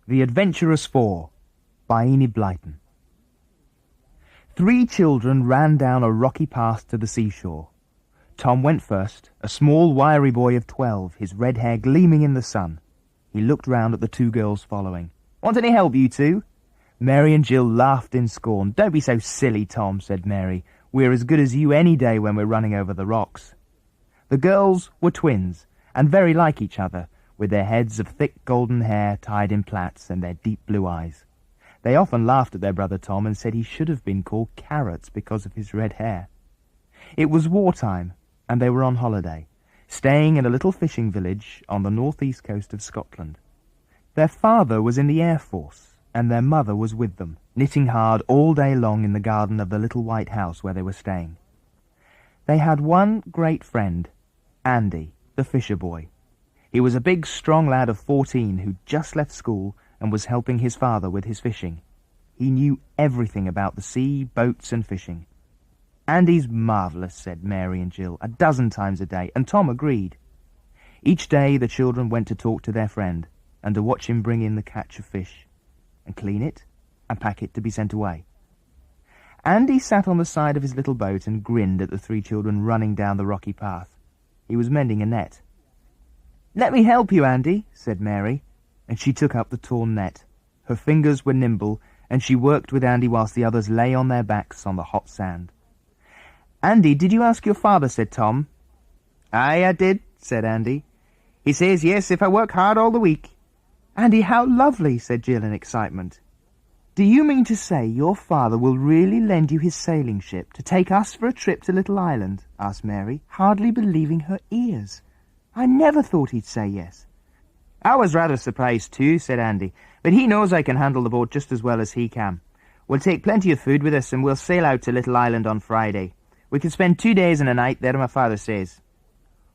The Adventurous 4 by Enid Blyton. 3 children ran down a rocky path to the seashore. Tom went first, a small, wiry boy of 12, his red hair gleaming in the sun. He looked round at the 2 girls following. "Want any help, you 2? Mary and Jill laughed in scorn. "Don't be so silly, Tom," said Mary. "We're as good as you any day when we're running over the rocks." The girls were twins, and very like each other, with their heads of thick golden hair tied in plaits and their deep blue eyes. They often laughed at their brother Tom and said he should have been called Carrots because of his red hair. It was wartime, and they were on holiday, staying in a little fishing village on the northeast coast of Scotland. Their father was in the Air Force, and their mother was with them, knitting hard all day long in the garden of the little white house where they were staying. They had one great friend, Andy, the fisher boy. He was a big, strong lad of 14 who'd just left school and was helping his father with his fishing. He knew everything about the sea, boats and fishing. "Andy's marvellous," said Mary and Jill, a dozen times a day, and Tom agreed. Each day the children went to talk to their friend and to watch him bring in the catch of fish, and clean it and pack it to be sent away. Andy sat on the side of his little boat and grinned at the 3 children running down the rocky path. He was mending a net. "Let me help you, Andy," said Mary, and she took up the torn net. Her fingers were nimble, and she worked with Andy whilst the others lay on their backs on the hot sand. "Andy, did you ask your father?" said Tom. "Aye, I did," said Andy. "He says yes if I work hard all the week." "Andy, how lovely," said Jill in excitement. "Do you mean to say your father will really lend you his sailing ship to take us for a trip to Little Island?" asked Mary, hardly believing her ears. "I never thought he'd say yes." "I was rather surprised too," said Andy, "but he knows I can handle the boat just as well as he can. We'll take plenty of food with us and we'll sail out to Little Island on Friday. We can spend 2 days and a night there, my father says."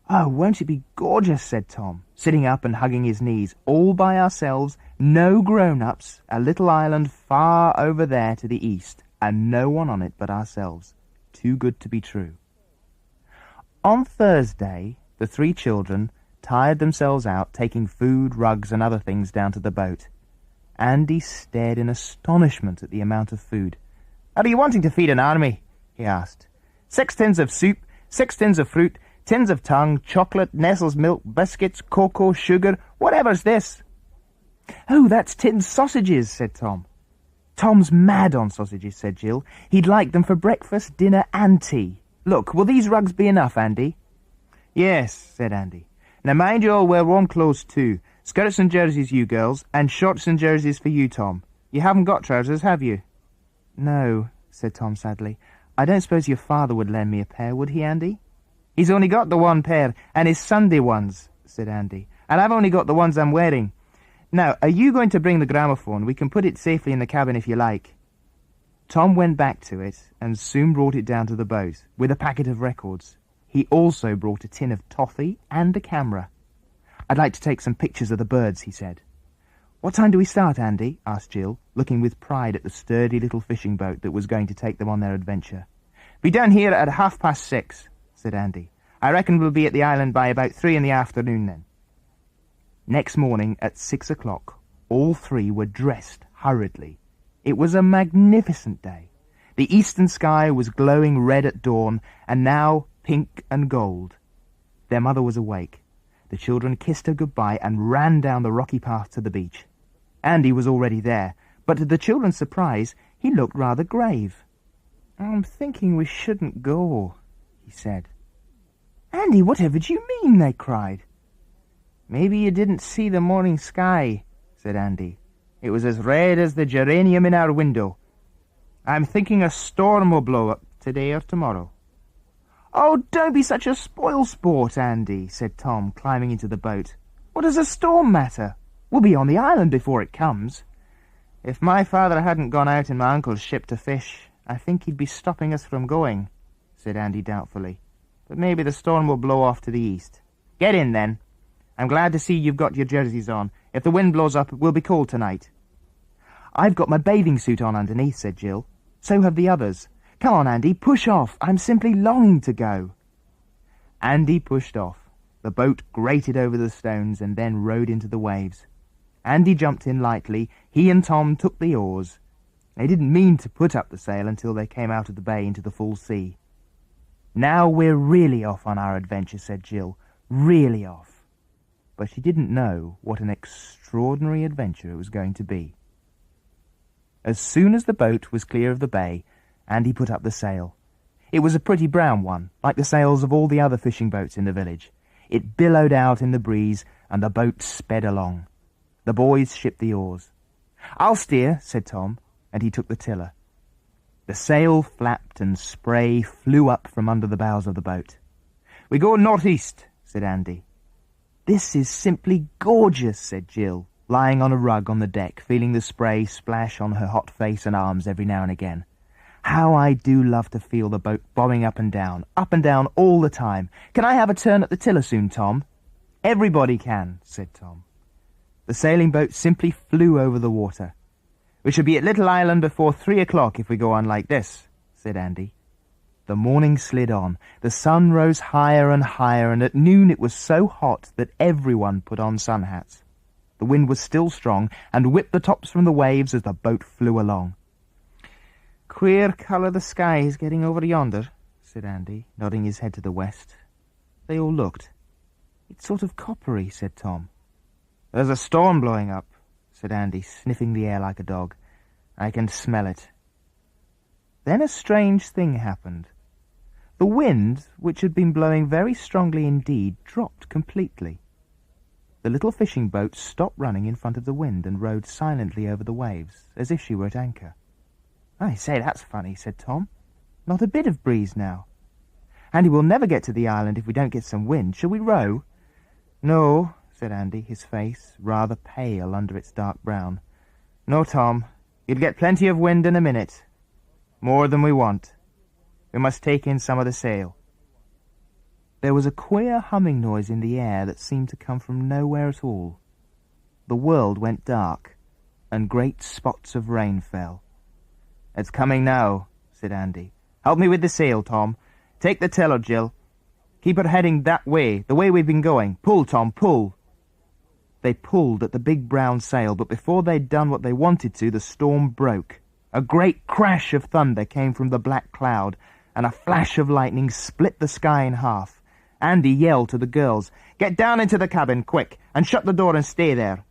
"Oh, won't it be gorgeous," said Tom, sitting up and hugging his knees. "All by ourselves, no grown-ups, a little island far over there to the east, and no one on it but ourselves. Too good to be true." On Thursday, the 3 children tired themselves out taking food, rugs and other things down to the boat. Andy stared in astonishment at the amount of food. "Are you wanting to feed an army?" he asked. 6 tins of soup, 6 tins of fruit, tins of tongue, chocolate, Nestle's milk, biscuits, cocoa, sugar. Whatever's this?" "Oh, that's tinned sausages," said Tom. "Tom's mad on sausages," said Jill. "He'd like them for breakfast, dinner and tea. Look, will these rugs be enough, Andy?" "Yes," said Andy. "Now mind you all wear warm clothes too. Skirts and jerseys, you girls, and shorts and jerseys for you, Tom. You haven't got trousers, have you?" "No," said Tom sadly. "I don't suppose your father would lend me a pair, would he, Andy?" "He's only got the one pair, and his Sunday ones," said Andy. "And I've only got the ones I'm wearing. Now, are you going to bring the gramophone? We can put it safely in the cabin if you like." Tom went back to it and soon brought it down to the boat, with a packet of records. He also brought a tin of toffee and a camera. "I'd like to take some pictures of the birds," he said. "What time do we start, Andy?" asked Jill, looking with pride at the sturdy little fishing boat that was going to take them on their adventure. "Be down here at 6:30, said Andy. "I reckon we'll be at the island by about 3 in the afternoon then." Next morning at 6 o'clock, all 3 were dressed hurriedly. It was a magnificent day. The eastern sky was glowing red at dawn, and now pink and gold. Their mother was awake. The children kissed her goodbye and ran down the rocky path to the beach. Andy was already there, but to the children's surprise, he looked rather grave. "I'm thinking we shouldn't go," he said. "Andy, whatever do you mean?" they cried. "Maybe you didn't see the morning sky," said Andy. "It was as red as the geranium in our window. I'm thinking a storm will blow up today or tomorrow." "Oh, don't be such a spoil-sport, Andy," said Tom, climbing into the boat. "What does a storm matter? We'll be on the island before it comes." "If my father hadn't gone out in my uncle's ship to fish, I think he'd be stopping us from going," said Andy doubtfully. "But maybe the storm will blow off to the east. Get in, then. I'm glad to see you've got your jerseys on. If the wind blows up, it will be cold tonight." "I've got my bathing suit on underneath," said Jill. "So have the others. Come on, Andy, push off. I'm simply longing to go." Andy pushed off. The boat grated over the stones and then rode into the waves. Andy jumped in lightly. He and Tom took the oars. They didn't mean to put up the sail until they came out of the bay into the full sea. "Now we're really off on our adventure," said Jill. "Really off." But she didn't know what an extraordinary adventure it was going to be. As soon as the boat was clear of the bay, Andy put up the sail. It was a pretty brown one, like the sails of all the other fishing boats in the village. It billowed out in the breeze, and the boat sped along. The boys shipped the oars. "I'll steer," said Tom, and he took the tiller. The sail flapped and spray flew up from under the bows of the boat. "We go northeast," said Andy. "This is simply gorgeous," said Jill, lying on a rug on the deck, feeling the spray splash on her hot face and arms every now and again. "How I do love to feel the boat bobbing up and down all the time. Can I have a turn at the tiller soon, Tom?" "Everybody can," said Tom. The sailing boat simply flew over the water. "We shall be at Little Island before 3 o'clock if we go on like this," said Andy. The morning slid on. The sun rose higher and higher, and at noon it was so hot that everyone put on sun hats. The wind was still strong, and whipped the tops from the waves as the boat flew along. "Queer colour the sky is getting over yonder," said Andy, nodding his head to the west. They all looked. "It's sort of coppery," said Tom. "There's a storm blowing up," said Andy, sniffing the air like a dog. "I can smell it." Then a strange thing happened. The wind, which had been blowing very strongly indeed, dropped completely. The little fishing boat stopped running in front of the wind and rode silently over the waves, as if she were at anchor. "I say, that's funny," said Tom. "Not a bit of breeze now. Andy, we'll never get to the island if we don't get some wind. Shall we row?" "No," said Andy, his face rather pale under its dark brown. "No, Tom. You'll get plenty of wind in a minute. More than we want. We must take in some of the sail." There was a queer humming noise in the air that seemed to come from nowhere at all. The world went dark, and great spots of rain fell. "It's coming now," said Andy. "Help me with the sail, Tom. Take the tiller, Jill. Keep her heading that way, the way we've been going. Pull, Tom, pull." They pulled at the big brown sail, but before they'd done what they wanted to, the storm broke. A great crash of thunder came from the black cloud, and a flash of lightning split the sky in half. Andy yelled to the girls, "Get down into the cabin, quick, and shut the door and stay there."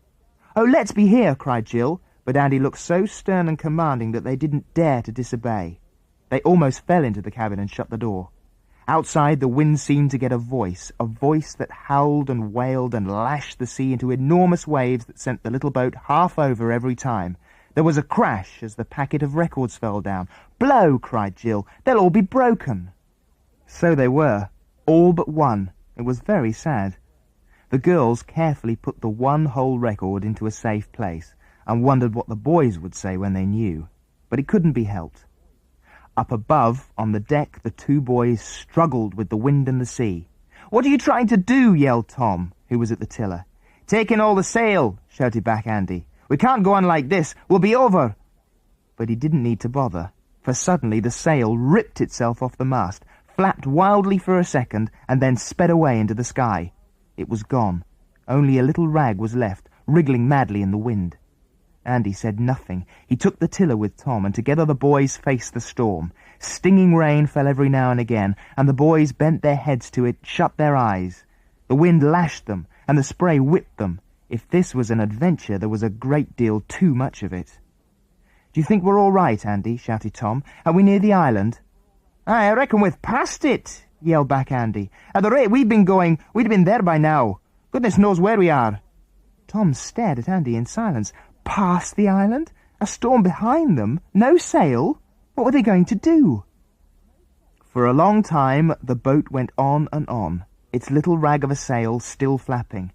"Oh, let's be here," cried Jill, but Andy looked so stern and commanding that they didn't dare to disobey. They almost fell into the cabin and shut the door. Outside, the wind seemed to get a voice that howled and wailed and lashed the sea into enormous waves that sent the little boat half over every time. There was a crash as the packet of records fell down. "Blow!" cried Jill. "They'll all be broken." So they were, all but one. It was very sad. The girls carefully put the one whole record into a safe place and wondered what the boys would say when they knew. But it couldn't be helped. Up above, on the deck, the two boys struggled with the wind and the sea. "What are you trying to do?" yelled Tom, who was at the tiller. "Take in all the sail," shouted back Andy. "We can't go on like this. We'll be over." But he didn't need to bother, for suddenly the sail ripped itself off the mast, flapped wildly for a second, and then sped away into the sky. It was gone. Only a little rag was left, wriggling madly in the wind. Andy said nothing. He took the tiller with Tom, and together the boys faced the storm. Stinging rain fell every now and again, and the boys bent their heads to it, shut their eyes. The wind lashed them, and the spray whipped them. If this was an adventure, there was a great deal too much of it. "Do you think we're all right, Andy?" shouted Tom. "Are we near the island?" "I reckon we've passed it," yelled back Andy. "At the rate we've been going, we'd have been there by now. Goodness knows where we are." Tom stared at Andy in silence. Past the island? A storm behind them? No sail? What were they going to do? For a long time the boat went on and on, its little rag of a sail still flapping.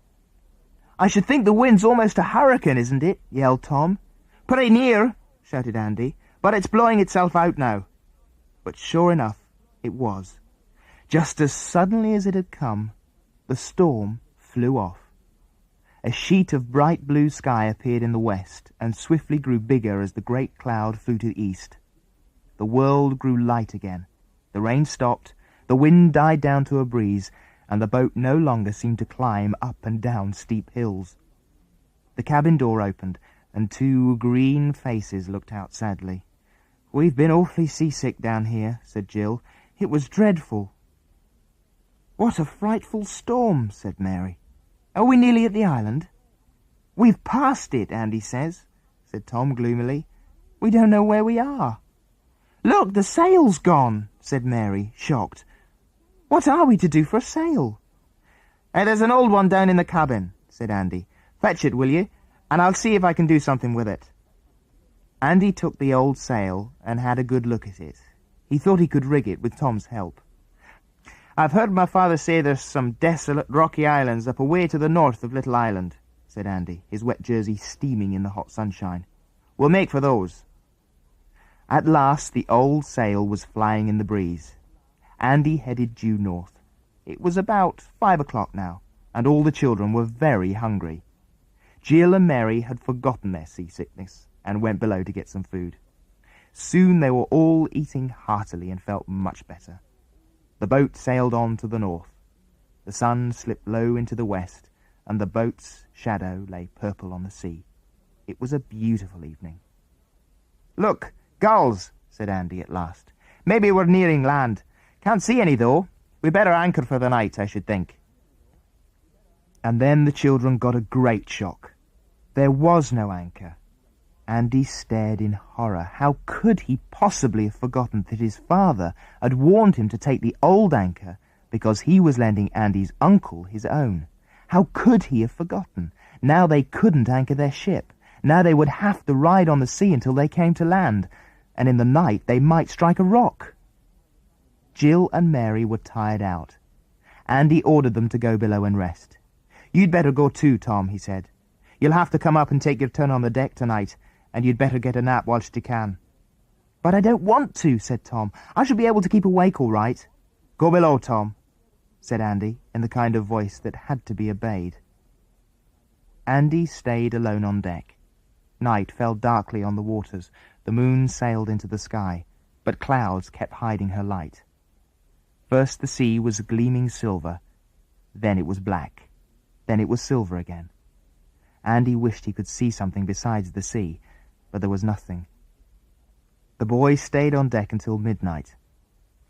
"I should think the wind's almost a hurricane, isn't it?" yelled Tom. "Pretty near," shouted Andy, "but it's blowing itself out now." But sure enough, it was. Just as suddenly as it had come, the storm flew off. A sheet of bright blue sky appeared in the west, and swiftly grew bigger as the great cloud flew to the east. The world grew light again. The rain stopped, the wind died down to a breeze, and the boat no longer seemed to climb up and down steep hills. The cabin door opened, and 2 green faces looked out sadly. "We've been awfully seasick down here," said Jill. "It was dreadful." "What a frightful storm," said Mary. "Are we nearly at the island?" "We've passed it, Andy says," said Tom gloomily. "We don't know where we are." "Look, the sail's gone," said Mary, shocked. "What are we to do for a sail?" "Hey, there's an old one down in the cabin," said Andy. "Fetch it, will you? And I'll see if I can do something with it." Andy took the old sail and had a good look at it. He thought he could rig it with Tom's help. "I've heard my father say there's some desolate rocky islands up away to the north of Little Island," said Andy, his wet jersey steaming in the hot sunshine. "We'll make for those." At last the old sail was flying in the breeze. Andy headed due north. It was about 5 o'clock now, and all the children were very hungry. Jill and Mary had forgotten their seasickness and went below to get some food. Soon they were all eating heartily and felt much better. The boat sailed on to the north. The sun slipped low into the west, and the boat's shadow lay purple on the sea. It was a beautiful evening. "Look, gulls," said Andy at last. "Maybe we're nearing land. Can't see any, though. We better anchor for the night, I should think." And then the children got a great shock. There was no anchor. Andy stared in horror. How could he possibly have forgotten that his father had warned him to take the old anchor because he was lending Andy's uncle his own? How could he have forgotten? Now they couldn't anchor their ship. Now they would have to ride on the sea until they came to land, and in the night they might strike a rock. Jill and Mary were tired out. Andy ordered them to go below and rest. "You'd better go too, Tom," he said. "You'll have to come up and take your turn on the deck tonight, and you'd better get a nap whilst you can." "But I don't want to," said Tom. "I shall be able to keep awake all right." "Go below, Tom," said Andy, in the kind of voice that had to be obeyed. Andy stayed alone on deck. Night fell darkly on the waters. The moon sailed into the sky, but clouds kept hiding her light. First the sea was gleaming silver, then it was black, then it was silver again. Andy wished he could see something besides the sea, but there was nothing. The boy stayed on deck until midnight.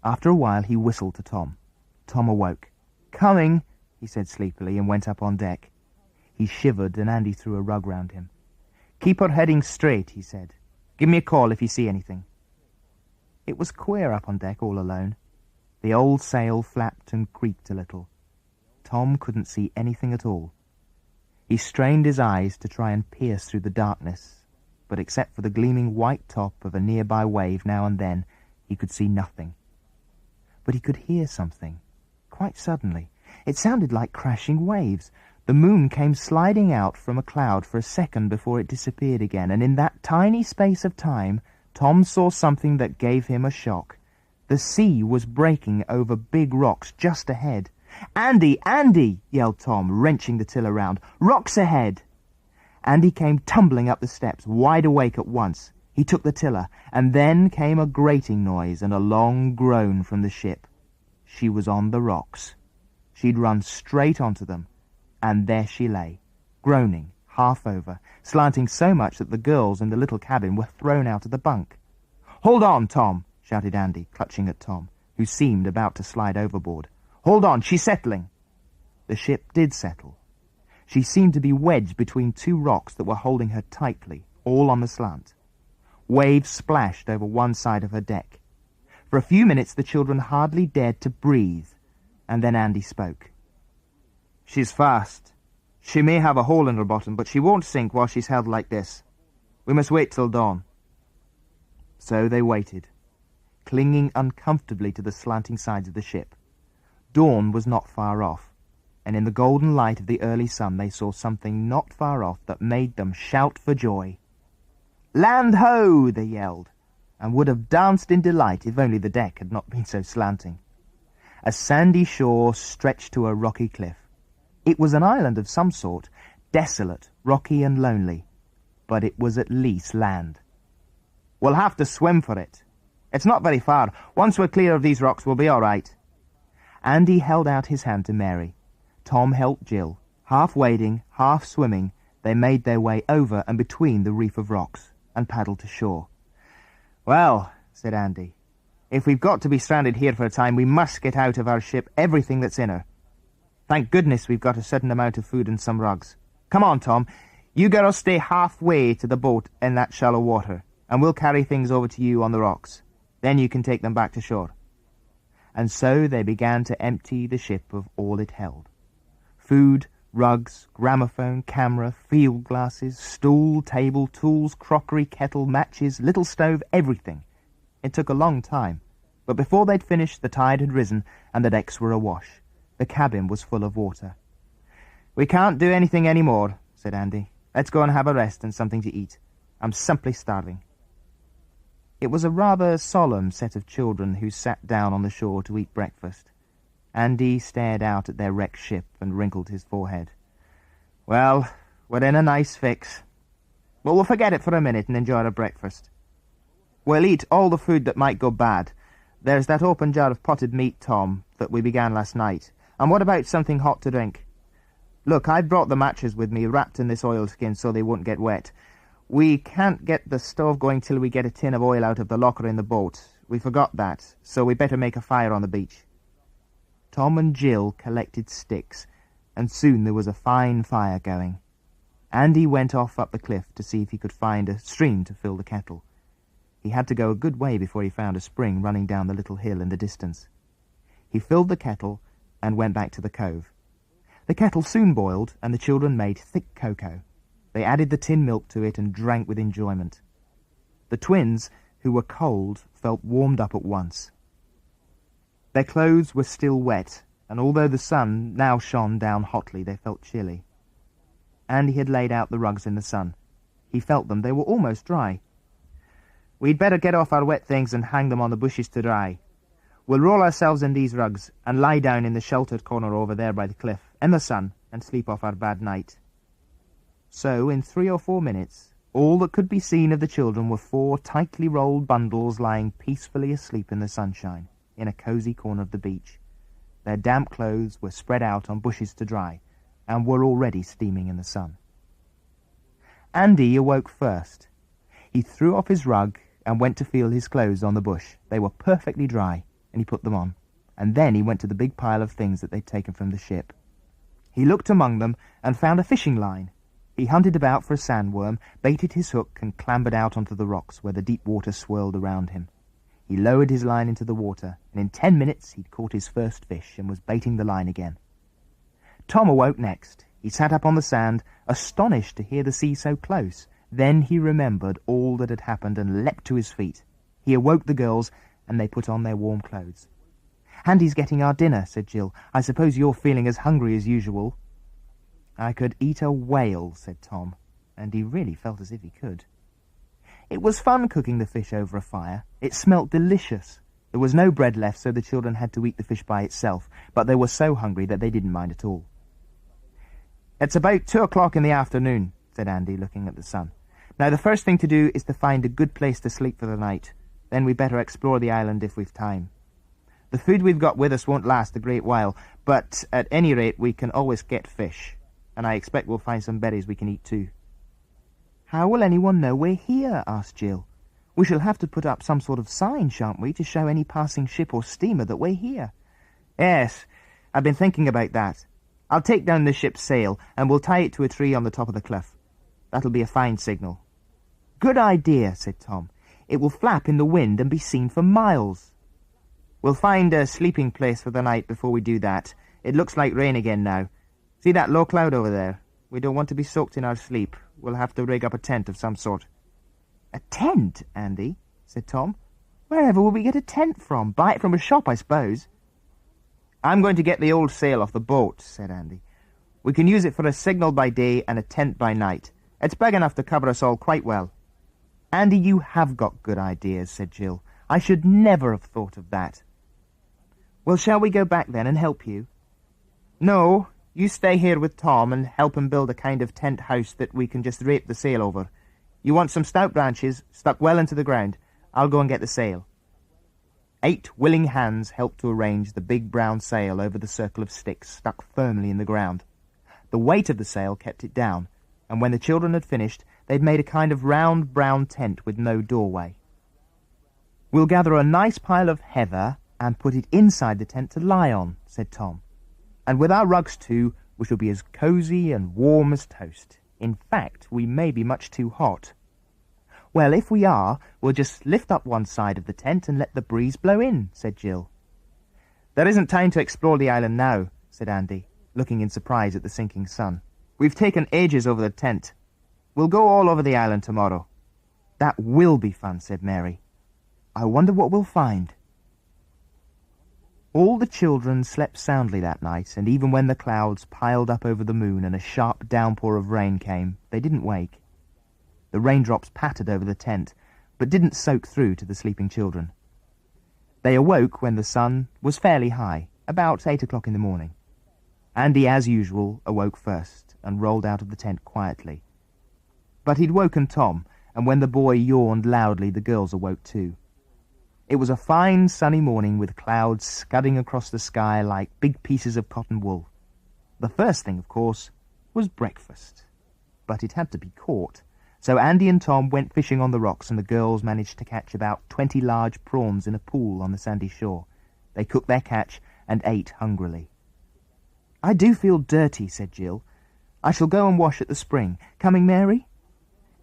After a while he whistled to Tom. Tom awoke. "Coming," he said sleepily, and went up on deck. He shivered, and Andy threw a rug round him. "Keep her heading straight," he said. "Give me a call if you see anything." It was queer up on deck all alone. The old sail flapped and creaked a little. Tom couldn't see anything at all. He strained his eyes to try and pierce through the darkness, but except for the gleaming white top of a nearby wave now and then, he could see nothing. But he could hear something, quite suddenly. It sounded like crashing waves. The moon came sliding out from a cloud for a second before it disappeared again, and in that tiny space of time, Tom saw something that gave him a shock. The sea was breaking over big rocks just ahead. "Andy! Andy!" yelled Tom, wrenching the tiller round. "Rocks ahead!" Andy came tumbling up the steps, wide awake at once. He took the tiller, and then came a grating noise and a long groan from the ship. She was on the rocks. She'd run straight onto them, and there she lay, groaning, half over, slanting so much that the girls in the little cabin were thrown out of the bunk. "Hold on, Tom!" shouted Andy, clutching at Tom, who seemed about to slide overboard. "Hold on, she's settling!" The ship did settle. She seemed to be wedged between 2 rocks that were holding her tightly, all on the slant. Waves splashed over one side of her deck. For a few minutes the children hardly dared to breathe, and then Andy spoke. "She's fast. She may have a hole in her bottom, but she won't sink while she's held like this. We must wait till dawn." So they waited, clinging uncomfortably to the slanting sides of the ship. Dawn was not far off, and in the golden light of the early sun they saw something not far off that made them shout for joy. "Land ho!" they yelled, and would have danced in delight if only the deck had not been so slanting. A sandy shore stretched to a rocky cliff. It was an island of some sort, desolate, rocky and lonely, but it was at least land. "We'll have to swim for it. It's not very far. Once we're clear of these rocks, we'll be all right." Andy held out his hand to Mary. Tom helped Jill. Half wading, half swimming, They made their way over and between the reef of rocks and paddled to shore. "Well," said Andy, "if we've got to be stranded here for a time, we must get out of our ship everything that's in her. Thank goodness we've got a certain amount of food and some rugs. Come on, Tom. You girls stay halfway to the boat in that shallow water, and we'll carry things over to you on the rocks. Then you can take them back to shore." And so they began to empty the ship of all it held. Food, rugs, gramophone, camera, field glasses, stool, table, tools, crockery, kettle, matches, little stove, everything. It took a long time, but before they'd finished, the tide had risen and the decks were awash. The cabin was full of water. "We can't do anything any more," said Andy. "Let's go and have a rest and something to eat. I'm simply starving." It was a rather solemn set of children who sat down on the shore to eat breakfast. Andy stared out at their wrecked ship and wrinkled his forehead. "Well, we're in a nice fix. But we'll forget it for a minute and enjoy our breakfast. We'll eat all the food that might go bad. There's that open jar of potted meat, Tom, that we began last night. And what about something hot to drink? Look, I've brought the matches with me, wrapped in this oilskin so they won't get wet. We can't get the stove going till we get a tin of oil out of the locker in the boat. We forgot that, so we better make a fire on the beach." Tom and Jill collected sticks, and soon there was a fine fire going. Andy went off up the cliff to see if he could find a stream to fill the kettle. He had to go a good way before he found a spring running down the little hill in the distance. He filled the kettle and went back to the cove. The kettle soon boiled, and the children made thick cocoa. They added the tin milk to it and drank with enjoyment. The twins, who were cold, felt warmed up at once. Their clothes were still wet, and although the sun now shone down hotly, they felt chilly. Andy had laid out the rugs in the sun. He felt them. They were almost dry. "We'd better get off our wet things and hang them on the bushes to dry. We'll roll ourselves in these rugs and lie down in the sheltered corner over there by the cliff, in the sun, and sleep off our bad night." So, in 3 or 4 minutes, all that could be seen of the children were 4 tightly rolled bundles lying peacefully asleep in the sunshine, in a cosy corner of the beach. Their damp clothes were spread out on bushes to dry, and were already steaming in the sun. Andy awoke first. He threw off his rug and went to feel his clothes on the bush. They were perfectly dry, and he put them on, and then he went to the big pile of things that they'd taken from the ship. He looked among them and found a fishing line. He hunted about for a sandworm, baited his hook, and clambered out onto the rocks where the deep water swirled around him. He lowered his line into the water, and in 10 minutes he'd caught his first fish and was baiting the line again. Tom awoke next. He sat up on the sand, astonished to hear the sea so close. Then he remembered all that had happened and leapt to his feet. He awoke the girls, and they put on their warm clothes. "Andy's getting our dinner," said Jill. "I suppose you're feeling as hungry as usual." "I could eat a whale," said Tom, and he really felt as if he could. It was fun cooking the fish over a fire. It smelt delicious. There was no bread left, so the children had to eat the fish by itself, but they were so hungry that they didn't mind at all. "It's about 2 o'clock in the afternoon," said Andy, looking at the sun. "Now the first thing to do is to find a good place to sleep for the night. Then we'd better explore the island if we've time. The food we've got with us won't last a great while, but at any rate we can always get fish, and I expect we'll find some berries we can eat too." "How will anyone know we're here?" asked Jill. "We shall have to put up some sort of sign, shan't we, to show any passing ship or steamer that we're here?" "Yes, I've been thinking about that. I'll take down the ship's sail, and we'll tie it to a tree on the top of the cliff. That'll be a fine signal." "Good idea," said Tom. "It will flap in the wind and be seen for miles." "We'll find a sleeping place for the night before we do that. It looks like rain again now. See that low cloud over there? We don't want to be soaked in our sleep. We'll have to rig up a tent of some sort." "A tent, Andy?" said Tom. "Wherever will we get a tent from? Buy it from a shop, I suppose." "I'm going to get the old sail off the boat," said Andy. "We can use it for a signal by day and a tent by night. It's big enough to cover us all quite well." "Andy, you have got good ideas," said Jill. "I should never have thought of that." "Well, shall we go back then and help you?" "No, you stay here with Tom and help him build a kind of tent house that we can just rape the sail over. You want some stout branches stuck well into the ground. I'll go and get the sail." 8 willing hands helped to arrange the big brown sail over the circle of sticks stuck firmly in the ground. The weight of the sail kept it down, and when the children had finished, they'd made a kind of round brown tent with no doorway. "We'll gather a nice pile of heather and put it inside the tent to lie on," said Tom. "And with our rugs too, we shall be as cosy and warm as toast. In fact, we may be much too hot." "Well, if we are, we'll just lift up one side of the tent and let the breeze blow in," said Jill. "There isn't time to explore the island now," said Andy, looking in surprise at the sinking sun. "We've taken ages over the tent. We'll go all over the island tomorrow." "That will be fun," said Mary. "I wonder what we'll find." All the children slept soundly that night, and even when the clouds piled up over the moon and a sharp downpour of rain came, they didn't wake. The raindrops pattered over the tent, but didn't soak through to the sleeping children. They awoke when the sun was fairly high, about 8 o'clock in the morning. Andy, as usual, awoke first and rolled out of the tent quietly. But he'd woken Tom, and when the boy yawned loudly, the girls awoke too. It was a fine sunny morning with clouds scudding across the sky like big pieces of cotton wool. The first thing, of course, was breakfast. But it had to be caught, so Andy and Tom went fishing on the rocks, and the girls managed to catch about 20 large prawns in a pool on the sandy shore. They cooked their catch and ate hungrily. "I do feel dirty," said Jill. "I shall go and wash at the spring. Coming, Mary?"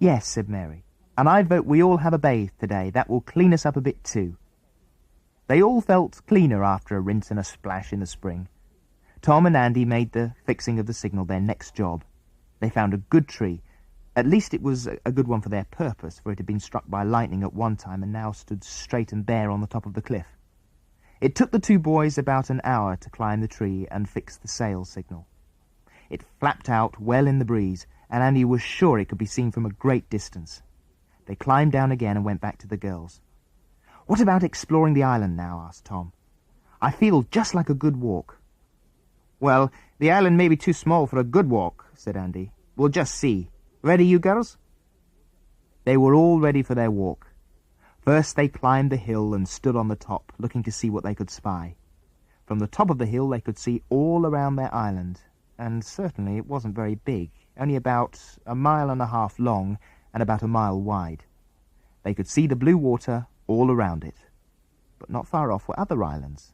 "Yes," said Mary. "And I vote we all have a bathe today. That will clean us up a bit too." They all felt cleaner after a rinse and a splash in the spring. Tom and Andy made the fixing of the signal their next job. They found a good tree. At least it was a good one for their purpose, for it had been struck by lightning at one time and now stood straight and bare on the top of the cliff. It took the two boys about an hour to climb the tree and fix the sail signal. It flapped out well in the breeze, and Andy was sure it could be seen from a great distance. They climbed down again and went back to the girls. "What about exploring the island now?" asked Tom. "I feel just like a good walk." "Well, the island may be too small for a good walk," said Andy. "We'll just see. Ready, you girls?" They were all ready for their walk. First they climbed the hill and stood on the top, looking to see what they could spy. From the top of the hill they could see all around their island, and certainly it wasn't very big, only about 1.5 miles long and about 1 mile wide. They could see the blue water all around it. But not far off were other islands.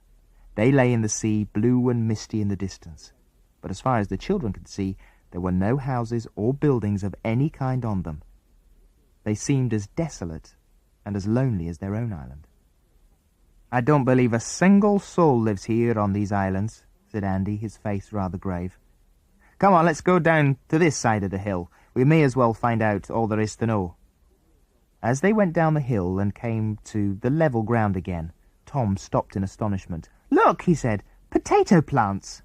They lay in the sea, blue and misty in the distance. But as far as the children could see, there were no houses or buildings of any kind on them. They seemed as desolate and as lonely as their own island. "I don't believe a single soul lives here on these islands," said Andy, his face rather grave. "Come on, let's go down to this side of the hill. We may as well find out all there is to know." As they went down the hill and came to the level ground again, Tom stopped in astonishment. "Look," he said, "potato plants!"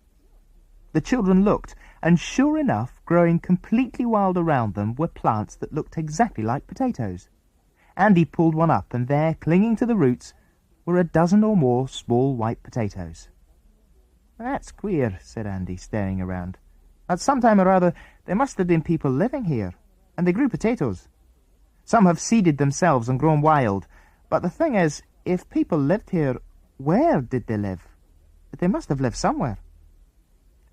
The children looked, and sure enough, growing completely wild around them were plants that looked exactly like potatoes. Andy pulled one up, and there, clinging to the roots, were a dozen or more small white potatoes. "That's queer," said Andy, staring around. "At some time or other there must have been people living here, and they grew potatoes. Some have seeded themselves and grown wild, but the thing is, if people lived here, where did they live? They must have lived somewhere."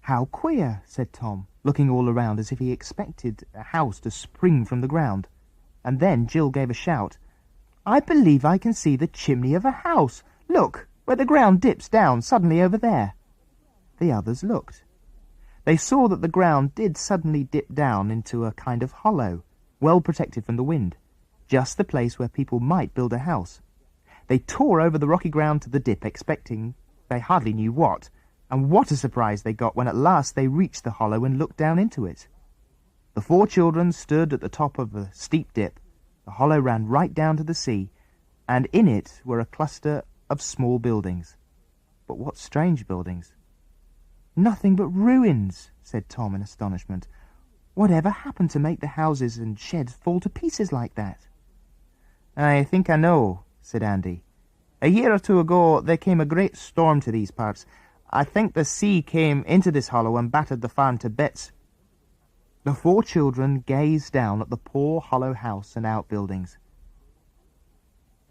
"How queer," said Tom, looking all around as if he expected a house to spring from the ground. And then Jill gave a shout. "I believe I can see the chimney of a house. Look, where the ground dips down suddenly over there." The others looked. They saw that the ground did suddenly dip down into a kind of hollow, well protected from the wind, just the place where people might build a house. They tore over the rocky ground to the dip, expecting they hardly knew what, and what a surprise they got when at last they reached the hollow and looked down into it. The 4 children stood at the top of a steep dip. The hollow ran right down to the sea, and in it were a cluster of small buildings. But what strange buildings! "Nothing but ruins," said Tom in astonishment. "Whatever happened to make the houses and sheds fall to pieces like that?" "I think I know," said Andy. "A year or 2 ago there came a great storm to these parts. I think the sea came into this hollow and battered the farm to bits." The 4 children gazed down at the poor hollow house and outbuildings.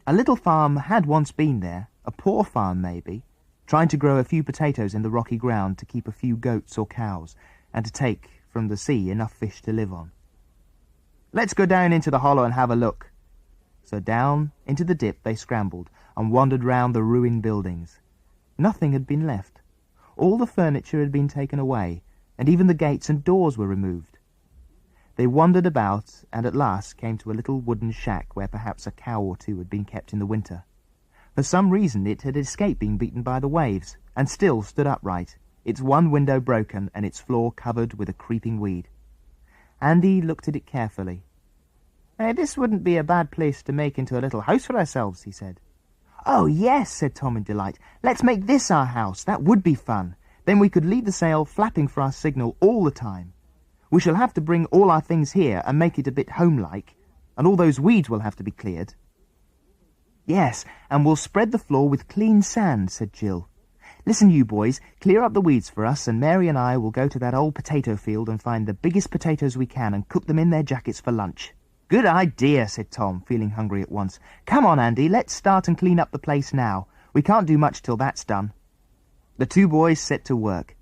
A little farm had once been there, a poor farm maybe, trying to grow a few potatoes in the rocky ground to keep a few goats or cows, and to take from the sea enough fish to live on. Let's go down into the hollow and have a look." So down into the dip they scrambled and wandered round the ruined buildings. Nothing had been left. All the furniture had been taken away, and even the gates and doors were removed. They wandered about and at last came to a little wooden shack where perhaps a cow or two had been kept in the winter. For some reason it had escaped being beaten by the waves, and still stood upright, its one window broken and its floor covered with a creeping weed. Andy looked at it carefully. "This wouldn't be a bad place to make into a little house for ourselves," he said. "Oh, yes," said Tom in delight. "Let's make this our house. That would be fun. Then we could leave the sail flapping for our signal all the time. We shall have to bring all our things here and make it a bit home-like, and all those weeds will have to be cleared." "Yes, and we'll spread the floor with clean sand," said Jill. "Listen, you boys, clear up the weeds for us, and Mary and I will go to that old potato field and find the biggest potatoes we can and cook them in their jackets for lunch." "Good idea," said Tom, feeling hungry at once. "Come on, Andy, let's start and clean up the place now. We can't do much till that's done." The two boys set to work.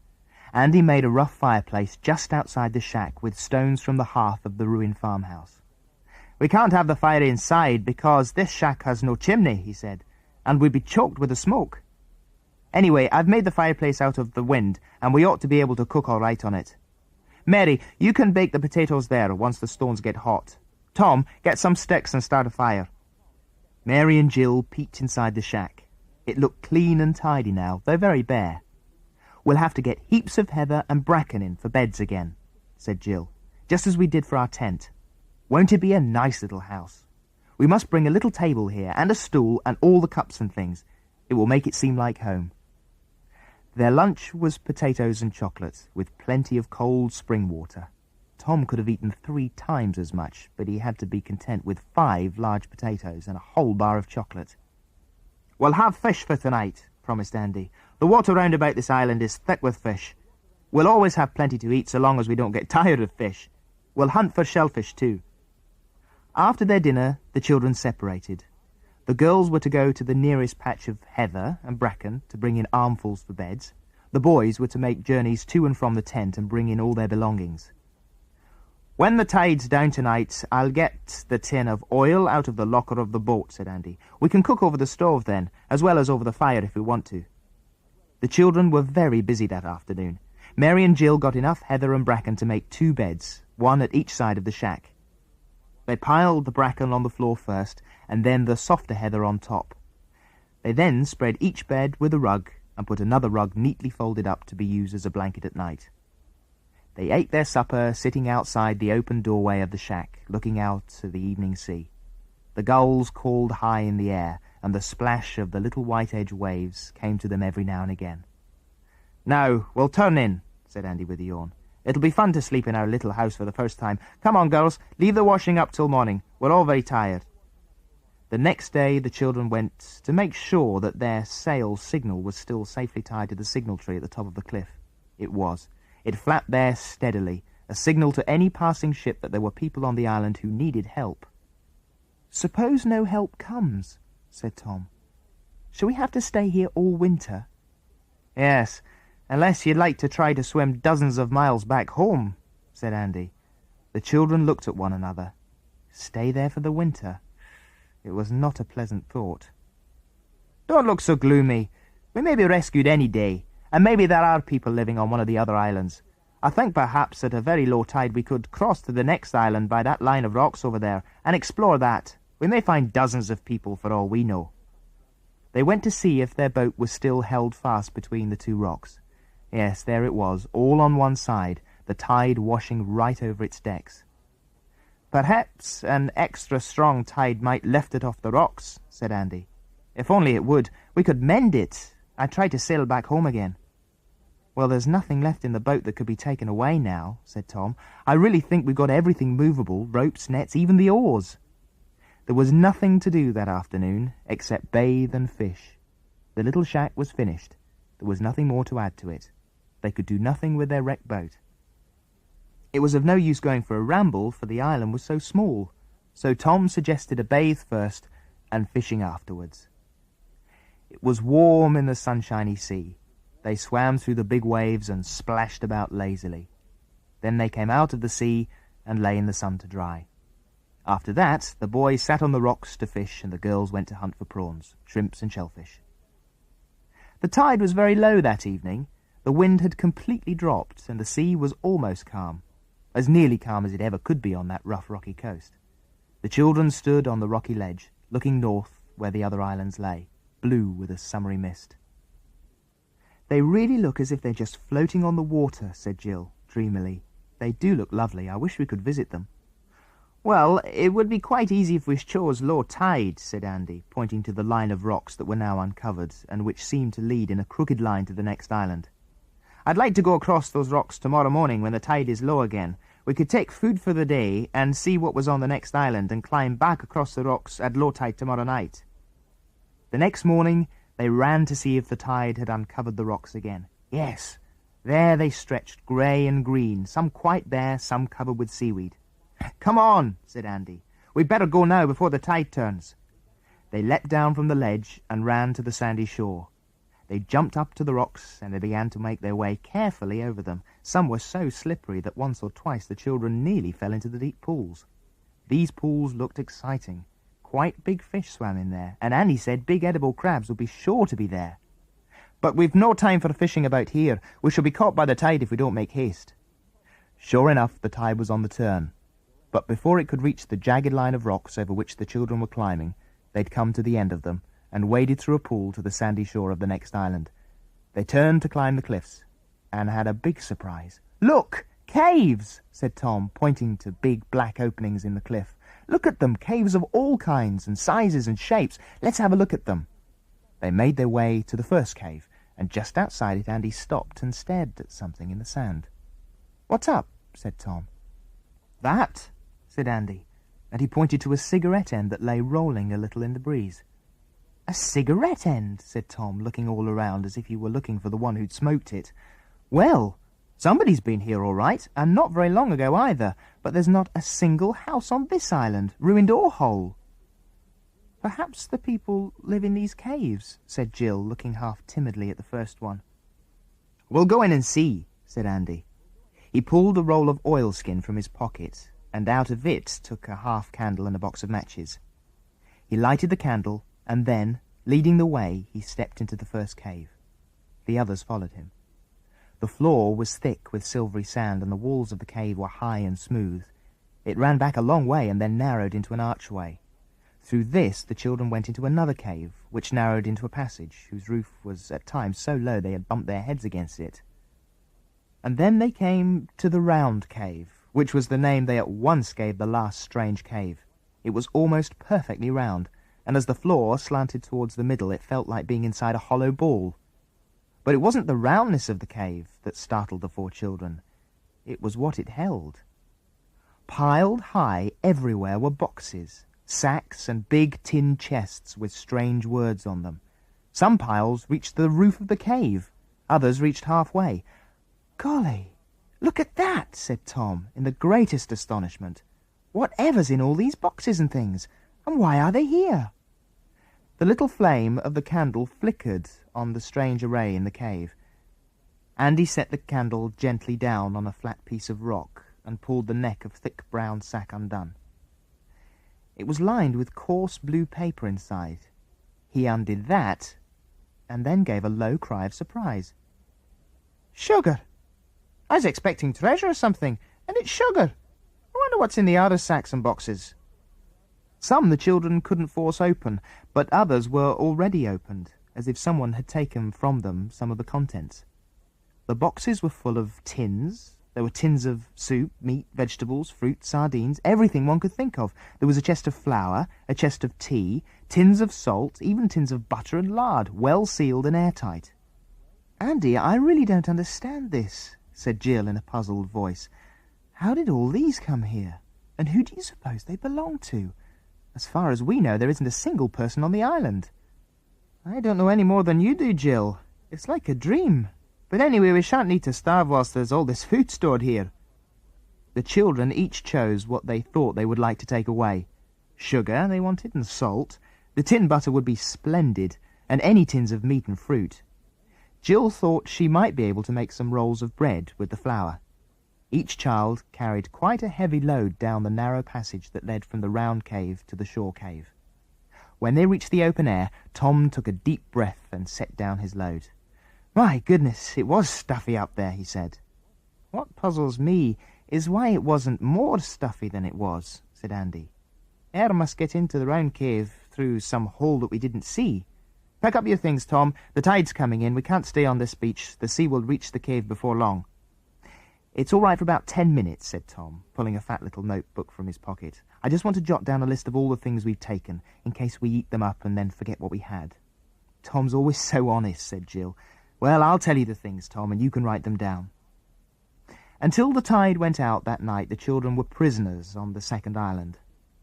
Andy made a rough fireplace just outside the shack with stones from the hearth of the ruined farmhouse. "We can't have the fire inside because this shack has no chimney," he said, "and we'd be choked with the smoke. Anyway, I've made the fireplace out of the wind, and we ought to be able to cook all right on it. Mary, you can bake the potatoes there once the stones get hot. Tom, get some sticks and start a fire." Mary and Jill peeked inside the shack. It looked clean and tidy now, though very bare. "We'll have to get heaps of heather and bracken in for beds again," said Jill, "just as we did for our tent. Won't it be a nice little house? We must bring a little table here and a stool and all the cups and things. It will make it seem like home." Their lunch was potatoes and chocolate, with plenty of cold spring water. Tom could have eaten 3 times as much, but he had to be content with 5 large potatoes and a whole bar of chocolate. "We'll have fish for tonight," promised Andy. "The water round about this island is thick with fish. We'll always have plenty to eat so long as we don't get tired of fish. We'll hunt for shellfish too." After their dinner, the children separated. The girls were to go to the nearest patch of heather and bracken to bring in armfuls for beds. The boys were to make journeys to and from the tent and bring in all their belongings. "When the tide's down tonight, I'll get the tin of oil out of the locker of the boat," said Andy. "We can cook over the stove then, as well as over the fire if we want to." The children were very busy that afternoon. Mary and Jill got enough heather and bracken to make 2 beds, one at each side of the shack. They piled the bracken on the floor first, and then the softer heather on top. They then spread each bed with a rug and put another rug neatly folded up to be used as a blanket at night. They ate their supper sitting outside the open doorway of the shack, looking out to the evening sea. The gulls called high in the air, and the splash of the little white-edged waves came to them every now and again. "Now, we'll turn in," said Andy with a yawn. "It'll be fun to sleep in our little house for the first time. Come on, girls, leave the washing up till morning. We're all very tired." The next day the children went to make sure that their sail signal was still safely tied to the signal tree at the top of the cliff. It was. It flapped there steadily, a signal to any passing ship that there were people on the island who needed help. "Suppose no help comes," said Tom. "Shall we have to stay here all winter?" "Yes, unless you'd like to try to swim dozens of miles back home," said Andy. The children looked at one another. Stay there for the winter? It was not a pleasant thought. "Don't look so gloomy. We may be rescued any day, and maybe there are people living on one of the other islands. I think perhaps at a very low tide we could cross to the next island by that line of rocks over there and explore that. We may find dozens of people for all we know." They went to see if their boat was still held fast between the 2 rocks. Yes, there it was, all on one side, the tide washing right over its decks. "Perhaps an extra strong tide might lift it off the rocks," said Andy. "If only it would. We could mend it. I'd try to sail back home again." "Well, there's nothing left in the boat that could be taken away now," said Tom. "I really think we've got everything movable, ropes, nets, even the oars." There was nothing to do that afternoon except bathe and fish. The little shack was finished. There was nothing more to add to it. They could do nothing with their wrecked boat. It was of no use going for a ramble, for the island was so small, so Tom suggested a bathe first and fishing afterwards. It was warm in the sunshiny sea. They swam through the big waves and splashed about lazily. Then they came out of the sea and lay in the sun to dry. After that, the boys sat on the rocks to fish and the girls went to hunt for prawns, shrimps and shellfish. The tide was very low that evening. The wind had completely dropped and the sea was almost calm, as nearly calm as it ever could be on that rough rocky coast. The children stood on the rocky ledge, looking north where the other islands lay, blue with a summery mist. "They really look as if they're just floating on the water," said Jill, dreamily. "They do look lovely. I wish we could visit them." "Well, it would be quite easy if we chose low tide," said Andy, pointing to the line of rocks that were now uncovered and which seemed to lead in a crooked line to the next island. "I'd like to go across those rocks tomorrow morning when the tide is low again. We could take food for the day and see what was on the next island and climb back across the rocks at low tide tomorrow night." The next morning they ran to see if the tide had uncovered the rocks again. Yes, there they stretched, grey and green, some quite bare, some covered with seaweed. "Come on," said Andy. "We'd better go now before the tide turns." They leapt down from the ledge and ran to the sandy shore. They jumped up to the rocks and they began to make their way carefully over them. Some were so slippery that once or twice the children nearly fell into the deep pools. These pools looked exciting. Quite big fish swam in there, and Andy said big edible crabs would be sure to be there. "But we've no time for fishing about here. We shall be caught by the tide if we don't make haste." Sure enough, the tide was on the turn. But before it could reach the jagged line of rocks over which the children were climbing, they'd come to the end of them, and waded through a pool to the sandy shore of the next island. They turned to climb the cliffs, and had a big surprise. "Look! Caves!" said Tom, pointing to big black openings in the cliff. "Look at them! Caves of all kinds and sizes and shapes. Let's have a look at them." They made their way to the first cave, and just outside it Andy stopped and stared at something in the sand. "What's up?" said Tom. "That," said Andy, and he pointed to a cigarette end that lay rolling a little in the breeze. "A cigarette end," said Tom, looking all around as if he were looking for the one who'd smoked it. "Well, somebody's been here all right, and not very long ago either, but there's not a single house on this island, ruined or whole." "Perhaps the people live in these caves," said Jill, looking half timidly at the first one. "We'll go in and see," said Andy. He pulled a roll of oilskin from his pocket, and out of it took a half candle and a box of matches. He lighted the candle, and then, leading the way, he stepped into the first cave. The others followed him. The floor was thick with silvery sand, and the walls of the cave were high and smooth. It ran back a long way and then narrowed into an archway. Through this the children went into another cave, which narrowed into a passage, whose roof was at times so low they had bumped their heads against it. And then they came to the round cave, which was the name they at once gave the last strange cave. It was almost perfectly round, and as the floor slanted towards the middle it felt like being inside a hollow ball. But it wasn't the roundness of the cave that startled the four children. It was what it held. Piled high everywhere were boxes, sacks and big tin chests with strange words on them. Some piles reached the roof of the cave, others reached halfway. "Golly, look at that," said Tom, in the greatest astonishment. "Whatever's in all these boxes and things, and why are they here?" The little flame of the candle flickered on the strange array in the cave. Andy set the candle gently down on a flat piece of rock and pulled the neck of thick brown sack undone. It was lined with coarse blue paper inside. He undid that, and then gave a low cry of surprise. "Sugar! I was expecting treasure or something, and it's sugar. I wonder what's in the other sacks and boxes." Some the children couldn't force open, but others were already opened, as if someone had taken from them some of the contents. The boxes were full of tins. There were tins of soup, meat, vegetables, fruit, sardines, everything one could think of. There was a chest of flour, a chest of tea, tins of salt, even tins of butter and lard, well sealed and airtight. "Andy, I really don't understand this," said Jill in a puzzled voice. "How did all these come here? And who do you suppose they belong to? As far as we know, there isn't a single person on the island." "I don't know any more than you do, Jill. It's like a dream. But anyway, we shan't need to starve whilst there's all this food stored here." The children each chose what they thought they would like to take away. Sugar they wanted, and salt. The tin butter would be splendid, and any tins of meat and fruit. Jill thought she might be able to make some rolls of bread with the flour. Each child carried quite a heavy load down the narrow passage that led from the round cave to the shore cave. When they reached the open air, Tom took a deep breath and set down his load. "My goodness, it was stuffy up there," he said. "What puzzles me is why it wasn't more stuffy than it was," said Andy. "Air must get into the round cave through some hole that we didn't see. Pack up your things, Tom. The tide's coming in. We can't stay on this beach. The sea will reach the cave before long." "It's all right for about 10 minutes, said Tom, pulling a fat little notebook from his pocket. "I just want to jot down a list of all the things we've taken, in case we eat them up and then forget what we had." "Tom's always so honest," said Jill. "Well, I'll tell you the things, Tom, and you can write them down." Until the tide went out that night, the children were prisoners on the second island,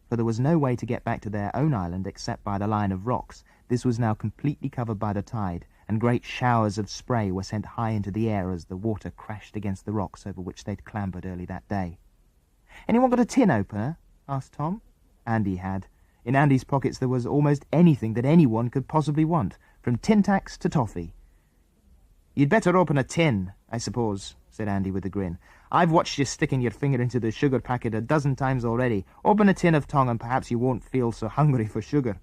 for there was no way to get back to their own island except by the line of rocks. This was now completely covered by the tide, and great showers of spray were sent high into the air as the water crashed against the rocks over which they'd clambered early that day. "Anyone got a tin opener?" asked Tom. Andy had. In Andy's pockets there was almost anything that anyone could possibly want, from tin tacks to toffee. "You'd better open a tin, I suppose," said Andy with a grin. "I've watched you sticking your finger into the sugar packet a dozen times already. Open a tin of tongue and perhaps you won't feel so hungry for sugar."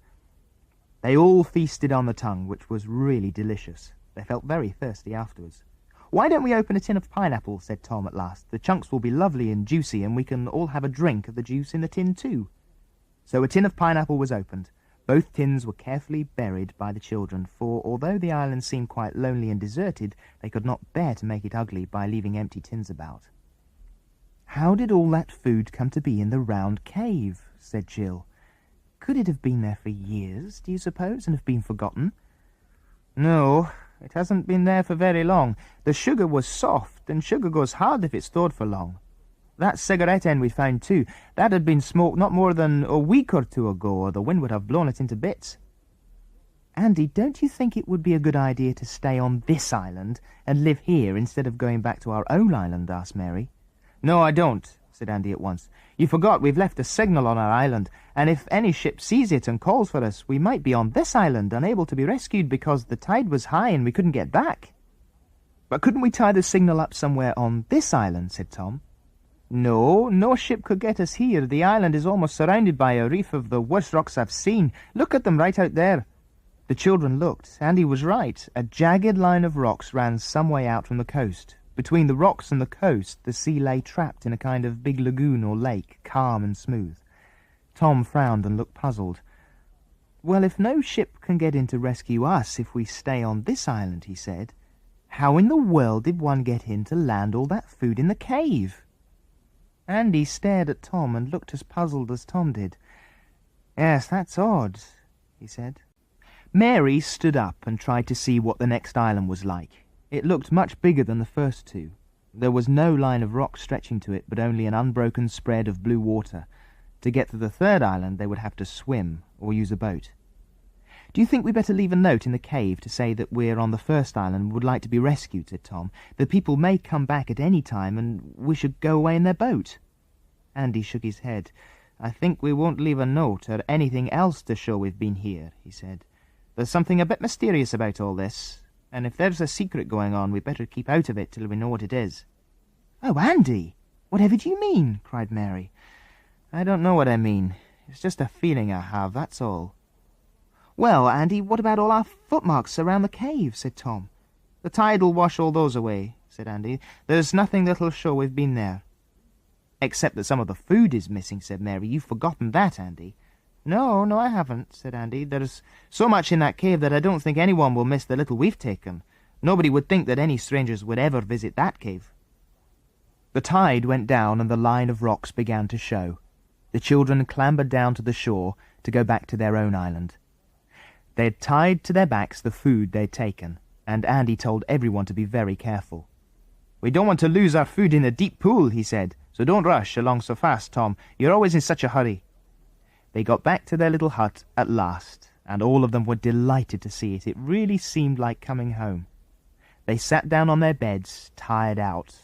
They all feasted on the tongue, which was really delicious. They felt very thirsty afterwards. "Why don't we open a tin of pineapple?" said Tom at last. "The chunks will be lovely and juicy, and we can all have a drink of the juice in the tin too." So a tin of pineapple was opened. Both tins were carefully buried by the children, for although the island seemed quite lonely and deserted, they could not bear to make it ugly by leaving empty tins about. "How did all that food come to be in the round cave?" said Jill. "Could it have been there for years, do you suppose, and have been forgotten?" "No, it hasn't been there for very long. The sugar was soft, and sugar goes hard if it's stored for long. That cigarette end we found too, that had been smoked not more than a week or two ago, or the wind would have blown it into bits." "Andy, don't you think it would be a good idea to stay on this island and live here instead of going back to our own island?" asked Mary. "No, I don't," said Andy at once. "You forgot we've left a signal on our island, and if any ship sees it and calls for us, we might be on this island, unable to be rescued because the tide was high and we couldn't get back." "But couldn't we tie the signal up somewhere on this island?" said Tom. "No, no ship could get us here. The island is almost surrounded by a reef of the worst rocks I've seen. Look at them right out there." The children looked. Andy was right. A jagged line of rocks ran some way out from the coast. Between the rocks and the coast, the sea lay trapped in a kind of big lagoon or lake, calm and smooth. Tom frowned and looked puzzled. "Well, if no ship can get in to rescue us if we stay on this island," he said, "how in the world did one get in to land all that food in the cave?" Andy stared at Tom and looked as puzzled as Tom did. "Yes, that's odd," he said. Mary stood up and tried to see what the next island was like. It looked much bigger than the first two. There was no line of rock stretching to it, but only an unbroken spread of blue water. To get to the third island, they would have to swim or use a boat. "Do you think we'd better leave a note in the cave to say that we're on the first island and would like to be rescued?" said Tom. "The people may come back at any time, and we should go away in their boat." Andy shook his head. "I think we won't leave a note or anything else to show we've been here," he said. "There's something a bit mysterious about all this, and if there's a secret going on, we'd better keep out of it till we know what it is." "Oh, Andy, whatever do you mean?" cried Mary. "I don't know what I mean. It's just a feeling I have, that's all." "Well, Andy, what about all our footmarks around the cave?" said Tom. "The tide'll wash all those away," said Andy. "There's nothing that'll show we've been there." "Except that some of the food is missing," said Mary. "You've forgotten that, Andy." No, I haven't," said Andy. "There's so much in that cave that I don't think anyone will miss the little we've taken. Nobody would think that any strangers would ever visit that cave." The tide went down and the line of rocks began to show. The children clambered down to the shore to go back to their own island. They had tied to their backs the food they'd taken, and Andy told everyone to be very careful. "We don't want to lose our food in a deep pool," he said, "so don't rush along so fast, Tom. You're always in such a hurry." They got back to their little hut at last, and all of them were delighted to see it. It really seemed like coming home. They sat down on their beds, tired out.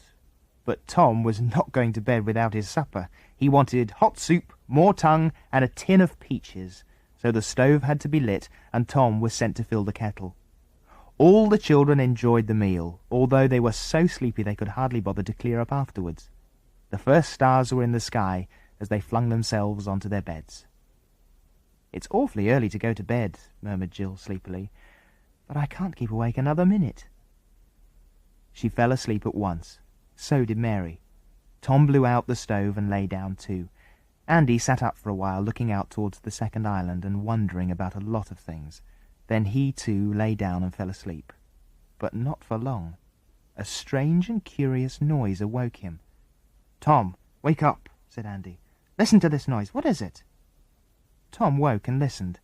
But Tom was not going to bed without his supper. He wanted hot soup, more tongue, and a tin of peaches. So the stove had to be lit, and Tom was sent to fill the kettle. All the children enjoyed the meal, although they were so sleepy they could hardly bother to clear up afterwards. The first stars were in the sky as they flung themselves onto their beds. "It's awfully early to go to bed," murmured Jill sleepily, "but I can't keep awake another minute." She fell asleep at once. So did Mary. Tom blew out the stove and lay down too. Andy sat up for a while, looking out towards the second island and wondering about a lot of things. Then he too lay down and fell asleep. But not for long. A strange and curious noise awoke him. "Tom, wake up," said Andy. "Listen to this noise. What is it?" Tom woke and listened.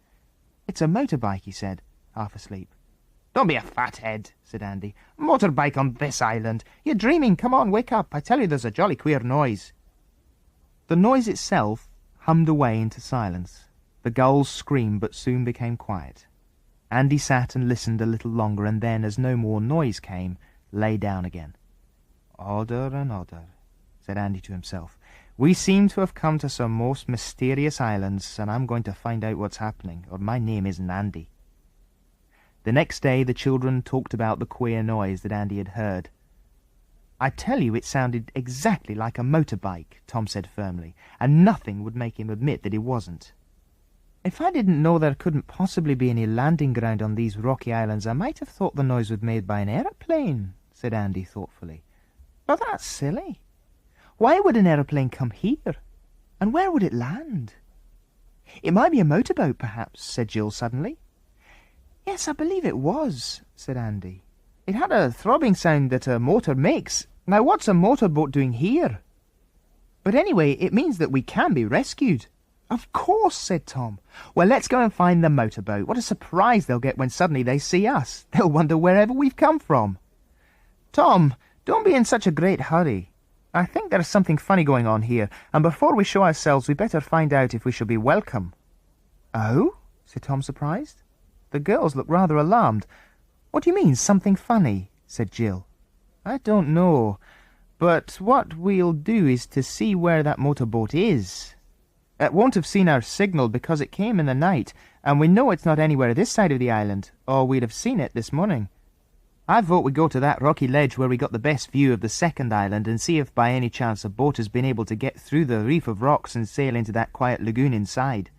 "It's a motorbike," he said, half asleep. "Don't be a fathead," said Andy. "A motorbike on this island? You're dreaming. Come on, wake up. I tell you there's a jolly queer noise." The noise itself hummed away into silence. The gulls screamed but soon became quiet. Andy sat and listened a little longer, and then, as no more noise came, lay down again. "Odder and odder," said Andy to himself. "We seem to have come to some most mysterious islands, and I'm going to find out what's happening, or my name isn't Andy." The next day the children talked about the queer noise that Andy had heard. "I tell you it sounded exactly like a motorbike," Tom said firmly, and nothing would make him admit that it wasn't. "If I didn't know there couldn't possibly be any landing ground on these rocky islands, I might have thought the noise was made by an aeroplane," said Andy thoughtfully. "But that's silly. Why would an aeroplane come here? And where would it land?" "It might be a motorboat, perhaps," said Jill suddenly. "Yes, I believe it was," said Andy. "It had a throbbing sound that a motor makes. Now what's a motorboat doing here? But anyway, it means that we can be rescued." "Of course," said Tom. "Well, let's go and find the motorboat. What a surprise they'll get when suddenly they see us. They'll wonder wherever we've come from." "Tom, don't be in such a great hurry. I think there's something funny going on here, and before we show ourselves we'd better find out if we shall be welcome." "Oh?" said Tom, surprised. The girls looked rather alarmed. "What do you mean, something funny?" said Jill. "I don't know, but what we'll do is to see where that motorboat is. It won't have seen our signal because it came in the night, and we know it's not anywhere this side of the island, or we'd have seen it this morning. I vote we go to that rocky ledge where we got the best view of the second island and see if by any chance a boat has been able to get through the reef of rocks and sail into that quiet lagoon inside."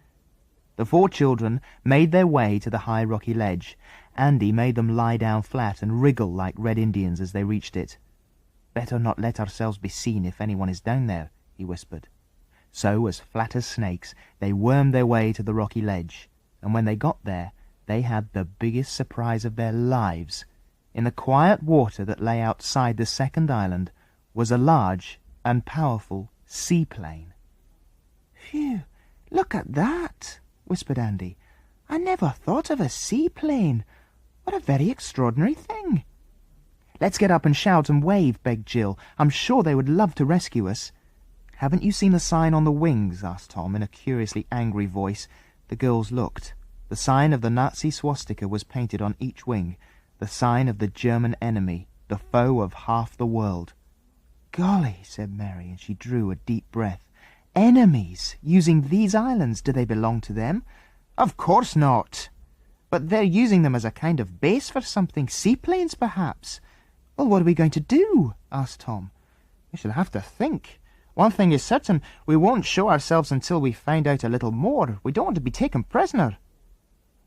The 4 children made their way to the high rocky ledge. Andy made them lie down flat and wriggle like Red Indians as they reached it. "Better not let ourselves be seen if anyone is down there," he whispered. So, as flat as snakes, they wormed their way to the rocky ledge, and when they got there, they had the biggest surprise of their lives. In the quiet water that lay outside the second island was a large and powerful seaplane. "Phew, look at that," whispered Andy. "I never thought of a seaplane. What a very extraordinary thing." "Let's get up and shout and wave," begged Jill. "I'm sure they would love to rescue us." "Haven't you seen the sign on the wings?" asked Tom in a curiously angry voice. The girls looked. The sign of the Nazi swastika was painted on each wing, the sign of the German enemy, the foe of half the world. "Golly," said Mary, and she drew a deep breath. "Enemies, using these islands. Do they belong to them?" "Of course not." "But they're using them as a kind of base for something. Seaplanes, perhaps." "Well, what are we going to do?" asked Tom. "We shall have to think. One thing is certain, we won't show ourselves until we find out a little more. We don't want to be taken prisoner."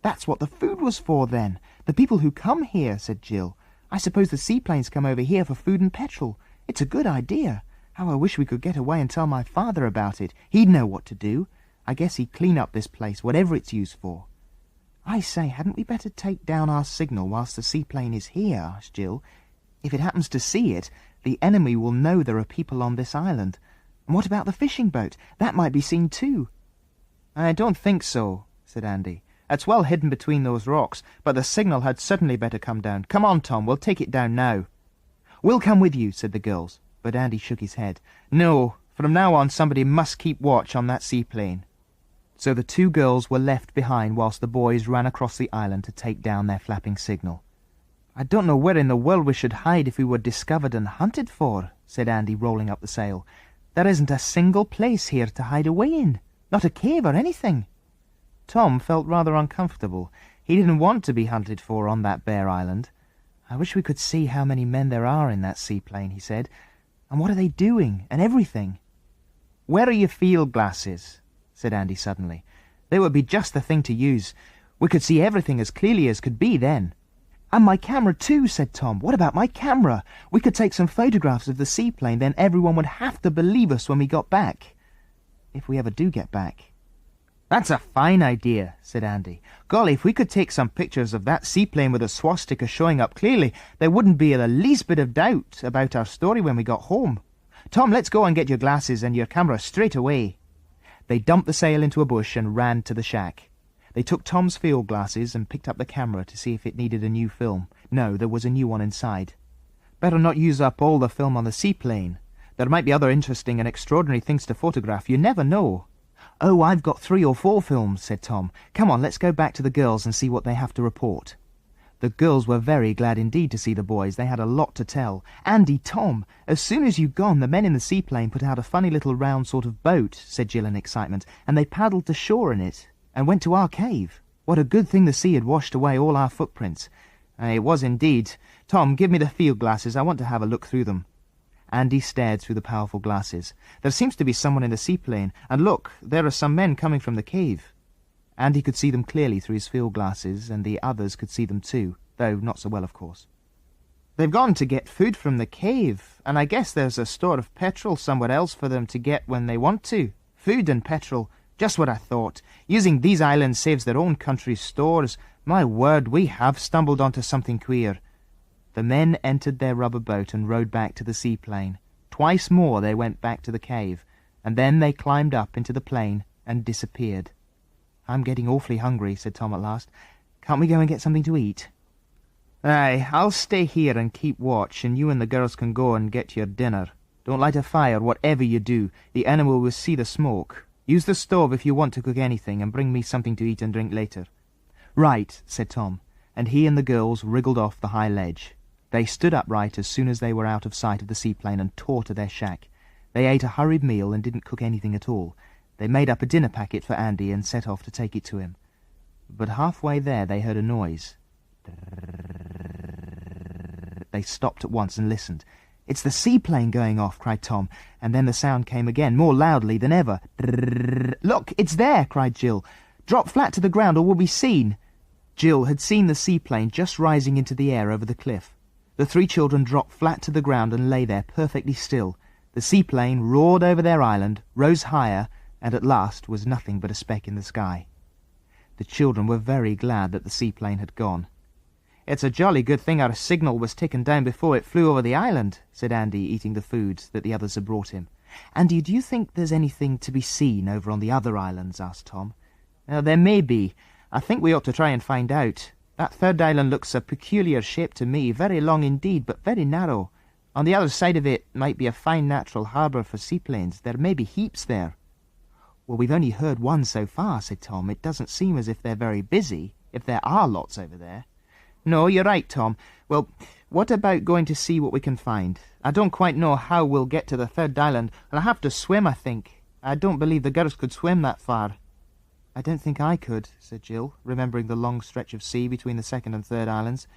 "That's what the food was for, then. The people who come here," said Jill. "I suppose the seaplanes come over here for food and petrol. It's a good idea. How I wish we could get away and tell my father about it. He'd know what to do. I guess he'd clean up this place, whatever it's used for." "I say, hadn't we better take down our signal whilst the seaplane is here?" asked Jill. "If it happens to see it, the enemy will know there are people on this island. And what about the fishing boat? That might be seen too." "I don't think so," said Andy. "It's well hidden between those rocks, but the signal had certainly better come down. Come on, Tom, we'll take it down now." "We'll come with you," said the girls, but Andy shook his head. "No, from now on somebody must keep watch on that seaplane." So the 2 girls were left behind whilst the boys ran across the island to take down their flapping signal. "I don't know where in the world we should hide if we were discovered and hunted for," said Andy, rolling up the sail. "There isn't a single place here to hide away in, not a cave or anything." Tom felt rather uncomfortable. He didn't want to be hunted for on that bare island. "I wish we could see how many men there are in that seaplane," he said. And what are they doing, and everything? Where are your field glasses? Said Andy suddenly. They would be just the thing to use. We could see everything as clearly as could be then. And my camera too, said Tom. What about my camera? We could take some photographs of the seaplane, then everyone would have to believe us when we got back. If we ever do get back. That's a fine idea, said Andy. Golly, if we could take some pictures of that seaplane with a swastika showing up clearly, there wouldn't be the least bit of doubt about our story when we got home. Tom, let's go and get your glasses and your camera straight away. They dumped the sail into a bush and ran to the shack. They took Tom's field glasses and picked up the camera to see if it needed a new film. No, there was a new one inside. Better not use up all the film on the seaplane. There might be other interesting and extraordinary things to photograph. You never know. Oh, I've got 3 or 4 films, said Tom. Come on, let's go back to the girls and see what they have to report. The girls were very glad indeed to see the boys. They had a lot to tell. Andy, Tom, as soon as you'd gone, the men in the seaplane put out a funny little round sort of boat, said Jill in excitement, and they paddled to shore in it and went to our cave. What a good thing the sea had washed away all our footprints. It was indeed. Tom, give me the field glasses. I want to have a look through them. Andy stared through the powerful glasses. There seems to be someone in the seaplane, and look, there are some men coming from the cave. Andy could see them clearly through his field glasses, and the others could see them too, though not so well, of course. They've gone to get food from the cave, and I guess there's a store of petrol somewhere else for them to get when they want to. Food and petrol, just what I thought. Using these islands saves their own country's stores. My word, we have stumbled onto something queer. The men entered their rubber boat and rowed back to the seaplane. Twice more they went back to the cave, and then they climbed up into the plane and disappeared. I'm getting awfully hungry, said Tom at last. Can't we go and get something to eat? Aye, I'll stay here and keep watch, and you and the girls can go and get your dinner. Don't light a fire, whatever you do. The animal will see the smoke. Use the stove if you want to cook anything, and bring me something to eat and drink later. Right, said Tom, and he and the girls wriggled off the high ledge. They stood upright as soon as they were out of sight of the seaplane and tore to their shack. They ate a hurried meal and didn't cook anything at all. They made up a dinner packet for Andy and set off to take it to him. But halfway there they heard a noise. They stopped at once and listened. It's the seaplane going off, cried Tom, and then the sound came again, more loudly than ever. Look, it's there, cried Jill. Drop flat to the ground or we'll be seen. Jill had seen the seaplane just rising into the air over the cliff. The 3 children dropped flat to the ground and lay there perfectly still. The seaplane roared over their island, rose higher, and at last was nothing but a speck in the sky. The children were very glad that the seaplane had gone. It's a jolly good thing our signal was taken down before it flew over the island, said Andy, eating the food that the others had brought him. Andy, do you think there's anything to be seen over on the other islands? Asked Tom. There may be. I think we ought to try and find out. That third island looks a peculiar shape to me, very long indeed, but very narrow. On the other side of it might be a fine natural harbour for seaplanes. There may be heaps there. Well, we've only heard one so far, said Tom. It doesn't seem as if they're very busy, if there are lots over there. No, you're right, Tom. Well, what about going to see what we can find? I don't quite know how we'll get to the third island. I'll have to swim, I think. I don't believe the girls could swim that far. I don't think I could, said Jill, remembering the long stretch of sea between the second and third islands.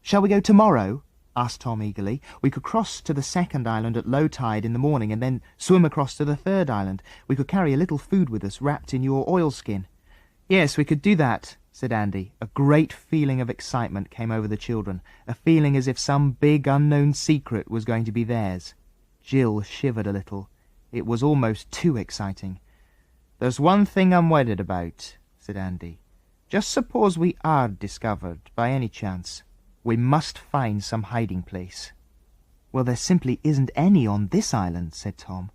Shall we go tomorrow? Asked Tom eagerly. We could cross to the second island at low tide in the morning and then swim across to the third island. We could carry a little food with us wrapped in your oilskin. Yes, we could do that, said Andy. A great feeling of excitement came over the children, a feeling as if some big unknown secret was going to be theirs. Jill shivered a little. It was almost too exciting. There's one thing I'm worried about, said Andy. Just suppose we are discovered by any chance. We must find some hiding place. Well, there simply isn't any on this island, said Tom.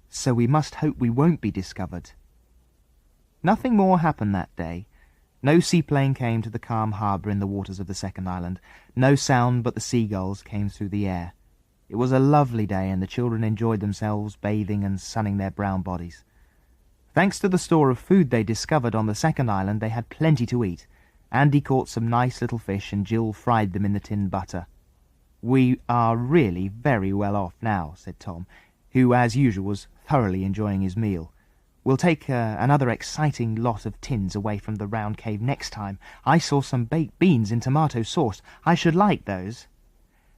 So we must hope we won't be discovered. Nothing more happened that day. No seaplane came to the calm harbour in the waters of the second island. No sound but the seagulls came through the air. It was a lovely day, and the children enjoyed themselves bathing and sunning their brown bodies. Thanks to the store of food they discovered on the second island, they had plenty to eat. Andy caught some nice little fish, and Jill fried them in the tin butter. We are really very well off now, said Tom, who, as usual, was thoroughly enjoying his meal. We'll take another exciting lot of tins away from the round cave next time. I saw some baked beans in tomato sauce. I should like those.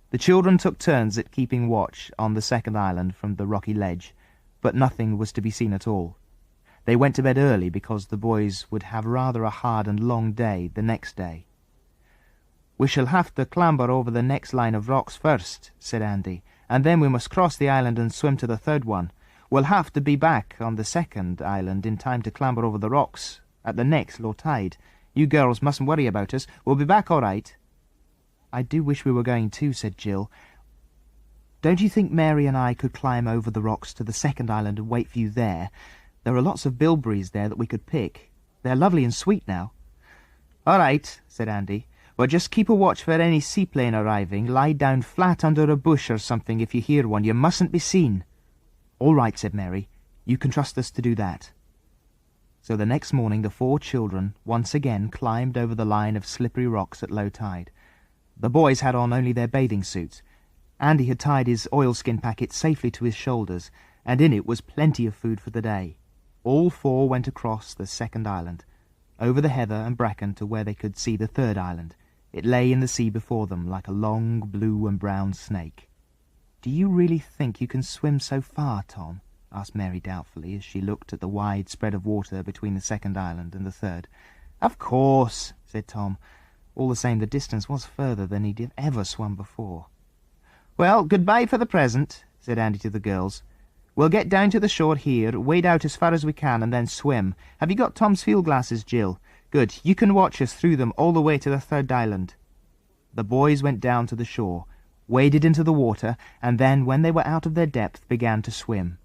The children took turns at keeping watch on the second island from the rocky ledge, but nothing was to be seen at all. They went to bed early because the boys would have rather a hard and long day the next day. "We shall have to clamber over the next line of rocks first," said Andy, "and then we must cross the island and swim to the third one. We'll have to be back on the second island in time to clamber over the rocks at the next low tide. You girls mustn't worry about us. We'll be back all right." "I do wish we were going too," said Jill. "Don't you think Mary and I could climb over the rocks to the second island and wait for you there? There are lots of bilberries there that we could pick. They're lovely and sweet now." "All right," said Andy. "But just keep a watch for any seaplane arriving. Lie down flat under a bush or something if you hear one. You mustn't be seen." "All right," said Mary. "You can trust us to do that." So the next morning the 4 children once again climbed over the line of slippery rocks at low tide. The boys had on only their bathing suits. Andy had tied his oilskin packet safely to his shoulders, and in it was plenty of food for the day. All 4 went across the second island, over the heather and bracken to where they could see the third island. It lay in the sea before them like a long blue and brown snake. "Do you really think you can swim so far, Tom?" asked Mary doubtfully as she looked at the wide spread of water between the second island and the third. "Of course," said Tom. All the same, the distance was further than he'd ever swum before. "Well, goodbye for the present," said Andy to the girls. "We'll get down to the shore here, wade out as far as we can, and then swim. Have you got Tom's field glasses, Jill? Good. You can watch us through them all the way to the third island." The boys went down to the shore, waded into the water, and then, when they were out of their depth, began to swim.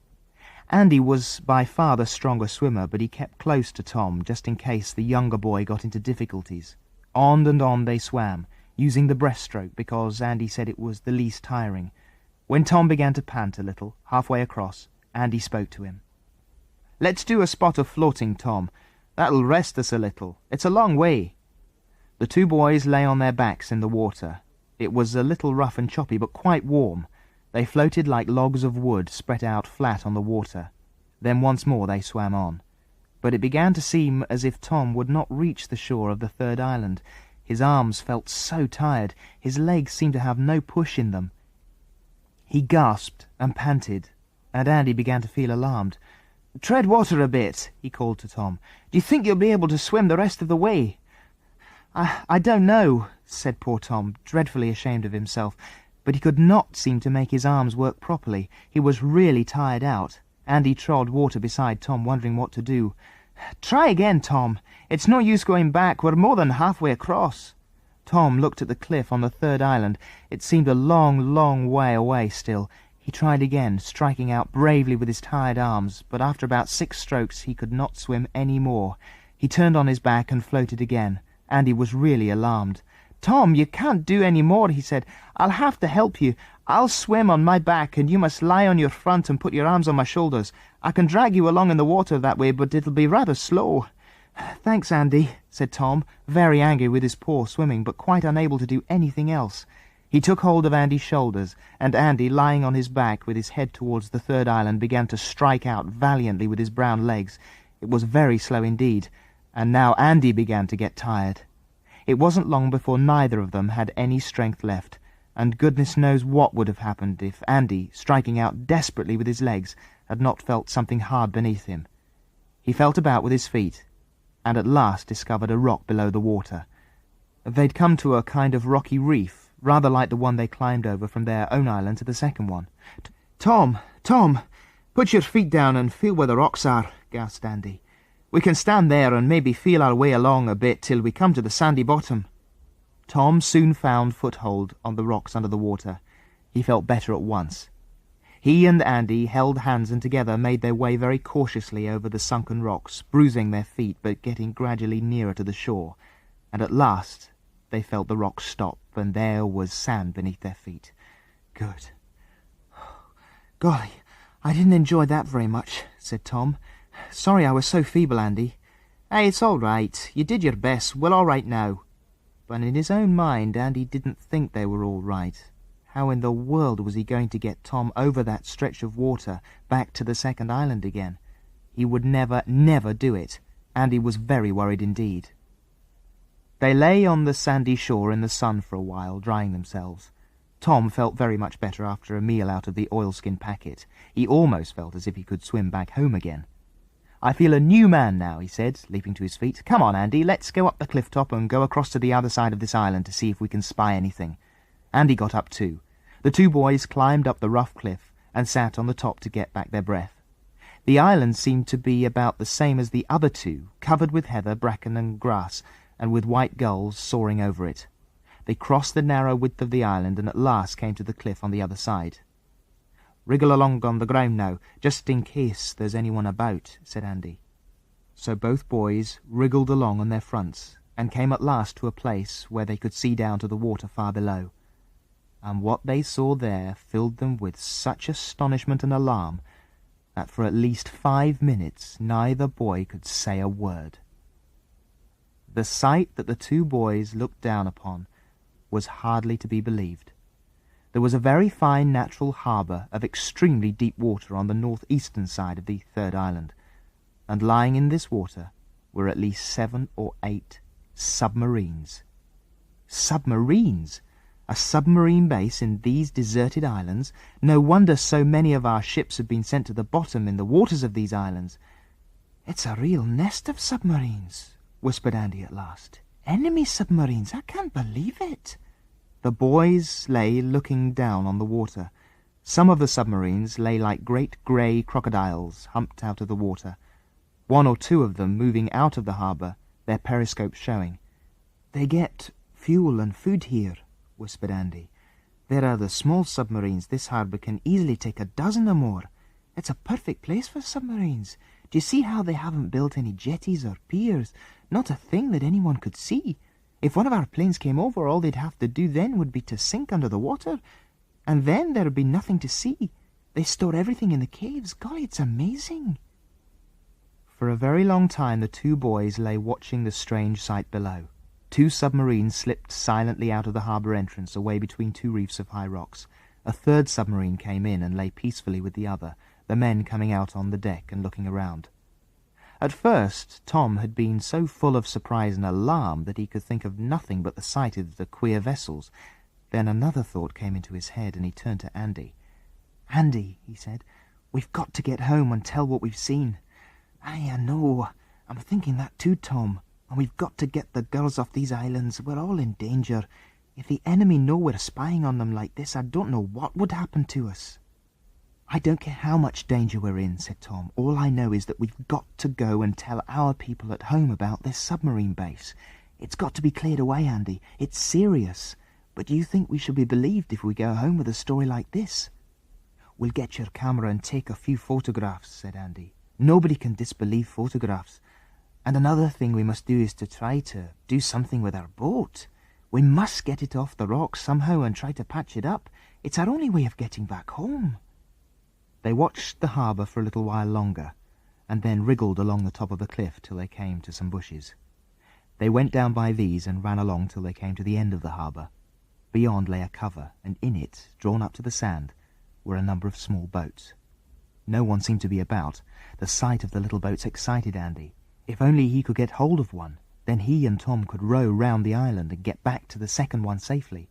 Andy was by far the stronger swimmer, but he kept close to Tom, just in case the younger boy got into difficulties. On and on they swam, using the breaststroke because Andy said it was the least tiring. When Tom began to pant a little, halfway across, Andy spoke to him. "Let's do a spot of floating, Tom. That'll rest us a little. It's a long way." The 2 boys lay on their backs in the water. It was a little rough and choppy, but quite warm. They floated like logs of wood spread out flat on the water. Then once more they swam on. But it began to seem as if Tom would not reach the shore of the third island. His arms felt so tired, his legs seemed to have no push in them. He gasped and panted, and Andy began to feel alarmed. "Tread water a bit," he called to Tom. "Do you think you'll be able to swim the rest of the way?" I don't know," said poor Tom, dreadfully ashamed of himself, but he could not seem to make his arms work properly. He was really tired out. Andy trod water beside Tom, wondering what to do. "Try again, Tom. It's no use going back. We're more than halfway across." Tom looked at the cliff on the third island. It seemed a long, long way away still. He tried again, striking out bravely with his tired arms, but after about 6 strokes he could not swim any more. He turned on his back and floated again. Andy was really alarmed. "Tom, you can't do any more," he said. "I'll have to help you. I'll swim on my back, and you must lie on your front and put your arms on my shoulders. I can drag you along in the water that way, but it'll be rather slow." "Thanks, Andy," said Tom, very angry with his poor swimming, but quite unable to do anything else. He took hold of Andy's shoulders, and Andy, lying on his back with his head towards the third island, began to strike out valiantly with his brown legs. It was very slow indeed, and now Andy began to get tired. It wasn't long before neither of them had any strength left, and goodness knows what would have happened if Andy, striking out desperately with his legs, had not felt something hard beneath him. He felt about with his feet, and at last discovered a rock below the water. They'd come to a kind of rocky reef, rather like the one they climbed over from their own island to the second one. Tom, put your feet down and feel where the rocks are," gasped Andy. "We can stand there and maybe feel our way along a bit till we come to the sandy bottom." Tom soon found foothold on the rocks under the water. He felt better at once. He and Andy held hands and together made their way very cautiously over the sunken rocks, bruising their feet but getting gradually nearer to the shore, and at last they felt the rocks stop, and there was sand beneath their feet. "Good. Golly, I didn't enjoy that very much," said Tom. "Sorry I was so feeble, Andy." "Hey, it's all right. You did your best. We're all right now." But in his own mind, Andy didn't think they were all right. How in the world was he going to get Tom over that stretch of water back to the second island again? He would never, never do it. Andy was very worried indeed. They lay on the sandy shore in the sun for a while, drying themselves. Tom felt very much better after a meal out of the oilskin packet. He almost felt as if he could swim back home again. "I feel a new man now," he said, leaping to his feet. "Come on, Andy, let's go up the cliff top and go across to the other side of this island to see if we can spy anything." Andy got up too. The two boys climbed up the rough cliff and sat on the top to get back their breath. The island seemed to be about the same as the other two, covered with heather, bracken and grass, and with white gulls soaring over it. They crossed the narrow width of the island and at last came to the cliff on the other side. "Wriggle along on the ground now, just in case there's anyone about," said Andy. So both boys wriggled along on their fronts and came at last to a place where they could see down to the water far below. And what they saw there filled them with such astonishment and alarm that for at least 5 minutes neither boy could say a word. The sight that the two boys looked down upon was hardly to be believed. There was a very fine natural harbour of extremely deep water on the north-eastern side of the third island, and lying in this water were at least 7 or 8 submarines. Submarines! A submarine base in these deserted islands? No wonder so many of our ships have been sent to the bottom in the waters of these islands. "It's a real nest of submarines," whispered Andy at last. "Enemy submarines! I can't believe it." The boys lay looking down on the water. Some of the submarines lay like great grey crocodiles humped out of the water, 1 or 2 of them moving out of the harbour, their periscopes showing. "They get fuel and food here," whispered Andy. "There are the small submarines. This harbour can easily take a dozen or more. It's a perfect place for submarines. Do you see how they haven't built any jetties or piers? Not a thing that anyone could see. If one of our planes came over, all they'd have to do then would be to sink under the water, and then there'd be nothing to see. They store everything in the caves. Golly, it's amazing." For a very long time the two boys lay watching the strange sight below. 2 submarines slipped silently out of the harbour entrance away between 2 reefs of high rocks. A 3rd submarine came in and lay peacefully with the other, the men coming out on the deck and looking around. At first Tom had been so full of surprise and alarm that he could think of nothing but the sight of the queer vessels. Then another thought came into his head and he turned to Andy. "Andy," he said, "we've got to get home and tell what we've seen." "I know. I'm thinking that too, Tom. And we've got to get the girls off these islands. We're all in danger. If the enemy know we're spying on them like this, I don't know what would happen to us." "I don't care how much danger we're in," said Tom. "All I know is that we've got to go and tell our people at home about this submarine base. It's got to be cleared away, Andy. It's serious. But do you think we should be believed if we go home with a story like this?" "We'll get your camera and take a few photographs," said Andy. "Nobody can disbelieve photographs. And another thing we must do is to try to do something with our boat. We must get it off the rocks somehow and try to patch it up. It's our only way of getting back home." They watched the harbour for a little while longer, and then wriggled along the top of the cliff till they came to some bushes. They went down by these and ran along till they came to the end of the harbour. Beyond lay a cover, and in it, drawn up to the sand, were a number of small boats. No one seemed to be about. The sight of the little boats excited Andy. If only he could get hold of one, then he and Tom could row round the island and get back to the second one safely.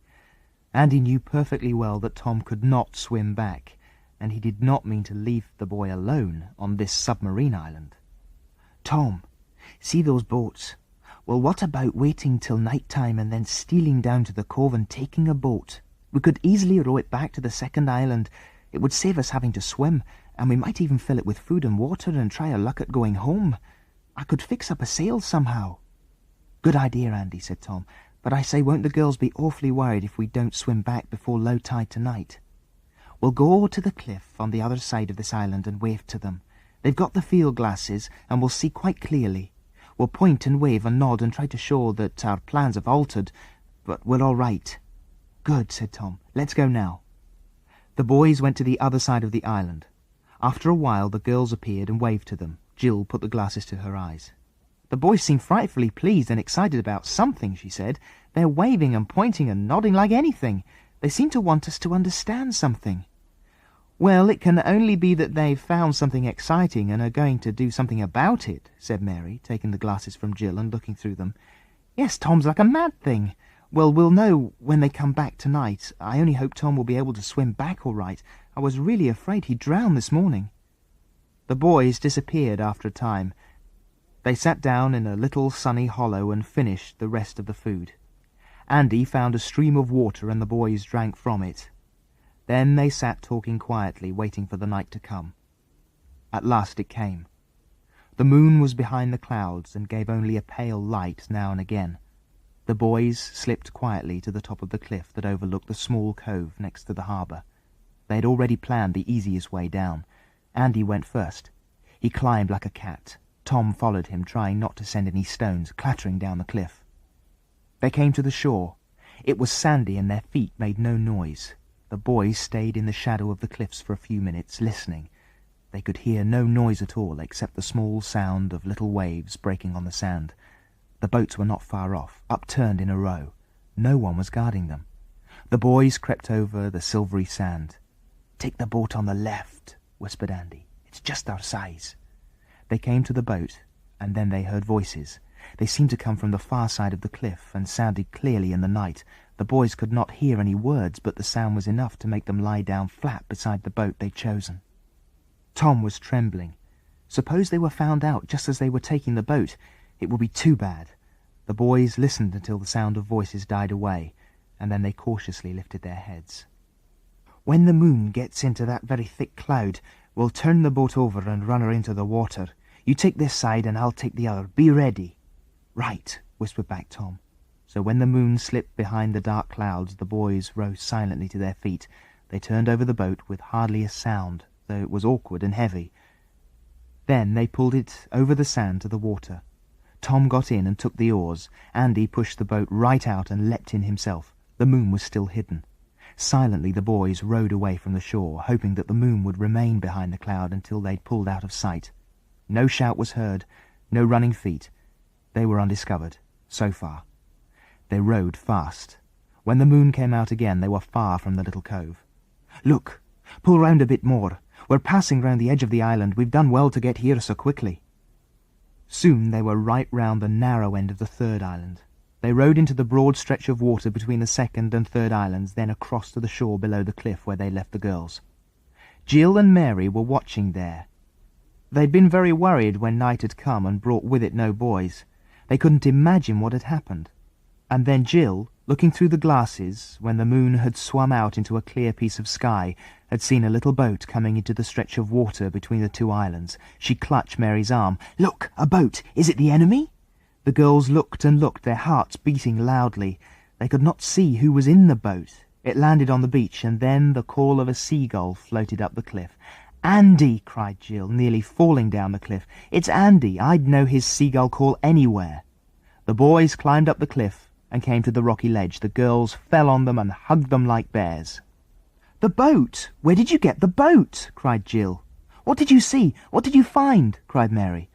Andy knew perfectly well that Tom could not swim back, and he did not mean to leave the boy alone on this submarine island. "Tom, see those boats? Well, what about waiting till night time and then stealing down to the cove and taking a boat? We could easily row it back to the second island. It would save us having to swim, and we might even fill it with food and water and try our luck at going home. I could fix up a sail somehow." "Good idea, Andy," said Tom. "But I say, won't the girls be awfully worried if we don't swim back before low tide tonight?" "We'll go to the cliff on the other side of this island and wave to them. They've got the field glasses and we'll see quite clearly. We'll point and wave and nod and try to show that our plans have altered, but we're all right." "Good," said Tom. "Let's go now." The boys went to the other side of the island. After a while the girls appeared and waved to them. Jill put the glasses to her eyes. "The boys seem frightfully pleased and excited about something," she said. "They're waving and pointing and nodding like anything. They seem to want us to understand something." "Well, it can only be that they've found something exciting and are going to do something about it," said Mary, taking the glasses from Jill and looking through them. "Yes, Tom's like a mad thing. Well, we'll know when they come back tonight. I only hope Tom will be able to swim back all right. I was really afraid he'd drown this morning." The boys disappeared after a time. They sat down in a little sunny hollow and finished the rest of the food. Andy found a stream of water and the boys drank from it. Then they sat talking quietly, waiting for the night to come. At last it came. The moon was behind the clouds and gave only a pale light now and again. The boys slipped quietly to the top of the cliff that overlooked the small cove next to the harbour. They had already planned the easiest way down. Andy went first. He climbed like a cat. Tom followed him, trying not to send any stones clattering down the cliff. They came to the shore. It was sandy and their feet made no noise. The boys stayed in the shadow of the cliffs for a few minutes, listening. They could hear no noise at all except the small sound of little waves breaking on the sand. The boats were not far off, upturned in a row. No one was guarding them. The boys crept over the silvery sand. "Take the boat on the left," whispered Andy. "It's just our size." They came to the boat, and then they heard voices. They seemed to come from the far side of the cliff and sounded clearly in the night. The boys could not hear any words, but the sound was enough to make them lie down flat beside the boat they'd chosen. Tom was trembling. Suppose they were found out just as they were taking the boat. It would be too bad. The boys listened until the sound of voices died away, and then they cautiously lifted their heads. "When the moon gets into that very thick cloud, we'll turn the boat over and run her into the water. You take this side and I'll take the other. Be ready." "Right," whispered back Tom. So when the moon slipped behind the dark clouds, the boys rose silently to their feet. They turned over the boat with hardly a sound, though it was awkward and heavy. Then they pulled it over the sand to the water. Tom got in and took the oars. Andy pushed the boat right out and leapt in himself. The moon was still hidden. Silently the boys rowed away from the shore, hoping that the moon would remain behind the cloud until they'd pulled out of sight. No shout was heard, no running feet. They were undiscovered, so far. They rowed fast. When the moon came out again, they were far from the little cove. "Look! Pull round a bit more. We're passing round the edge of the island. We've done well to get here so quickly." Soon they were right round the narrow end of the third island. They rowed into the broad stretch of water between the second and third islands, then across to the shore below the cliff where they left the girls. Jill and Mary were watching there. They'd been very worried when night had come and brought with it no boys. They couldn't imagine what had happened. And then Jill, looking through the glasses, when the moon had swum out into a clear piece of sky, had seen a little boat coming into the stretch of water between the two islands. She clutched Mary's arm. "Look, a boat! Is it the enemy?" The girls looked and looked, their hearts beating loudly. They could not see who was in the boat. It landed on the beach, and then the call of a seagull floated up the cliff. "Andy!" cried Jill, nearly falling down the cliff. "It's Andy! I'd know his seagull call anywhere." The boys climbed up the cliff and came to the rocky ledge. The girls fell on them and hugged them like bears. "The boat! Where did you get the boat?" cried Jill. "What did you see? What did you find?" cried Mary.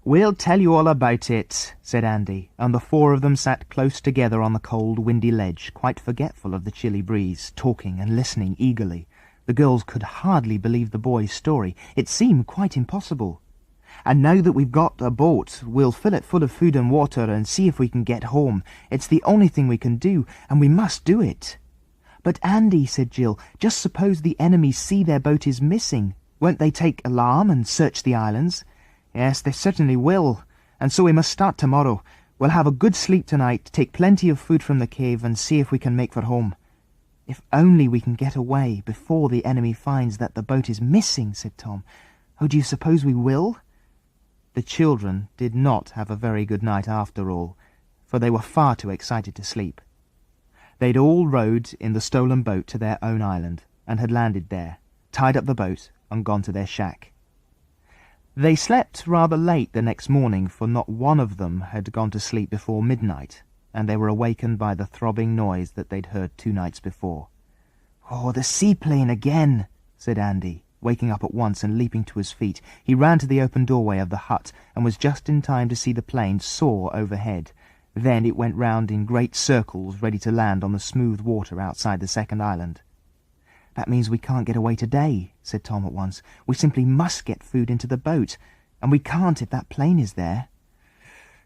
"We'll tell you all about it," said Andy, and the four of them sat close together on the cold, windy ledge, quite forgetful of the chilly breeze, talking and listening eagerly. The girls could hardly believe the boy's story. It seemed quite impossible. "And now that we've got a boat, we'll fill it full of food and water and see if we can get home. It's the only thing we can do, and we must do it." "But Andy," said Jill, "just suppose the enemy see their boat is missing. Won't they take alarm and search the islands?" "Yes, they certainly will. And so we must start tomorrow. We'll have a good sleep tonight, take plenty of food from the cave, and see if we can make for home." "If only we can get away before the enemy finds that the boat is missing," said Tom. "Oh, do you suppose we will?" The children did not have a very good night after all, for they were far too excited to sleep. They'd all rowed in the stolen boat to their own island, and had landed there, tied up the boat, and gone to their shack. They slept rather late the next morning, for not one of them had gone to sleep before midnight, and they were awakened by the throbbing noise that they'd heard 2 nights before. "Oh, the seaplane again," said Andy, waking up at once and leaping to his feet. He ran to the open doorway of the hut, and was just in time to see the plane soar overhead. Then it went round in great circles, ready to land on the smooth water outside the second island. "That means we can't get away today," said Tom at once. "We simply must get food into the boat, and we can't if that plane is there."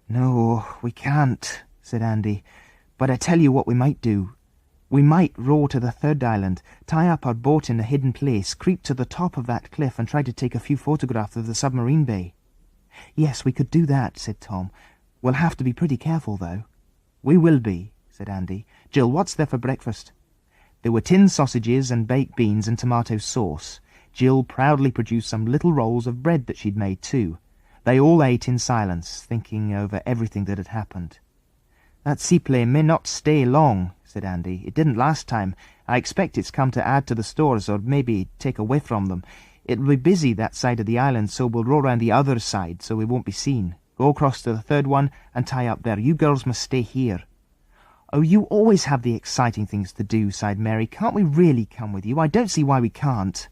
"No, we can't," said Andy. But I tell you what we might do. We might row to the third island, tie up our boat in a hidden place, creep to the top of that cliff and try to take a few photographs of the submarine bay. Yes, we could do that, said Tom. We'll have to be pretty careful, though. We will be, said Andy. Jill, what's there for breakfast? There were tinned sausages and baked beans and tomato sauce. Jill proudly produced some little rolls of bread that she'd made, too. They all ate in silence, thinking over everything that had happened. That seaplane may not stay long, said Andy. It didn't last time. I expect it's come to add to the stores, or maybe take away from them. It'll be busy that side of the island, so we'll row round the other side, so we won't be seen. Go across to the third one and tie up there. You girls must stay here. Oh, you always have the exciting things to do, sighed Mary. Can't we really come with you? I don't see why we can't.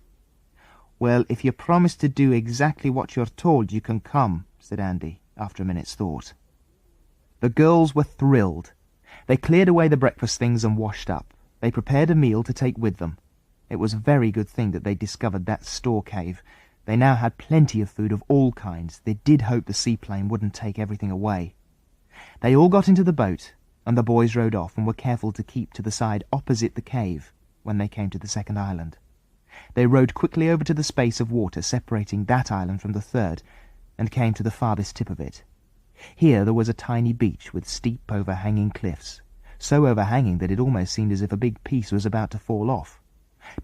Well, if you promise to do exactly what you're told, you can come, said Andy, after a minute's thought. The girls were thrilled. They cleared away the breakfast things and washed up. They prepared a meal to take with them. It was a very good thing that they discovered that store cave. They now had plenty of food of all kinds. They did hope the seaplane wouldn't take everything away. They all got into the boat, and the boys rowed off and were careful to keep to the side opposite the cave when they came to the second island. They rowed quickly over to the space of water separating that island from the third, and came to the farthest tip of it. Here there was a tiny beach with steep overhanging cliffs, so overhanging that it almost seemed as if a big piece was about to fall off.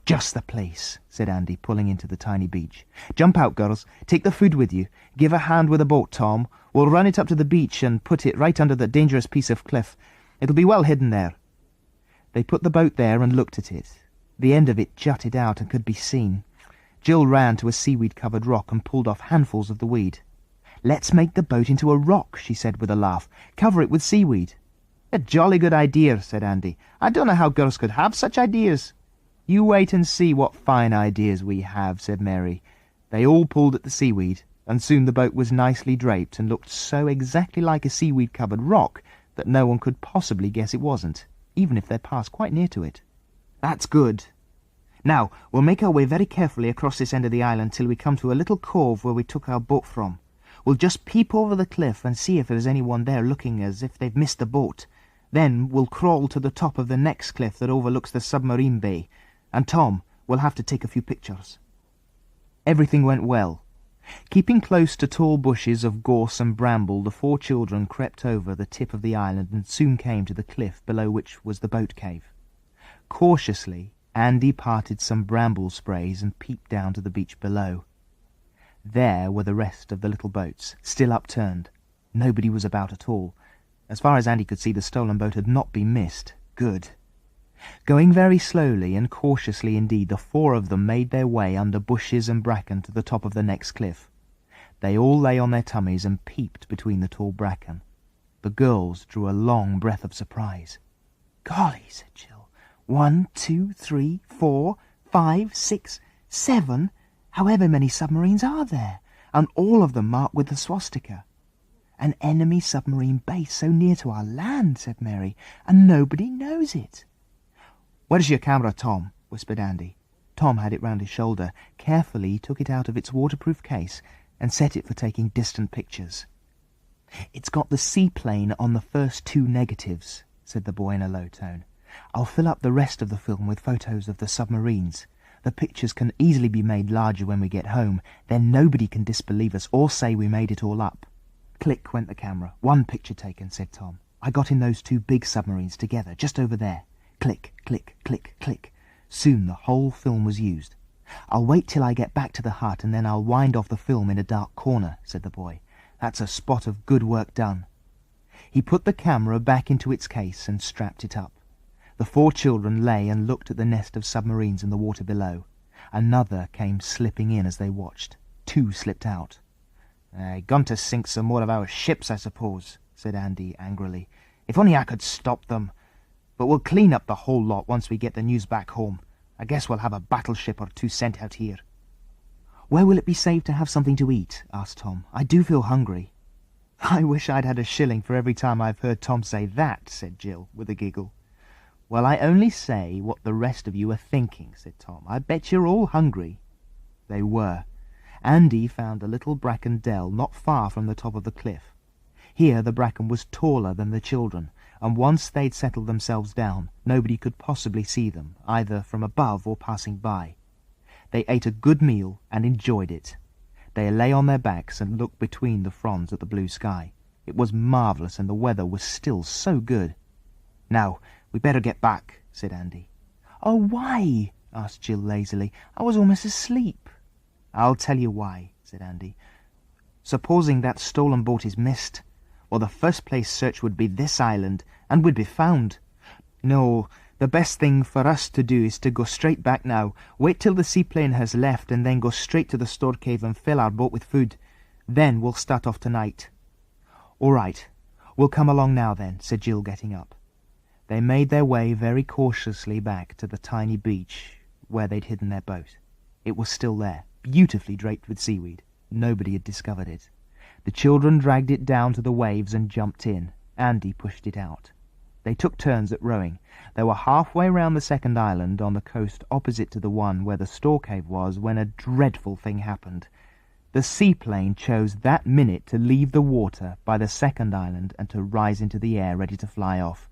Just the place, said Andy, pulling into the tiny beach. Jump out, girls. Take the food with you. Give a hand with the boat, Tom. We'll run it up to the beach and put it right under the dangerous piece of cliff. It'll be well hidden there. They put the boat there and looked at it. The end of it jutted out and could be seen. Jill ran to a seaweed-covered rock and pulled off handfuls of the weed. Let's make the boat into a rock, she said with a laugh. Cover it with seaweed. A jolly good idea, said Andy. I don't know how girls could have such ideas. You wait and see what fine ideas we have, said Mary. They all pulled at the seaweed, and soon the boat was nicely draped and looked so exactly like a seaweed-covered rock that no one could possibly guess it wasn't, even if they passed quite near to it. That's good. Now, we'll make our way very carefully across this end of the island till we come to a little cove where we took our boat from. We'll just peep over the cliff and see if there's anyone there looking as if they've missed the boat. Then we'll crawl to the top of the next cliff that overlooks the submarine bay, and Tom will have to take a few pictures. Everything went well. Keeping close to tall bushes of gorse and bramble, the four children crept over the tip of the island and soon came to the cliff below which was the boat cave. Cautiously, Andy parted some bramble sprays and peeped down to the beach below. There were the rest of the little boats, still upturned. Nobody was about at all. As far as Andy could see, the stolen boat had not been missed. Good. Going very slowly and cautiously indeed, the four of them made their way under bushes and bracken to the top of the next cliff. They all lay on their tummies and peeped between the tall bracken. The girls drew a long breath of surprise. Golly, said Jill. 1, 2, 3, 4, 5, 6, 7... However many submarines are there, and all of them marked with the swastika. An enemy submarine base so near to our land, said Mary, and nobody knows it. Where's your camera, Tom? Whispered Andy. Tom had it round his shoulder. Carefully he took it out of its waterproof case and set it for taking distant pictures. It's got the seaplane on the first 2 negatives, said the boy in a low tone. I'll fill up the rest of the film with photos of the submarines. The pictures can easily be made larger when we get home. Then nobody can disbelieve us or say we made it all up. Click went the camera. 1 picture taken, said Tom. I got in those 2 big submarines together, just over there. Click, click, click, click. Soon the whole film was used. I'll wait till I get back to the hut and then I'll wind off the film in a dark corner, said the boy. That's a spot of good work done. He put the camera back into its case and strapped it up. The 4 children lay and looked at the nest of submarines in the water below. Another came slipping in as they watched. 2 slipped out. Gone to sink some more of our ships, I suppose, said Andy angrily. If only I could stop them. But we'll clean up the whole lot once we get the news back home. I guess we'll have a battleship or 2 sent out here. Where will it be safe to have something to eat? Asked Tom. I do feel hungry. I wish I'd had a shilling for every time I've heard Tom say that, said Jill, with a giggle. Well, I only say what the rest of you are thinking, said Tom. I bet you're all hungry. They were. Andy found a little bracken dell not far from the top of the cliff. Here the bracken was taller than the children, and once they'd settled themselves down, nobody could possibly see them, either from above or passing by. They ate a good meal and enjoyed it. They lay on their backs and looked between the fronds at the blue sky. It was marvellous, and the weather was still so good. "Now, we better get back," said Andy. "Oh, why?" asked Jill lazily. "I was almost asleep." "I'll tell you why," said Andy. "Supposing that stolen boat is missed, well, the first place searched would be this island, and we'd be found. No, the best thing for us to do is to go straight back now, wait till the seaplane has left, and then go straight to the store cave and fill our boat with food. Then we'll start off tonight." "All right, we'll come along now then," said Jill, getting up. They made their way very cautiously back to the tiny beach where they'd hidden their boat. It was still there, beautifully draped with seaweed. Nobody had discovered it. The children dragged it down to the waves and jumped in. Andy pushed it out. They took turns at rowing. They were halfway round the second island on the coast opposite to the one where the store cave was when a dreadful thing happened. The seaplane chose that minute to leave the water by the second island and to rise into the air, ready to fly off.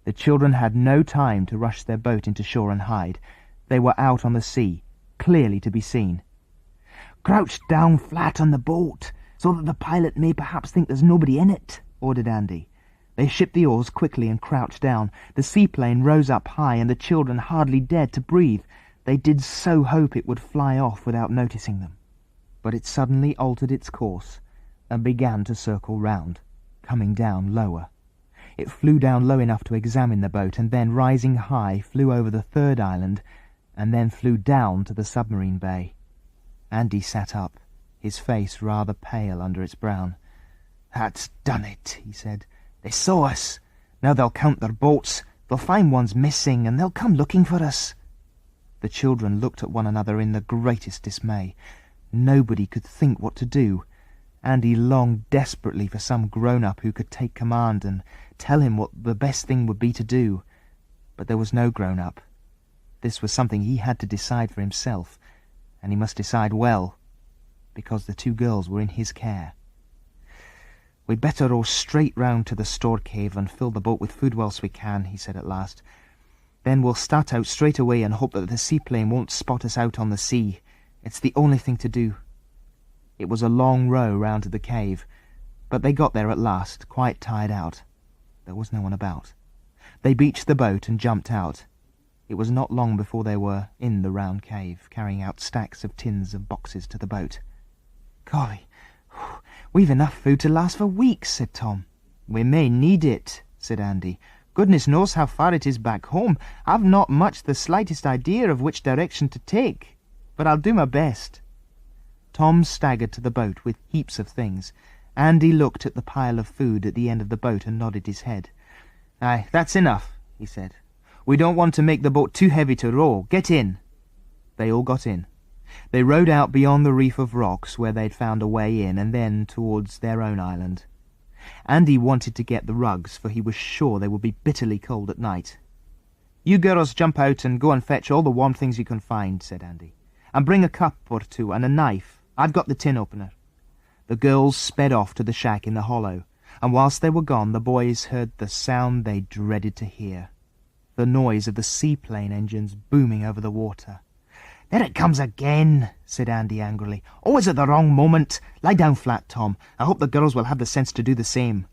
The children had no time to rush their boat into shore and hide. They were out on the sea, clearly to be seen. "Crouch down flat on the boat, so that the pilot may perhaps think there's nobody in it," ordered Andy. They shipped the oars quickly and crouched down. The seaplane rose up high, and the children hardly dared to breathe. They did so hope it would fly off without noticing them. But it suddenly altered its course and began to circle round, coming down lower. It flew down low enough to examine the boat, and then, rising high, flew over the third island, and then flew down to the submarine bay. Andy sat up, his face rather pale under its brown. "That's done it," he said. "They saw us. Now they'll count their boats. They'll find one's missing, and they'll come looking for us." The children looked at one another in the greatest dismay. Nobody could think what to do. Andy longed desperately for some grown-up who could take command and tell him what the best thing would be to do. But there was no grown-up. This was something he had to decide for himself, and he must decide well, because the two girls were in his care. "We'd better row straight round to the store cave and fill the boat with food whilst we can," he said at last. "Then we'll start out straight away and hope that the seaplane won't spot us out on the sea. It's the only thing to do." It was a long row round to the cave, but they got there at last, quite tired out. There was no one about. They beached the boat and jumped out. It was not long before they were in the round cave, carrying out stacks of tins and boxes to the boat. "Golly, we've enough food to last for weeks," said Tom. "We may need it," said Andy. "Goodness knows how far it is back home. I've not much the slightest idea of which direction to take, but I'll do my best." Tom staggered to the boat with heaps of things. Andy looked at the pile of food at the end of the boat and nodded his head. "Aye, that's enough," he said. "We don't want to make the boat too heavy to row. Get in." They all got in. They rowed out beyond the reef of rocks where they'd found a way in, and then towards their own island. Andy wanted to get the rugs, for he was sure they would be bitterly cold at night. "You girls jump out and go and fetch all the warm things you can find," said Andy. "And bring a cup or two and a knife. I've got the tin opener." The girls sped off to the shack in the hollow, and whilst they were gone the boys heard the sound they dreaded to hear. The noise of the seaplane engines booming over the water. "There it comes again," said Andy angrily. "Always at the wrong moment. Lie down flat, Tom. I hope the girls will have the sense to do the same."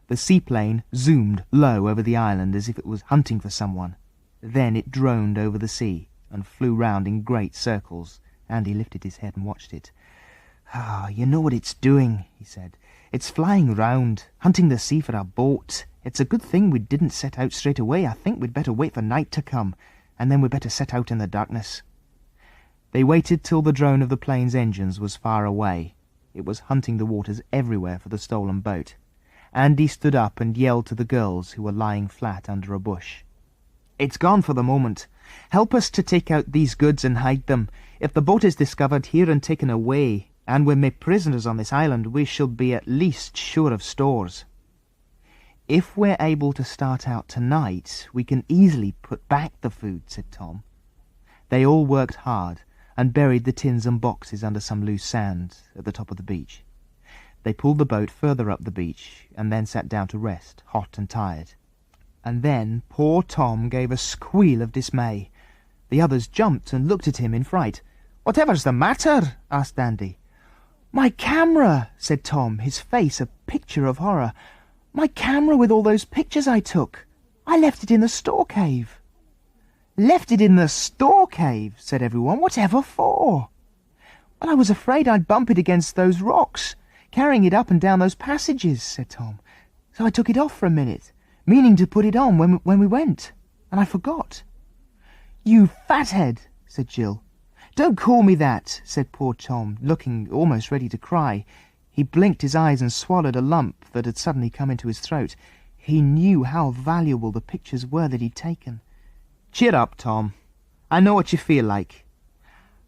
The seaplane zoomed low over the island as if it was hunting for someone. Then it droned over the sea and flew round in great circles. Andy lifted his head and watched it. "Ah, you know what it's doing," he said. "It's flying round, hunting the sea for a boat. It's a good thing we didn't set out straight away. I think we'd better wait for night to come, and then we'd better set out in the darkness." They waited till the drone of the plane's engines was far away. It was hunting the waters everywhere for the stolen boat. Andy stood up and yelled to the girls who were lying flat under a bush. "It's gone for the moment. Help us to take out these goods and hide them. If the boat is discovered here and taken away, and we're made prisoners on this island, we shall be at least sure of stores. If we're able to start out tonight, we can easily put back the food," said Tom. They all worked hard and buried the tins and boxes under some loose sand at the top of the beach. They pulled the boat further up the beach and then sat down to rest, hot and tired. And then poor Tom gave a squeal of dismay. The others jumped and looked at him in fright. "Whatever's the matter?" asked Andy. "My camera," said Tom, his face a picture of horror. "My camera with all those pictures I took. I left it in the store cave." "Left it in the store cave?" said everyone. "Whatever for?" "Well, I was afraid I'd bump it against those rocks, carrying it up and down those passages," said Tom. "So I took it off for a minute, meaning to put it on when we went, and I forgot." "You fathead," said Jill. "Don't call me that," said poor Tom, looking almost ready to cry. He blinked his eyes and swallowed a lump that had suddenly come into his throat. He knew how valuable the pictures were that he'd taken. "Cheer up, Tom. I know what you feel like.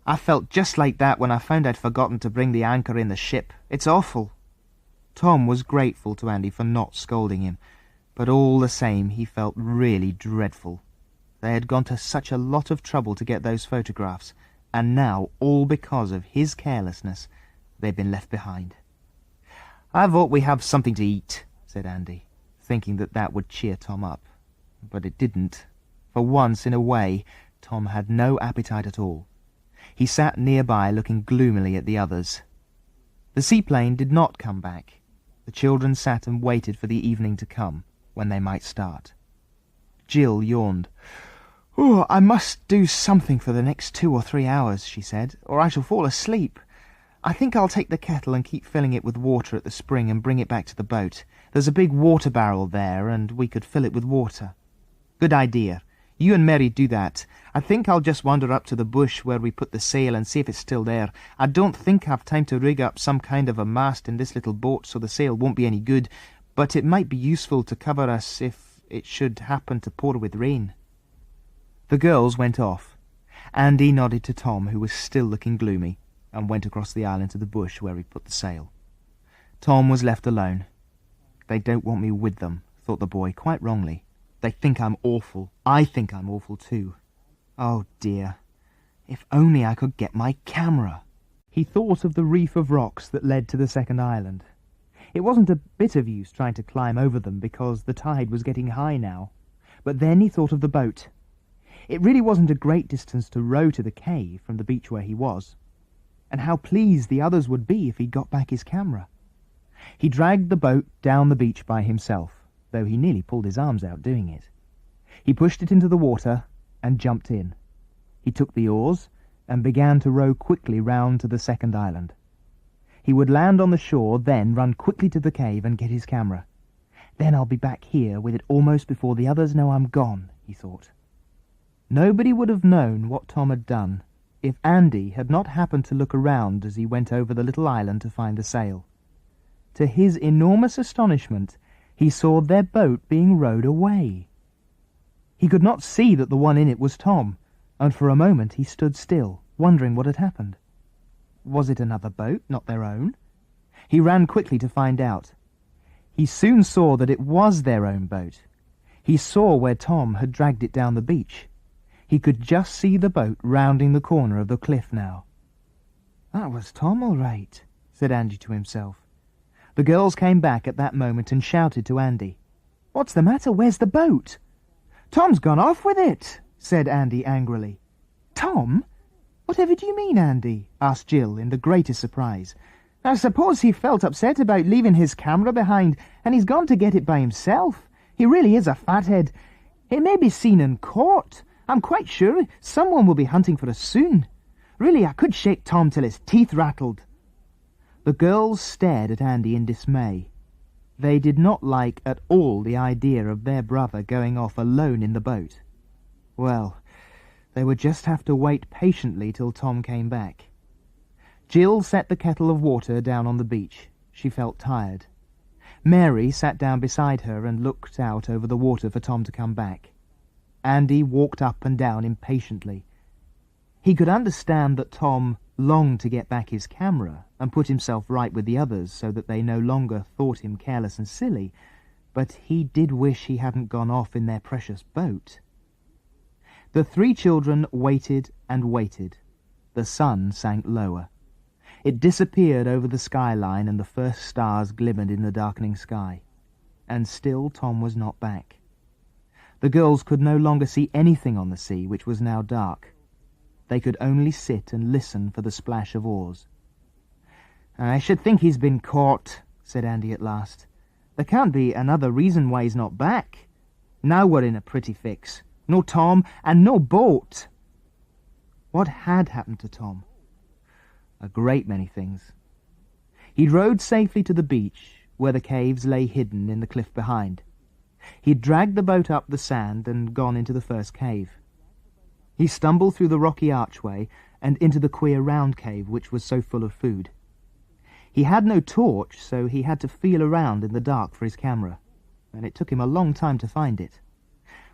I felt just like that when I found I'd forgotten to bring the anchor in the ship. It's awful." Tom was grateful to Andy for not scolding him, but all the same he felt really dreadful. They had gone to such a lot of trouble to get those photographs, and now, all because of his carelessness, they'd been left behind. "I vote we have something to eat," said Andy, thinking that would cheer Tom up. But it didn't. For once in a way, Tom had no appetite at all. He sat nearby looking gloomily at the others. The seaplane did not come back. The children sat and waited for the evening to come, when they might start. Jill yawned. "Oh, I must do something for the next 2 or 3 hours," she said, "or I shall fall asleep. I think I'll take the kettle and keep filling it with water at the spring and bring it back to the boat. There's a big water barrel there, and we could fill it with water." "Good idea. You and Mary do that. I think I'll just wander up to the bush where we put the sail and see if it's still there. I don't think I've time to rig up some kind of a mast in this little boat, so the sail won't be any good, but it might be useful to cover us if it should happen to pour with rain." The girls went off. Andy nodded to Tom, who was still looking gloomy, and went across the island to the bush where he put the sail. Tom was left alone. "They don't want me with them," thought the boy, quite wrongly. "They think I'm awful. I think I'm awful too. Oh dear, if only I could get my camera." He thought of the reef of rocks that led to the second island. It wasn't a bit of use trying to climb over them because the tide was getting high now. But then he thought of the boat. It really wasn't a great distance to row to the cave from the beach where he was. And how pleased the others would be if he got back his camera. He dragged the boat down the beach by himself, though he nearly pulled his arms out doing it. He pushed it into the water and jumped in. He took the oars and began to row quickly round to the second island. He would land on the shore, then run quickly to the cave and get his camera. "Then I'll be back here with it almost before the others know I'm gone," he thought. Nobody would have known what Tom had done if Andy had not happened to look around as he went over the little island to find the sail. To his enormous astonishment, he saw their boat being rowed away. He could not see that the one in it was Tom, and for a moment he stood still, wondering what had happened. Was it another boat, not their own? He ran quickly to find out. He soon saw that it was their own boat. He saw where Tom had dragged it down the beach. He could just see the boat rounding the corner of the cliff now. "That was Tom, all right," said Andy to himself. The girls came back at that moment and shouted to Andy. "What's the matter? Where's the boat?" "Tom's gone off with it," said Andy angrily. "Tom? Whatever do you mean, Andy?" asked Jill in the greatest surprise. "I suppose he felt upset about leaving his camera behind, and he's gone to get it by himself. He really is a fathead. It may be seen and caught. I'm quite sure someone will be hunting for us soon. Really, I could shake Tom till his teeth rattled." The girls stared at Andy in dismay. They did not like at all the idea of their brother going off alone in the boat. Well, they would just have to wait patiently till Tom came back. Jill set the kettle of water down on the beach. She felt tired. Mary sat down beside her and looked out over the water for Tom to come back. Andy walked up and down impatiently. He could understand that Tom longed to get back his camera and put himself right with the others so that they no longer thought him careless and silly, but he did wish he hadn't gone off in their precious boat. The 3 children waited and waited. The sun sank lower. It disappeared over the skyline and the first stars glimmered in the darkening sky. And still Tom was not back. The girls could no longer see anything on the sea, which was now dark. They could only sit and listen for the splash of oars. "I should think he's been caught," said Andy at last. "There can't be another reason why he's not back. Now we're in a pretty fix. No Tom, and no boat." What had happened to Tom? A great many things. He'd rowed safely to the beach, where the caves lay hidden in the cliff behind. He'd dragged the boat up the sand and gone into the first cave. He stumbled through the rocky archway and into the queer round cave which was so full of food. He had no torch, so he had to feel around in the dark for his camera, and it took him a long time to find it.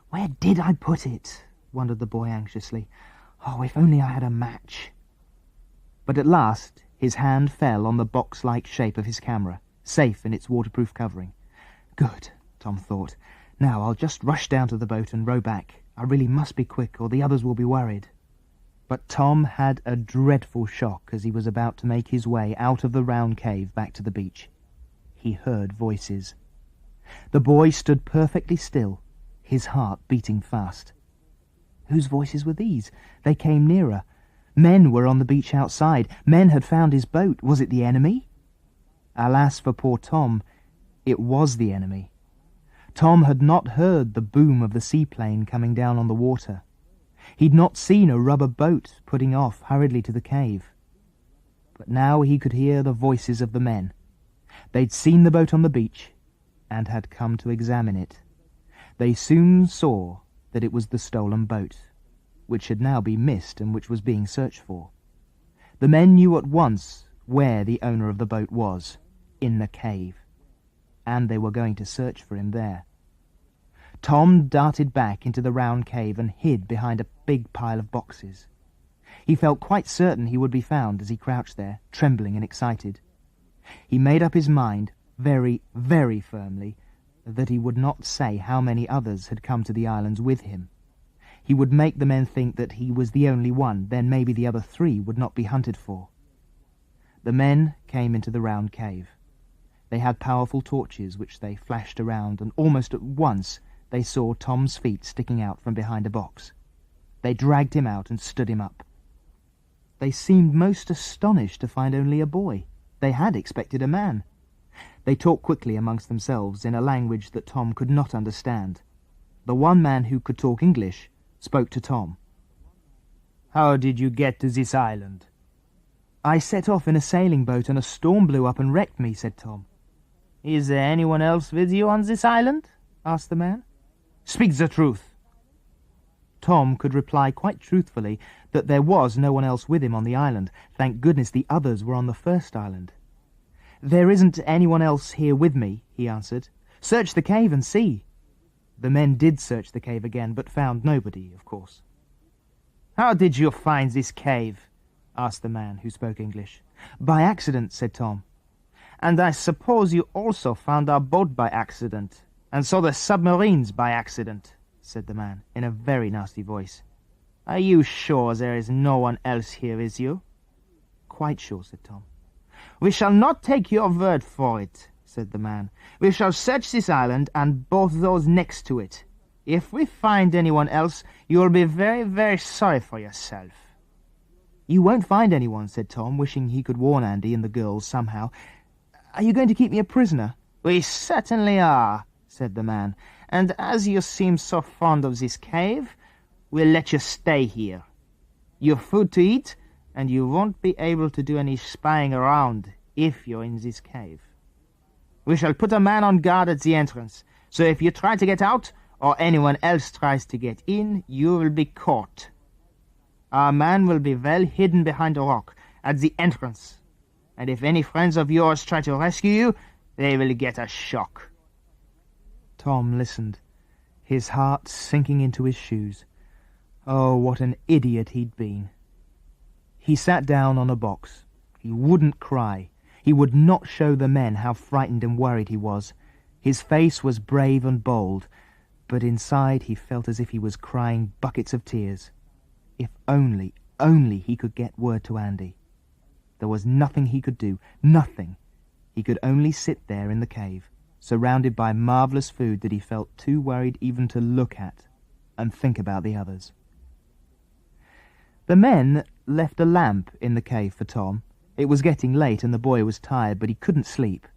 "Where did I put it?" wondered the boy anxiously. "Oh, if only I had a match." But at last his hand fell on the box-like shape of his camera, safe in its waterproof covering. "Good," Tom thought. "Now I'll just rush down to the boat and row back. I really must be quick, or the others will be worried." But Tom had a dreadful shock as he was about to make his way out of the round cave back to the beach. He heard voices. The boy stood perfectly still, his heart beating fast. Whose voices were these? They came nearer. Men were on the beach outside. Men had found his boat. Was it the enemy? Alas for poor Tom, it was the enemy. Tom had not heard the boom of the seaplane coming down on the water. He'd not seen a rubber boat putting off hurriedly to the cave. But now he could hear the voices of the men. They'd seen the boat on the beach and had come to examine it. They soon saw that it was the stolen boat, which had now been missed and which was being searched for. The men knew at once where the owner of the boat was, in the cave, and they were going to search for him there. Tom darted back into the round cave and hid behind a big pile of boxes. He felt quite certain he would be found as he crouched there, trembling and excited. He made up his mind, very, very firmly, that he would not say how many others had come to the islands with him. He would make the men think that he was the only one, then maybe the other 3 would not be hunted for. The men came into the round cave. They had powerful torches which they flashed around, and almost at once they saw Tom's feet sticking out from behind a box. They dragged him out and stood him up. They seemed most astonished to find only a boy. They had expected a man. They talked quickly amongst themselves in a language that Tom could not understand. The one man who could talk English spoke to Tom. "How did you get to this island?" "I set off in a sailing boat and a storm blew up and wrecked me," said Tom. "Is there anyone else with you on this island?" asked the man. "Speak the truth." Tom could reply quite truthfully that there was no one else with him on the island. Thank goodness the others were on the first island. "There isn't anyone else here with me," he answered. "Search the cave and see." The men did search the cave again, but found nobody, of course. "How did you find this cave?" asked the man who spoke English. "By accident," said Tom. "And I suppose you also found our boat by accident, and saw the submarines by accident," said the man, in a very nasty voice. "Are you sure there is no one else here with you?" "Quite sure," said Tom. "We shall not take your word for it," said the man. "We shall search this island and both those next to it. If we find anyone else, you will be very, very sorry for yourself." "You won't find anyone," said Tom, wishing he could warn Andy and the girls somehow. "Are you going to keep me a prisoner?" "We certainly are," said the man. "And as you seem so fond of this cave, we'll let you stay here. You've food to eat, and you won't be able to do any spying around if you're in this cave. We shall put a man on guard at the entrance, so if you try to get out, or anyone else tries to get in, you will be caught. Our man will be well hidden behind a rock at the entrance, and if any friends of yours try to rescue you, they will get a shock." Tom listened, his heart sinking into his shoes. Oh, what an idiot he'd been. He sat down on a box. He wouldn't cry. He would not show the men how frightened and worried he was. His face was brave and bold, but inside he felt as if he was crying buckets of tears. If only he could get word to Andy. There was nothing he could do, nothing. He could only sit there in the cave, surrounded by marvellous food that he felt too worried even to look at and think about the others. The men left a lamp in the cave for Tom. It was getting late and the boy was tired, but he couldn't sleep.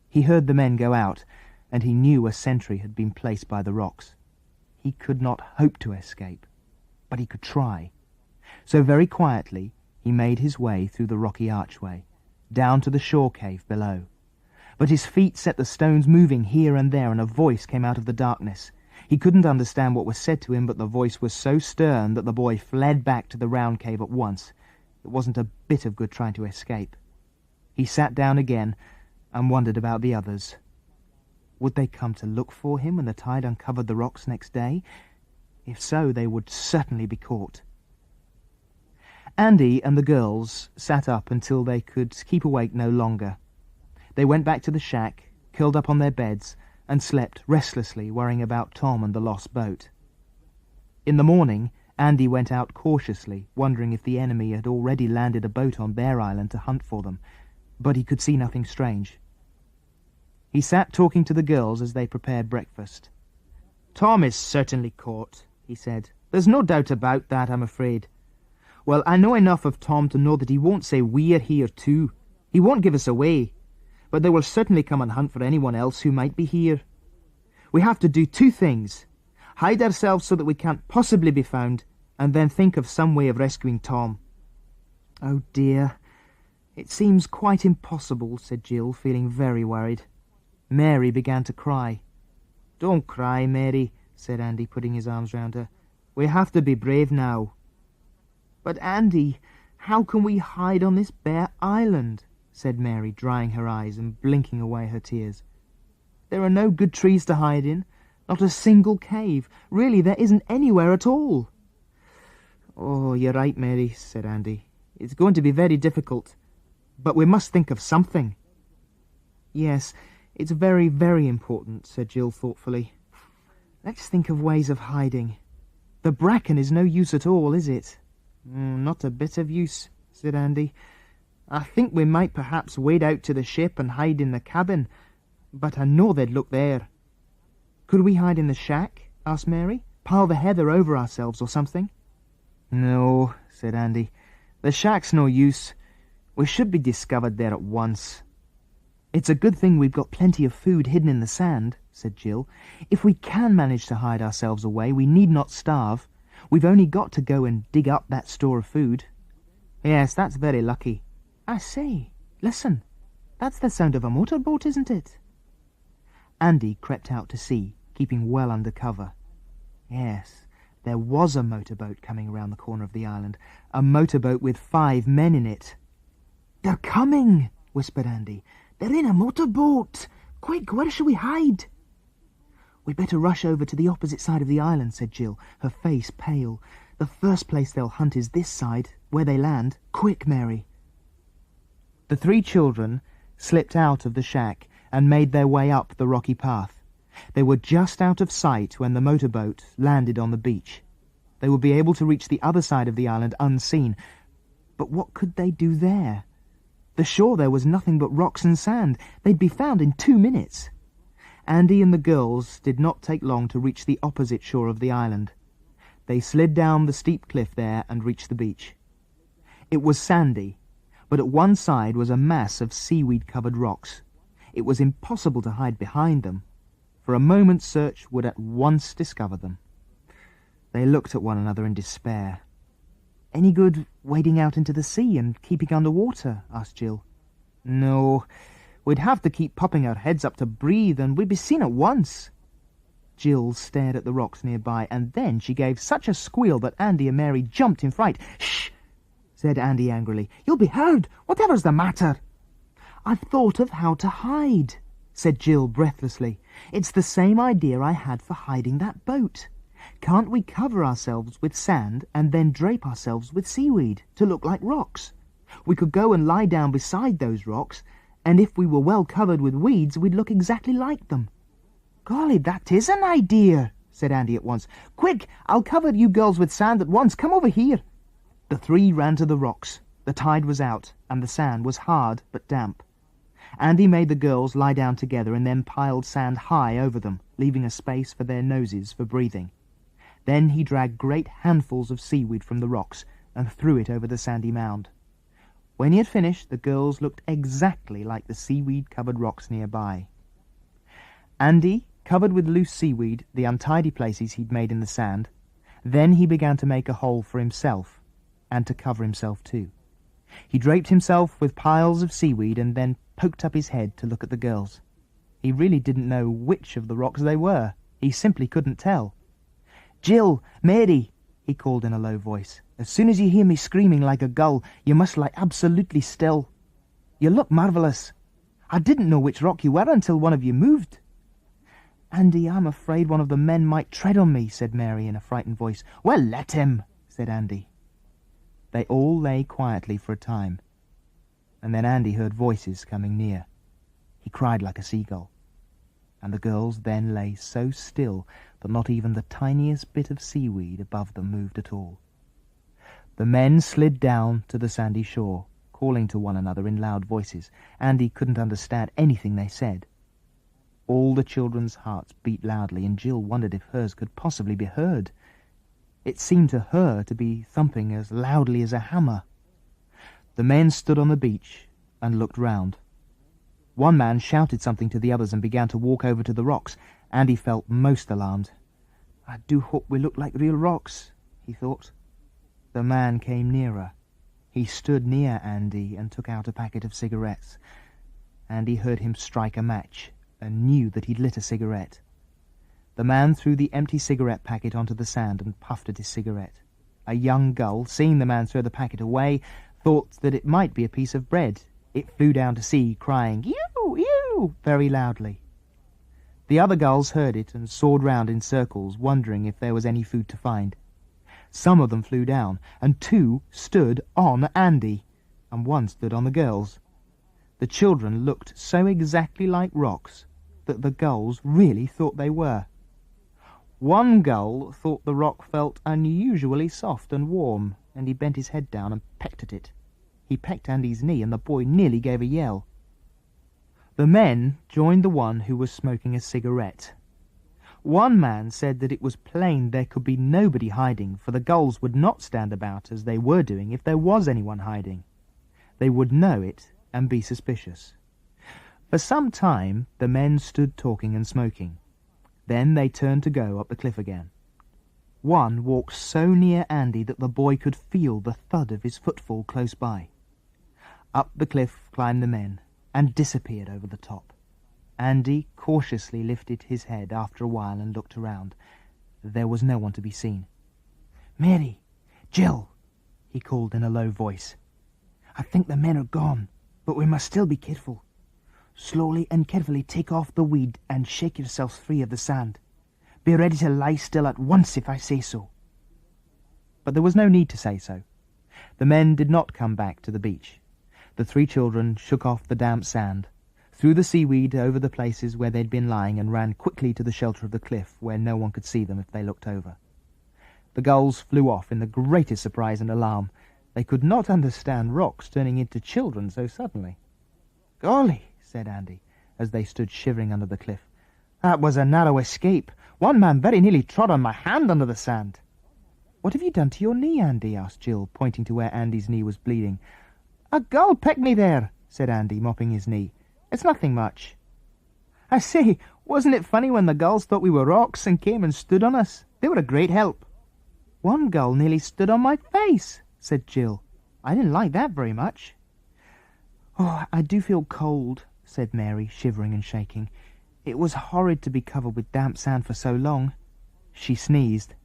He heard the men go out, and he knew a sentry had been placed by the rocks. He could not hope to escape, but he could try. So very quietly he made his way through the rocky archway, down to the shore cave below. But his feet set the stones moving here and there, and a voice came out of the darkness. He couldn't understand what was said to him, but the voice was so stern that the boy fled back to the round cave at once. It wasn't a bit of good trying to escape. He sat down again and wondered about the others. Would they come to look for him when the tide uncovered the rocks next day? If so, they would certainly be caught. Andy and the girls sat up until they could keep awake no longer. They went back to the shack, curled up on their beds, and slept restlessly, worrying about Tom and the lost boat. In the morning, Andy went out cautiously, wondering if the enemy had already landed a boat on their island to hunt for them, but he could see nothing strange. He sat talking to the girls as they prepared breakfast. "Tom is certainly caught," he said. "There's no doubt about that, I'm afraid. Well, I know enough of Tom to know that he won't say we're here too. He won't give us away, but they will certainly come and hunt for anyone else who might be here. We have to do two things: hide ourselves so that we can't possibly be found, and then think of some way of rescuing Tom." "Oh dear, it seems quite impossible," said Jill, feeling very worried. Mary began to cry. "Don't cry, Mary," said Andy, putting his arms round her. "We have to be brave now." "But Andy, how can we hide on this bare island?" said Mary, drying her eyes and blinking away her tears. "There are no good trees to hide in, not a single cave. Really, there isn't anywhere at all." "Oh, you're right, Mary," said Andy. "It's going to be very difficult, but we must think of something." "Yes, it's very, very important," said Jill thoughtfully. "Let's think of ways of hiding. The bracken is no use at all, is it?" "Not a bit of use," said Andy. "I think we might perhaps wade out to the ship and hide in the cabin, but I know they'd look there." "Could we hide in the shack?" asked Mary. "Pile the heather over ourselves or something?" "No," said Andy. "The shack's no use. We should be discovered there at once." "It's a good thing we've got plenty of food hidden in the sand," said Jill. "If we can manage to hide ourselves away, we need not starve. We've only got to go and dig up that store of food." "Yes, that's very lucky. I say, listen, that's the sound of a motorboat, isn't it?" Andy crept out to sea, keeping well under cover. Yes, there was a motorboat coming round the corner of the island, a motorboat with 5 men in it. "They're coming," whispered Andy. "They're in a motorboat. Quick, where shall we hide?" "We'd better rush over to the opposite side of the island," said Jill, her face pale. "The first place they'll hunt is this side, where they land. Quick, Mary." The 3 children slipped out of the shack and made their way up the rocky path. They were just out of sight when the motorboat landed on the beach. They would be able to reach the other side of the island unseen. But what could they do there? The shore there was nothing but rocks and sand. They'd be found in 2 minutes. Andy and the girls did not take long to reach the opposite shore of the island. They slid down the steep cliff there and reached the beach. It was sandy, but at one side was a mass of seaweed-covered rocks. It was impossible to hide behind them, for a moment's search would at once discover them. They looked at one another in despair. "Any good wading out into the sea and keeping under water?" asked Jill. "No, we'd have to keep popping our heads up to breathe, and we'd be seen at once." Jill stared at the rocks nearby, and then she gave such a squeal that Andy and Mary jumped in fright. "Shh!" said Andy angrily. "You'll be heard. Whatever's the matter?" "I've thought of how to hide," said Jill breathlessly. "It's the same idea I had for hiding that boat. Can't we cover ourselves with sand and then drape ourselves with seaweed to look like rocks? We could go and lie down beside those rocks, and if we were well covered with weeds, we'd look exactly like them." "Golly, that is an idea," said Andy at once. "Quick, I'll cover you girls with sand at once. Come over here." The 3 ran to the rocks. The tide was out, and the sand was hard but damp. Andy made the girls lie down together and then piled sand high over them, leaving a space for their noses for breathing. Then he dragged great handfuls of seaweed from the rocks and threw it over the sandy mound. When he had finished, the girls looked exactly like the seaweed-covered rocks nearby. Andy covered with loose seaweed the untidy places he'd made in the sand. Then he began to make a hole for himself, and to cover himself too. He draped himself with piles of seaweed and then poked up his head to look at the girls. He really didn't know which of the rocks they were. He simply couldn't tell. "Jill, Mary," he called in a low voice, "as soon as you hear me screaming like a gull, you must lie absolutely still. You look marvellous. I didn't know which rock you were until one of you moved." "Andy, I'm afraid one of the men might tread on me," said Mary in a frightened voice. "Well, let him," said Andy. They all lay quietly for a time, and then Andy heard voices coming near. He cried like a seagull, and the girls then lay so still that not even the tiniest bit of seaweed above them moved at all. The men slid down to the sandy shore, calling to one another in loud voices. Andy couldn't understand anything they said. All the children's hearts beat loudly, and Jill wondered if hers could possibly be heard. It seemed to her to be thumping as loudly as a hammer. The men stood on the beach and looked round. One man shouted something to the others and began to walk over to the rocks. Andy felt most alarmed. "I do hope we look like real rocks," he thought. The man came nearer. He stood near Andy and took out a packet of cigarettes. Andy heard him strike a match and knew that he'd lit a cigarette. The man threw the empty cigarette packet onto the sand and puffed at his cigarette. A young gull, seeing the man throw the packet away, thought that it might be a piece of bread. It flew down to sea, crying, "Ew, ew," very loudly. The other gulls heard it and soared round in circles, wondering if there was any food to find. Some of them flew down, and 2 stood on Andy, and 1 stood on the girls. The children looked so exactly like rocks that the gulls really thought they were. One gull thought the rock felt unusually soft and warm, and he bent his head down and pecked at it. He pecked Andy's knee, and the boy nearly gave a yell. The men joined the one who was smoking a cigarette. One man said that it was plain there could be nobody hiding, for the gulls would not stand about as they were doing if there was anyone hiding. They would know it and be suspicious. For some time the men stood talking and smoking. Then they turned to go up the cliff again. One walked so near Andy that the boy could feel the thud of his footfall close by. Up the cliff climbed the men and disappeared over the top. Andy cautiously lifted his head after a while and looked around. There was no one to be seen. "Mary, Jill," he called in a low voice. "I think the men are gone, but we must still be careful. Slowly and carefully take off the weed and shake yourselves free of the sand. Be ready to lie still at once if I say so." But there was no need to say so. The men did not come back to the beach. The 3 children shook off the damp sand, threw the seaweed over the places where they'd been lying, and ran quickly to the shelter of the cliff where no one could see them if they looked over. The gulls flew off in the greatest surprise and alarm. They could not understand rocks turning into children so suddenly. "Golly," said Andy, as they stood shivering under the cliff. "That was a narrow escape. One man very nearly trod on my hand under the sand." "What have you done to your knee, Andy?" asked Jill, pointing to where Andy's knee was bleeding. "A gull pecked me there," said Andy, mopping his knee. "It's nothing much." "I say, wasn't it funny when the gulls thought we were rocks and came and stood on us? They were a great help." "One gull nearly stood on my face," said Jill. "I didn't like that very much." "Oh, I do feel cold," said Mary, shivering and shaking. "It was horrid to be covered with damp sand for so long." She sneezed.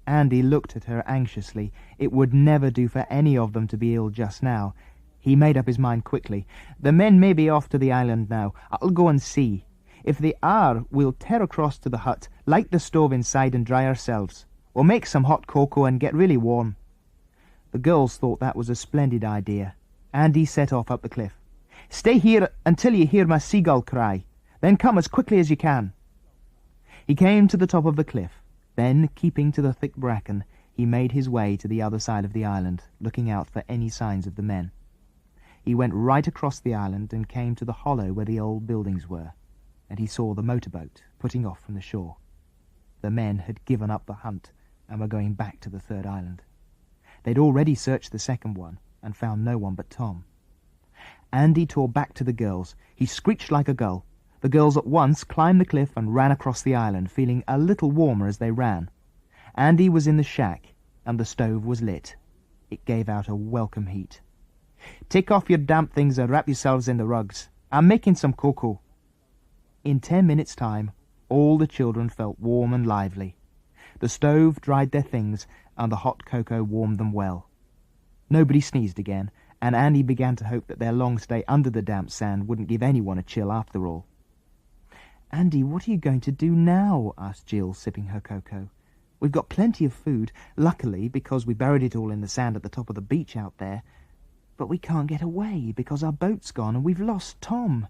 Andy looked at her anxiously. It would never do for any of them to be ill just now. He made up his mind quickly. "The men may be off to the island now. I'll go and see. If they are, we'll tear across to the hut, light the stove inside and dry ourselves. We'll make some hot cocoa and get really warm." The girls thought that was a splendid idea. Andy set off up the cliff. "Stay here until you hear my seagull cry. Then come as quickly as you can." He came to the top of the cliff. Then, keeping to the thick bracken, he made his way to the other side of the island, looking out for any signs of the men. He went right across the island and came to the hollow where the old buildings were, and he saw the motorboat putting off from the shore. The men had given up the hunt and were going back to the third island. They'd already searched the second one and found no one but Tom. Andy tore back to the girls. He screeched like a gull. The girls at once climbed the cliff and ran across the island, feeling a little warmer as they ran. Andy was in the shack, and the stove was lit. It gave out a welcome heat. "Take off your damp things and wrap yourselves in the rugs. I'm making some cocoa." In 10 minutes' time, all the children felt warm and lively. The stove dried their things, and the hot cocoa warmed them well. Nobody sneezed again, and Andy began to hope that their long stay under the damp sand wouldn't give anyone a chill after all. "Andy, what are you going to do now?" asked Jill, sipping her cocoa. "We've got plenty of food, luckily, because we buried it all in the sand at the top of the beach out there. But we can't get away because our boat's gone and we've lost Tom.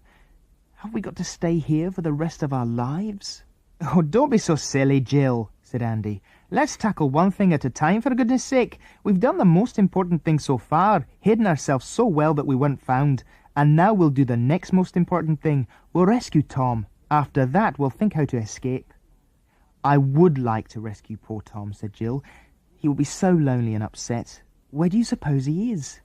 Have we got to stay here for the rest of our lives?" "Oh, don't be so silly, Jill," said Andy. "Let's tackle one thing at a time, for goodness sake. We've done the most important thing so far, hidden ourselves so well that we weren't found, and now we'll do the next most important thing. We'll rescue Tom. After that, we'll think how to escape." "I would like to rescue poor Tom," said Jill. "He will be so lonely and upset. Where do you suppose he is?"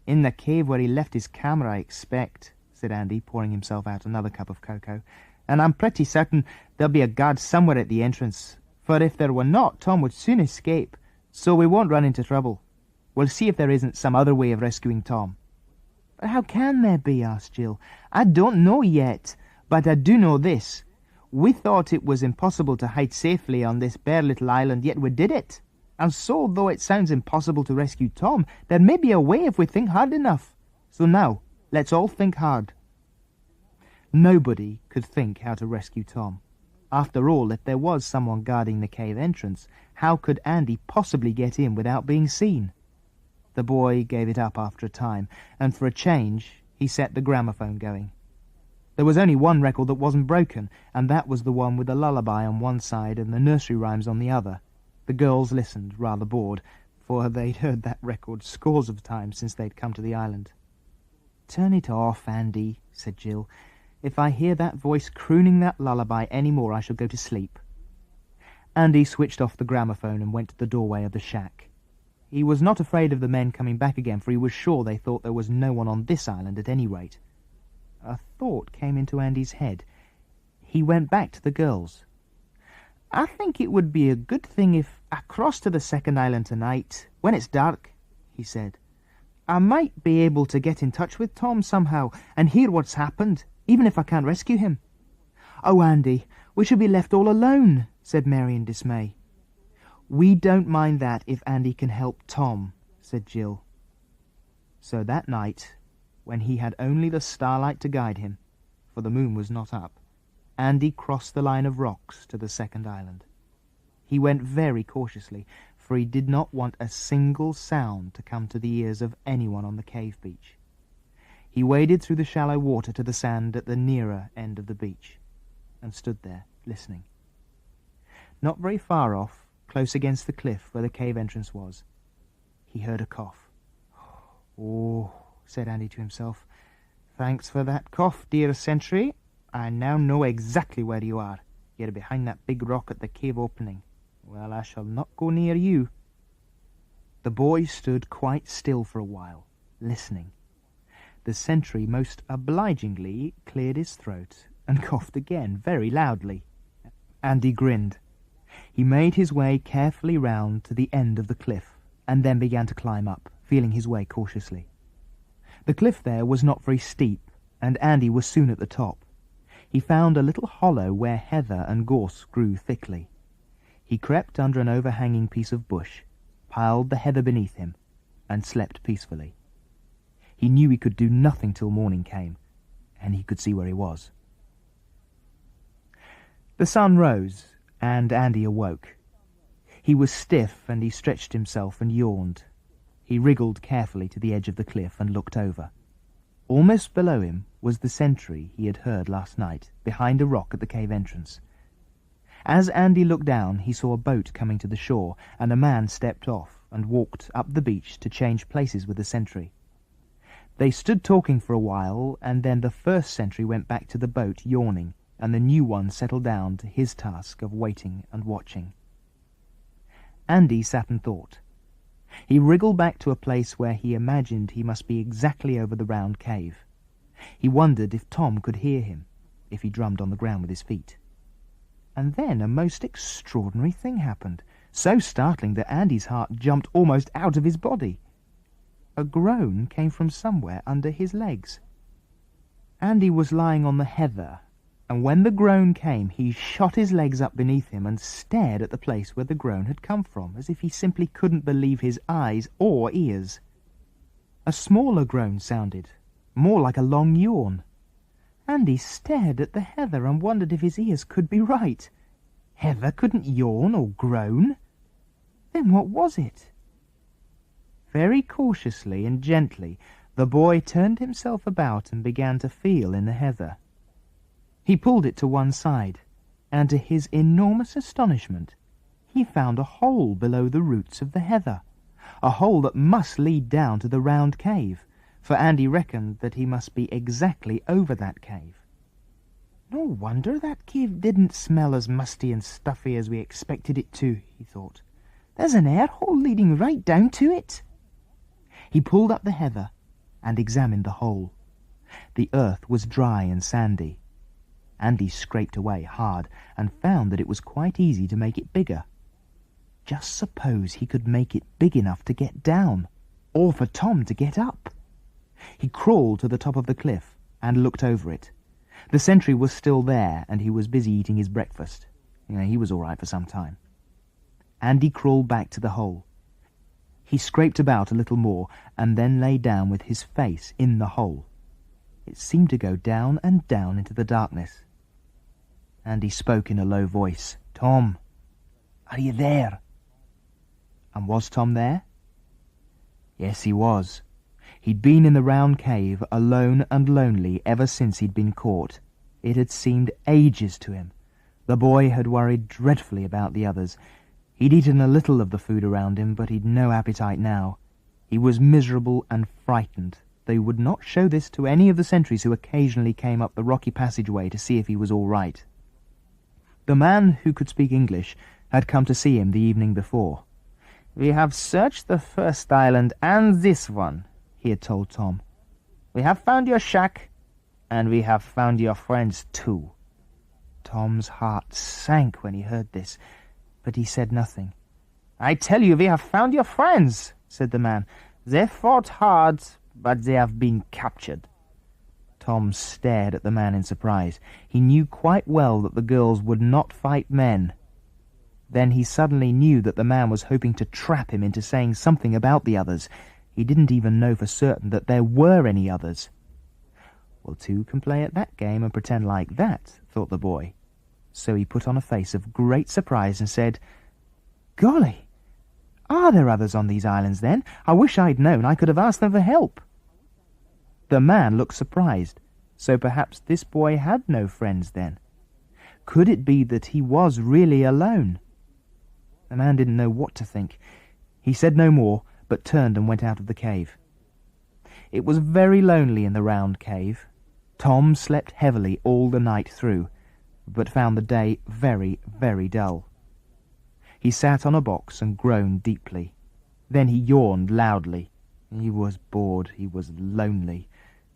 "In the cave where he left his camera, I expect," said Andy, pouring himself out another cup of cocoa. "And I'm pretty certain there'll be a guard somewhere at the entrance, for if there were not, Tom would soon escape, so we won't run into trouble. We'll see if there isn't some other way of rescuing Tom." "But how can there be?" asked Jill. "I don't know yet, but I do know this. We thought it was impossible to hide safely on this bare little island, yet we did it. And so, though it sounds impossible to rescue Tom, there may be a way if we think hard enough. So now, let's all think hard." Nobody could think how to rescue Tom. After all, if there was someone guarding the cave entrance, how could Andy possibly get in without being seen? The boy gave it up after a time, and for a change, he set the gramophone going. There was only one record that wasn't broken, and that was the one with the lullaby on one side and the nursery rhymes on the other. The girls listened, rather bored, for they'd heard that record scores of times since they'd come to the island. "Turn it off, Andy," said Jill. "If I hear that voice crooning that lullaby any more, I shall go to sleep." Andy switched off the gramophone and went to the doorway of the shack. He was not afraid of the men coming back again, for he was sure they thought there was no one on this island at any rate. A thought came into Andy's head. He went back to the girls. "I think it would be a good thing if I crossed to the second island tonight, when it's dark," he said. "I might be able to get in touch with Tom somehow and hear what's happened, even if I can't rescue him." "Oh, Andy, we should be left all alone," said Mary in dismay. "We don't mind that if Andy can help Tom," said Jill. So that night, when he had only the starlight to guide him, for the moon was not up, Andy crossed the line of rocks to the second island. He went very cautiously, for he did not want a single sound to come to the ears of anyone on the cave beach. He waded through the shallow water to the sand at the nearer end of the beach, and stood there, listening. Not very far off, close against the cliff where the cave entrance was, he heard a cough. "Oh," said Andy to himself, "thanks for that cough, dear sentry. I now know exactly where you are. You're behind that big rock at the cave opening. Well, I shall not go near you." The boy stood quite still for a while, listening. The sentry most obligingly cleared his throat and coughed again, very loudly. Andy grinned. He made his way carefully round to the end of the cliff, and then began to climb up, feeling his way cautiously. The cliff there was not very steep, and Andy was soon at the top. He found a little hollow where heather and gorse grew thickly. He crept under an overhanging piece of bush, piled the heather beneath him, and slept peacefully. He knew he could do nothing till morning came, and he could see where he was. The sun rose, and Andy awoke. He was stiff, and he stretched himself and yawned. He wriggled carefully to the edge of the cliff and looked over. Almost below him was the sentry he had heard last night, behind a rock at the cave entrance. As Andy looked down, he saw a boat coming to the shore, and a man stepped off and walked up the beach to change places with the sentry. They stood talking for a while, and then the first sentry went back to the boat, yawning, and the new one settled down to his task of waiting and watching. Andy sat and thought. He wriggled back to a place where he imagined he must be exactly over the round cave. He wondered if Tom could hear him, if he drummed on the ground with his feet. And then a most extraordinary thing happened, so startling that Andy's heart jumped almost out of his body. A groan came from somewhere under his legs. Andy was lying on the heather, and when the groan came, he shot his legs up beneath him and stared at the place where the groan had come from, as if he simply couldn't believe his eyes or ears. A smaller groan sounded, more like a long yawn. Andy stared at the heather and wondered if his ears could be right. Heather couldn't yawn or groan. Then what was it? Very cautiously and gently, the boy turned himself about and began to feel in the heather. He pulled it to one side, and to his enormous astonishment, he found a hole below the roots of the heather, a hole that must lead down to the round cave, for Andy reckoned that he must be exactly over that cave. No wonder that cave didn't smell as musty and stuffy as we expected it to, he thought. There's an air hole leading right down to it. He pulled up the heather and examined the hole. The earth was dry and sandy. Andy scraped away hard and found that it was quite easy to make it bigger. Just suppose he could make it big enough to get down, or for Tom to get up. He crawled to the top of the cliff and looked over it. The sentry was still there, and he was busy eating his breakfast. He was all right for some time. Andy crawled back to the hole. He scraped about a little more, and then lay down with his face in the hole. It seemed to go down and down into the darkness. Andy spoke in a low voice. "Tom, are you there?" And was Tom there? Yes, he was. He'd been in the round cave, alone and lonely, ever since he'd been caught. It had seemed ages to him. The boy had worried dreadfully about the others. He'd eaten a little of the food around him, but he'd no appetite now. He was miserable and frightened. They would not show this to any of the sentries who occasionally came up the rocky passageway to see if he was all right. The man who could speak English had come to see him the evening before. "We have searched the first island and this one," he had told Tom. "We have found your shack, and we have found your friends too." Tom's heart sank when he heard this, but he said nothing. "I tell you, we have found your friends," said the man. "They fought hard, but they have been captured." Tom stared at the man in surprise. He knew quite well that the girls would not fight men. Then he suddenly knew that the man was hoping to trap him into saying something about the others. He didn't even know for certain that there were any others. Well, two can play at that game and pretend like that, thought the boy. So he put on a face of great surprise and said, "Golly, are there others on these islands then? I wish I'd known. I could have asked them for help." The man looked surprised, so perhaps this boy had no friends then. Could it be that he was really alone? The man didn't know what to think. He said no more, but turned and went out of the cave. It was very lonely in the round cave. Tom slept heavily all the night through, but found the day very, very dull. He sat on a box and groaned deeply. Then he yawned loudly. He was bored. He was lonely.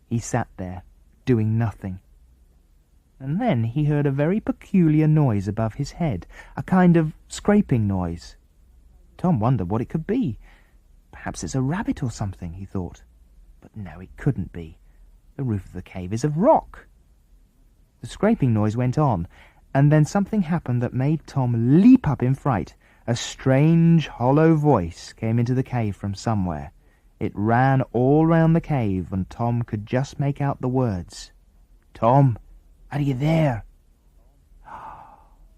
He sat there, doing nothing. And then he heard a very peculiar noise above his head, a kind of scraping noise. Tom wondered what it could be. Perhaps it's a rabbit or something, he thought. But no, it couldn't be. The roof of the cave is of rock. The scraping noise went on, and then something happened that made Tom leap up in fright. A strange, hollow voice came into the cave from somewhere. It ran all round the cave, and Tom could just make out the words. "Tom, are you there?"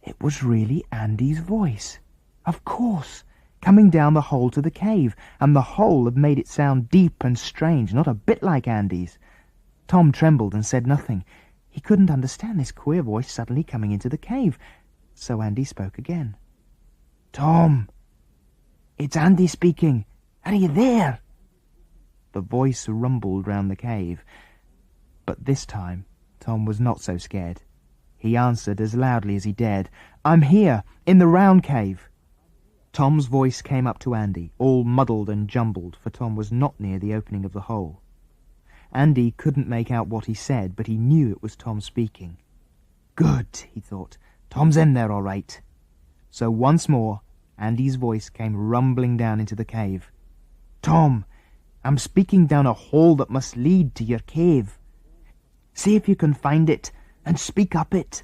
It was really Andy's voice. Of course, coming down the hole to the cave, and the hole had made it sound deep and strange, not a bit like Andy's. Tom trembled and said nothing. He couldn't understand this queer voice suddenly coming into the cave, so Andy spoke again. "Tom, it's Andy speaking. Are you there?" The voice rumbled round the cave. But this time Tom was not so scared. He answered as loudly as he dared, "I'm here, in the round cave." Tom's voice came up to Andy, all muddled and jumbled, for Tom was not near the opening of the hole. Andy couldn't make out what he said, but he knew it was Tom speaking. Good, he thought. Tom's in there all right. So once more, Andy's voice came rumbling down into the cave. "Tom, I'm speaking down a hole that must lead to your cave. See if you can find it, and speak up it.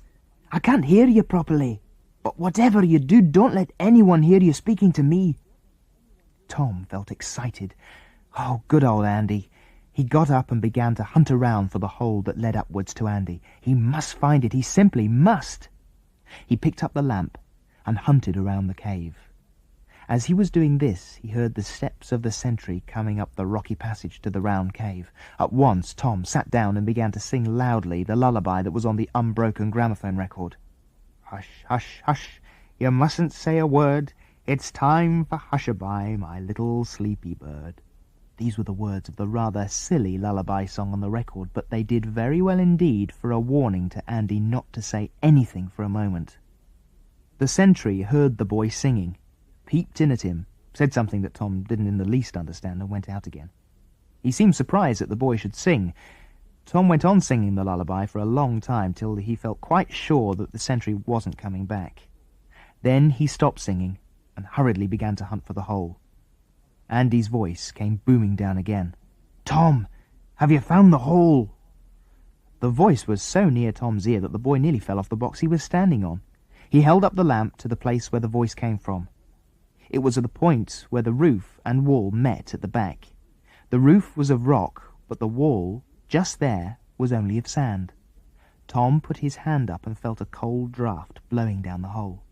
I can't hear you properly, but whatever you do, don't let anyone hear you speaking to me." Tom felt excited. Oh, good old Andy. He got up and began to hunt around for the hole that led upwards to Andy. He must find it. He simply must. He picked up the lamp and hunted around the cave. As he was doing this, he heard the steps of the sentry coming up the rocky passage to the round cave. At once, Tom sat down and began to sing loudly the lullaby that was on the unbroken gramophone record. "Hush, hush, hush, you mustn't say a word. It's time for hush-a-bye, my little sleepy bird." These were the words of the rather silly lullaby song on the record, but they did very well indeed for a warning to Andy not to say anything for a moment. The sentry heard the boy singing, peeped in at him, said something that Tom didn't in the least understand, and went out again. He seemed surprised that the boy should sing. Tom went on singing the lullaby for a long time, till he felt quite sure that the sentry wasn't coming back. Then he stopped singing and hurriedly began to hunt for the hole. Andy's voice came booming down again. "Tom, have you found the hole?" The voice was so near Tom's ear that the boy nearly fell off the box he was standing on. He held up the lamp to the place where the voice came from. It was at the point where the roof and wall met at the back. The roof was of rock, but the wall, just there, was only of sand. Tom put his hand up and felt a cold draught blowing down the hole.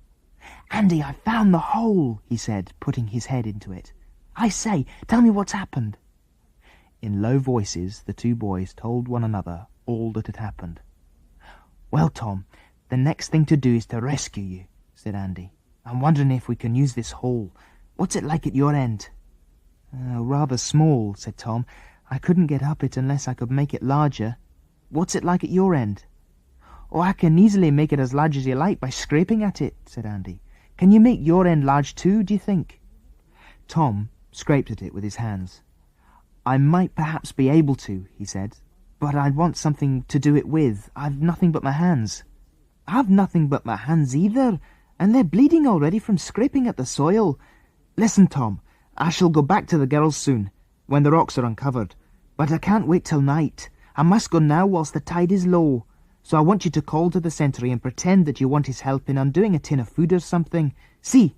"Andy, I found the hole," he said, putting his head into it. "I say, tell me what's happened." In low voices, the two boys told one another all that had happened. "Well, Tom, the next thing to do is to rescue you," said Andy. "I'm wondering if we can use this hole. What's it like at your end?" "Rather small," said Tom. "I couldn't get up it unless I could make it larger. What's it like at your end?" "Oh, I can easily make it as large as you like by scraping at it," said Andy. "Can you make your end large too, do you think?" Tom scraped at it with his hands. "I might perhaps be able to," he said, "but I'd want something to do it with. I've nothing but my hands." "I've nothing but my hands either, and they're bleeding already from scraping at the soil. Listen, Tom, I shall go back to the girls soon, when the rocks are uncovered, but I can't wait till night. I must go now whilst the tide is low, so I want you to call to the sentry and pretend that you want his help in undoing a tin of food or something. See,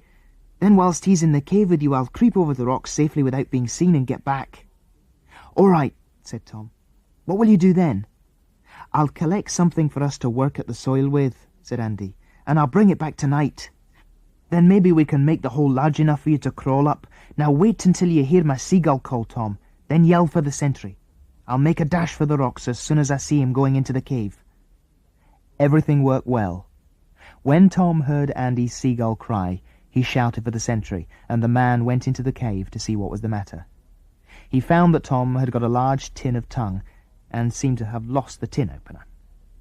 then whilst he's in the cave with you, I'll creep over the rocks safely without being seen and get back." "All right," said Tom. "What will you do then?" "I'll collect something for us to work at the soil with," said Andy, "and I'll bring it back tonight. Then maybe we can make the hole large enough for you to crawl up. Now wait until you hear my seagull call, Tom, then yell for the sentry. I'll make a dash for the rocks as soon as I see him going into the cave." Everything worked well. When Tom heard Andy's seagull cry, he shouted for the sentry, and the man went into the cave to see what was the matter. He found that Tom had got a large tin of tongue, and seemed to have lost the tin opener.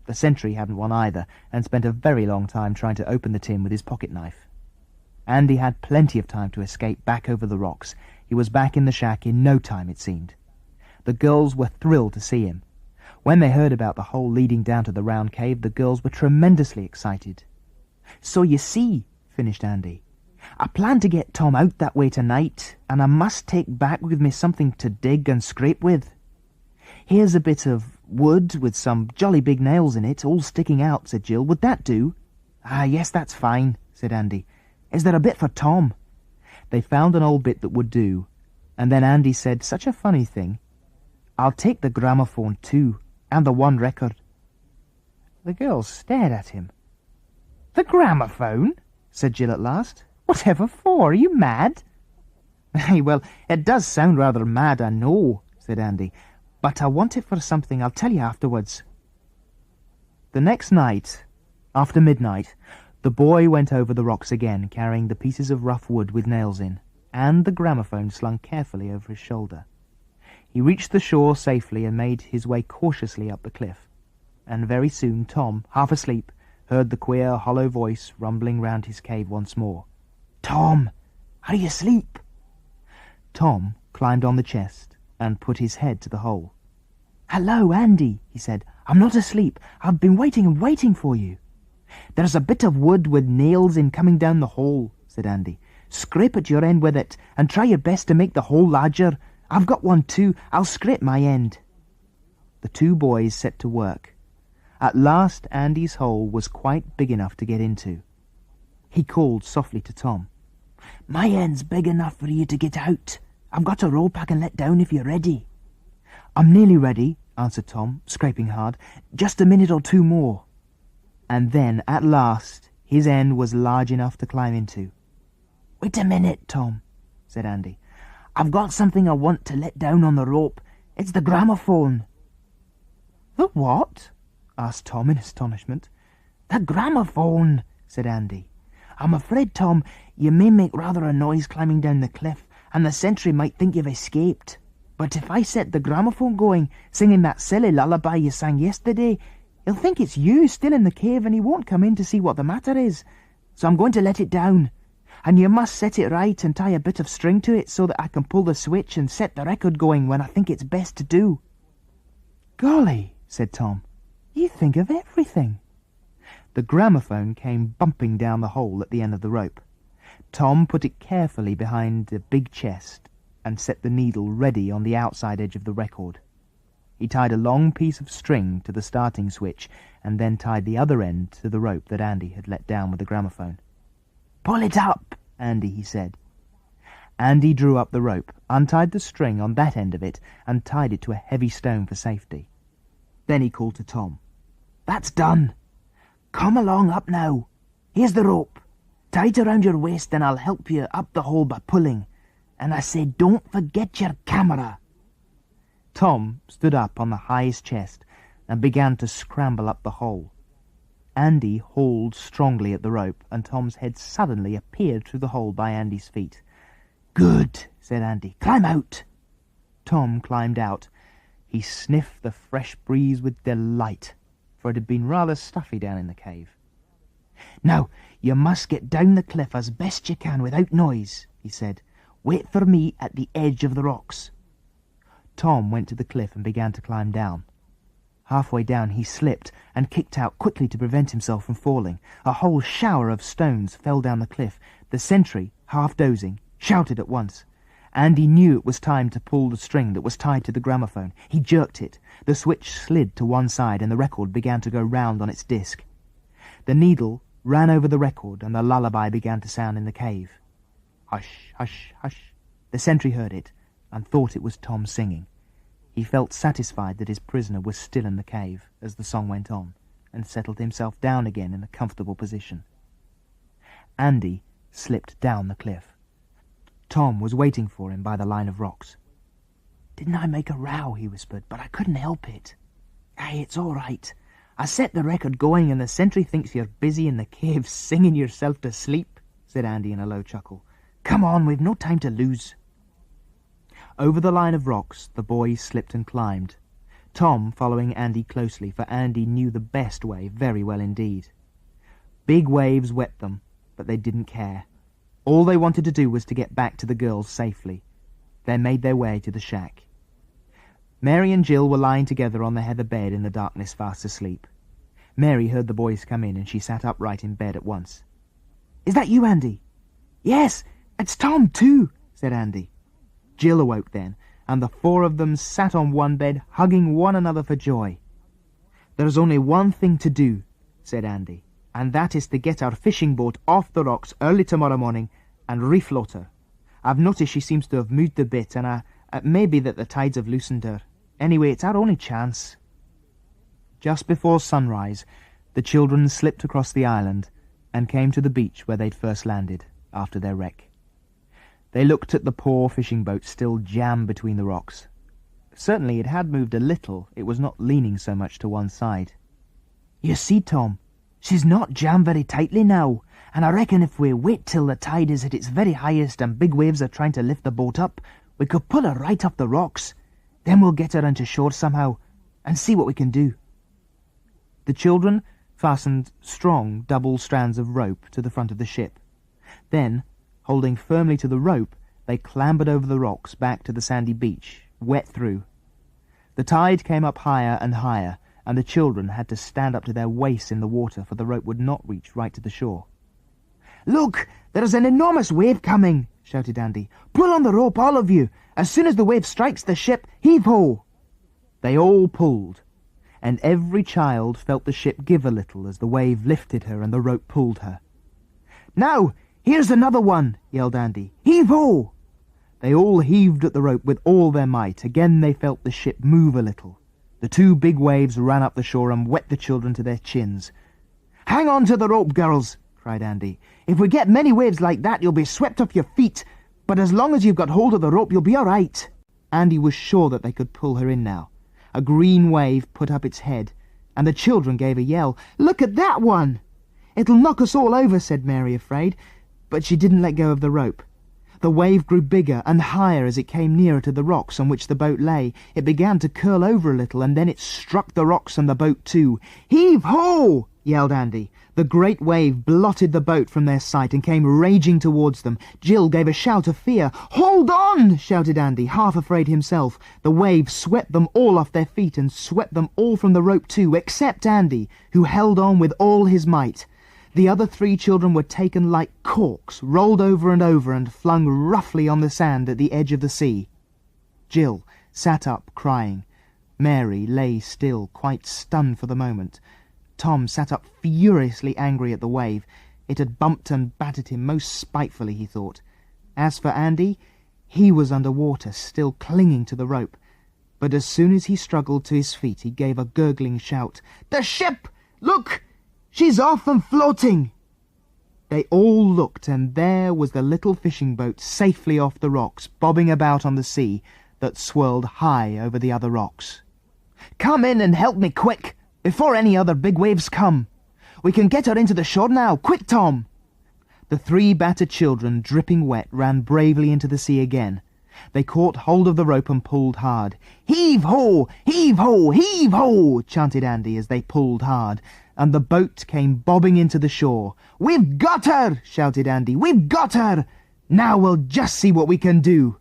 The sentry hadn't one either, and spent a very long time trying to open the tin with his pocket-knife. Andy had plenty of time to escape back over the rocks. He was back in the shack in no time, it seemed. The girls were thrilled to see him. When they heard about the hole leading down to the round cave, the girls were tremendously excited. "So you see," finished Andy, "I plan to get Tom out that way tonight, and I must take back with me something to dig and scrape with. Here's a bit of wood with some jolly big nails in it, all sticking out," said Jill. "Would that do?" "Ah, yes, that's fine," said Andy. "Is there a bit for Tom?" They found an old bit that would do, and then Andy said such a funny thing. "I'll take the gramophone too, and the one record." The girls stared at him. "The gramophone?" said Jill at last. "Whatever for? Are you mad?" "Hey, well, it does sound rather mad, I know," said Andy, "but I want it for something I'll tell you afterwards." The next night, after midnight, the boy went over the rocks again, carrying the pieces of rough wood with nails in, and the gramophone slung carefully over his shoulder. He reached the shore safely and made his way cautiously up the cliff. And very soon Tom, half asleep, heard the queer, hollow voice rumbling round his cave once more. "Tom, are you asleep?" Tom climbed on the chest and put his head to the hole. "Hello, Andy," he said. "I'm not asleep. I've been waiting and waiting for you." "There's a bit of wood with nails in coming down the hole," said Andy. "Scrape at your end with it, and try your best to make the hole larger. I've got one too. I'll scrape my end." The two boys set to work. At last Andy's hole was quite big enough to get into. He called softly to Tom. "My end's big enough for you to get out. I've got a rope I can let down if you're ready." "I'm nearly ready," answered Tom, scraping hard. "Just a minute or two more." And then, at last, his end was large enough to climb into. "Wait a minute, Tom," said Andy. "I've got something I want to let down on the rope. It's the gramophone." "The what?" asked Tom in astonishment. "The gramophone," said Andy. "I'm afraid, Tom, you may make rather a noise climbing down the cliff, and the sentry might think you've escaped. But if I set the gramophone going, singing that silly lullaby you sang yesterday, he'll think it's you still in the cave, and he won't come in to see what the matter is. So I'm going to let it down. And you must set it right and tie a bit of string to it so that I can pull the switch and set the record going when I think it's best to do." "Golly," said Tom, "you think of everything." The gramophone came bumping down the hole at the end of the rope. Tom put it carefully behind a big chest and set the needle ready on the outside edge of the record. He tied a long piece of string to the starting switch and then tied the other end to the rope that Andy had let down with the gramophone. "Pull it up, Andy," he said. Andy drew up the rope, untied the string on that end of it, and tied it to a heavy stone for safety. Then he called to Tom. "That's done. Come along up now. Here's the rope. Tie it around your waist and I'll help you up the hole by pulling. And I say, don't forget your camera." Tom stood up on the highest chest and began to scramble up the hole. Andy hauled strongly at the rope, and Tom's head suddenly appeared through the hole by Andy's feet. "Good," said Andy. "Climb out." Tom climbed out. He sniffed the fresh breeze with delight, for it had been rather stuffy down in the cave. "Now, you must get down the cliff as best you can without noise," he said. "Wait for me at the edge of the rocks." Tom went to the cliff and began to climb down. Halfway down he slipped and kicked out quickly to prevent himself from falling. A whole shower of stones fell down the cliff. The sentry, half dozing, shouted at once. Andy knew it was time to pull the string that was tied to the gramophone. He jerked it. The switch slid to one side and the record began to go round on its disc. The needle ran over the record and the lullaby began to sound in the cave. Hush, hush, hush. The sentry heard it and thought it was Tom singing. He felt satisfied that his prisoner was still in the cave as the song went on, and settled himself down again in a comfortable position. Andy slipped down the cliff. Tom was waiting for him by the line of rocks. "Didn't I make a row?" he whispered, "but I couldn't help it." "Hey, it's all right. I set the record going and the sentry thinks you're busy in the cave singing yourself to sleep," said Andy in a low chuckle. "Come on, we've no time to lose." Over the line of rocks the boys slipped and climbed, Tom following Andy closely, for Andy knew the best way very well indeed. Big waves wet them, but they didn't care. All they wanted to do was to get back to the girls safely. They made their way to the shack. Mary and Jill were lying together on the heather bed in the darkness, fast asleep. Mary heard the boys come in and she sat upright in bed at once. "Is that you, Andy?" "Yes, it's Tom too," said Andy. Jill awoke then, and the four of them sat on one bed, hugging one another for joy. "There's only one thing to do," said Andy, "and that is to get our fishing boat off the rocks early tomorrow morning and refloat her. I've noticed she seems to have moved a bit, and it may be that the tides have loosened her. Anyway, it's our only chance." Just before sunrise, the children slipped across the island and came to the beach where they'd first landed, after their wreck. They looked at the poor fishing boat still jammed between the rocks. Certainly it had moved a little, it was not leaning so much to one side. "You see, Tom, she's not jammed very tightly now, and I reckon if we wait till the tide is at its very highest and big waves are trying to lift the boat up, we could pull her right off the rocks. Then we'll get her onto shore somehow and see what we can do." The children fastened strong double strands of rope to the front of the ship. Then, holding firmly to the rope, they clambered over the rocks back to the sandy beach, wet through. The tide came up higher and higher, and the children had to stand up to their waists in the water, for the rope would not reach right to the shore. "Look, there's an enormous wave coming," shouted Andy. "Pull on the rope, all of you. As soon as the wave strikes the ship, heave-ho!" They all pulled, and every child felt the ship give a little as the wave lifted her and the rope pulled her. "Now, here's another one," yelled Andy. "Heave-ho!" They all heaved at the rope with all their might. Again they felt the ship move a little. The two big waves ran up the shore and wet the children to their chins. "Hang on to the rope, girls," cried Andy. "If we get many waves like that, you'll be swept off your feet. But as long as you've got hold of the rope, you'll be all right." Andy was sure that they could pull her in now. A green wave put up its head, and the children gave a yell. "Look at that one!" "It'll knock us all over," said Mary, afraid, but she didn't let go of the rope. The wave grew bigger and higher as it came nearer to the rocks on which the boat lay. It began to curl over a little, and then it struck the rocks and the boat too. "Heave-ho!" yelled Andy. The great wave blotted the boat from their sight and came raging towards them. Jill gave a shout of fear. "Hold on!" shouted Andy, half afraid himself. The wave swept them all off their feet and swept them all from the rope too, except Andy, who held on with all his might. The other three children were taken like corks, rolled over and flung roughly on the sand at the edge of the sea. Jill sat up, crying. Mary lay still, quite stunned for the moment. Tom sat up furiously angry at the wave. It had bumped and battered him most spitefully, he thought. As for Andy, he was under water, still clinging to the rope. But as soon as he struggled to his feet, he gave a gurgling shout. "The ship! Look! She's off and floating!" They all looked, and there was the little fishing boat safely off the rocks, bobbing about on the sea that swirled high over the other rocks. "Come in and help me quick, before any other big waves come. We can get her into the shore now. Quick, Tom!" The three battered children, dripping wet, ran bravely into the sea again. They caught hold of the rope and pulled hard. "Heave-ho! Heave-ho! Heave-ho!" chanted Andy as they pulled hard, and the boat came bobbing into the shore. "We've got her!" shouted Andy. "We've got her! Now we'll just see what we can do."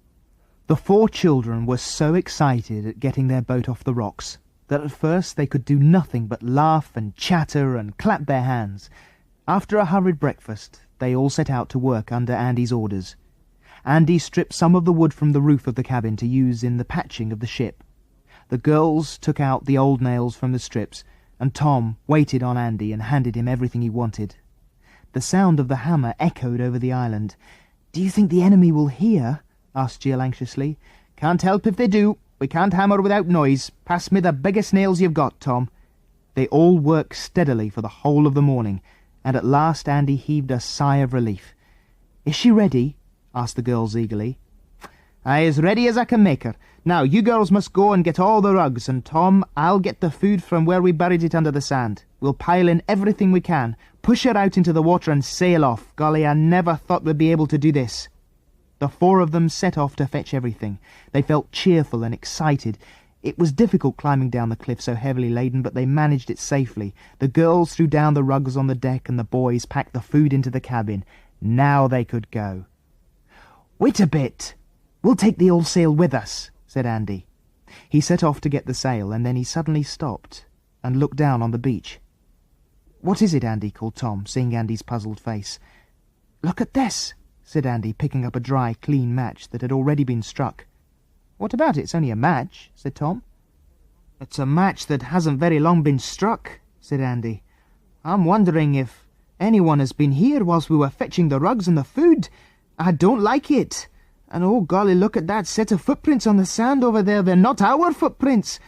The four children were so excited at getting their boat off the rocks that at first they could do nothing but laugh and chatter and clap their hands. After a hurried breakfast, they all set out to work under Andy's orders. Andy stripped some of the wood from the roof of the cabin to use in the patching of the ship. The girls took out the old nails from the strips, and Tom waited on Andy and handed him everything he wanted. The sound of the hammer echoed over the island. "Do you think the enemy will hear?" asked Jill anxiously. "Can't help if they do. We can't hammer without noise. Pass me the biggest nails you've got, Tom." They all worked steadily for the whole of the morning, and at last Andy heaved a sigh of relief. "Is she ready?" asked the girls eagerly. "Aye, as ready as I can make her. Now, you girls must go and get all the rugs, and Tom, I'll get the food from where we buried it under the sand. We'll pile in everything we can, push her out into the water and sail off. Golly, I never thought we'd be able to do this." The four of them set off to fetch everything. They felt cheerful and excited. It was difficult climbing down the cliff so heavily laden, but they managed it safely. The girls threw down the rugs on the deck, and the boys packed the food into the cabin. Now they could go. "Wait a bit. We'll take the old sail with us," said Andy. He set off to get the sail, and then he suddenly stopped and looked down on the beach. "What is it, Andy?" called Tom, seeing Andy's puzzled face. "Look at this," said Andy, picking up a dry, clean match that had already been struck. "What about it? It's only a match," said Tom. "It's a match that hasn't very long been struck," said Andy. "I'm wondering if anyone has been here whilst we were fetching the rugs and the food. I don't like it. And oh golly, look at that set of footprints on the sand over there. They're not our footprints."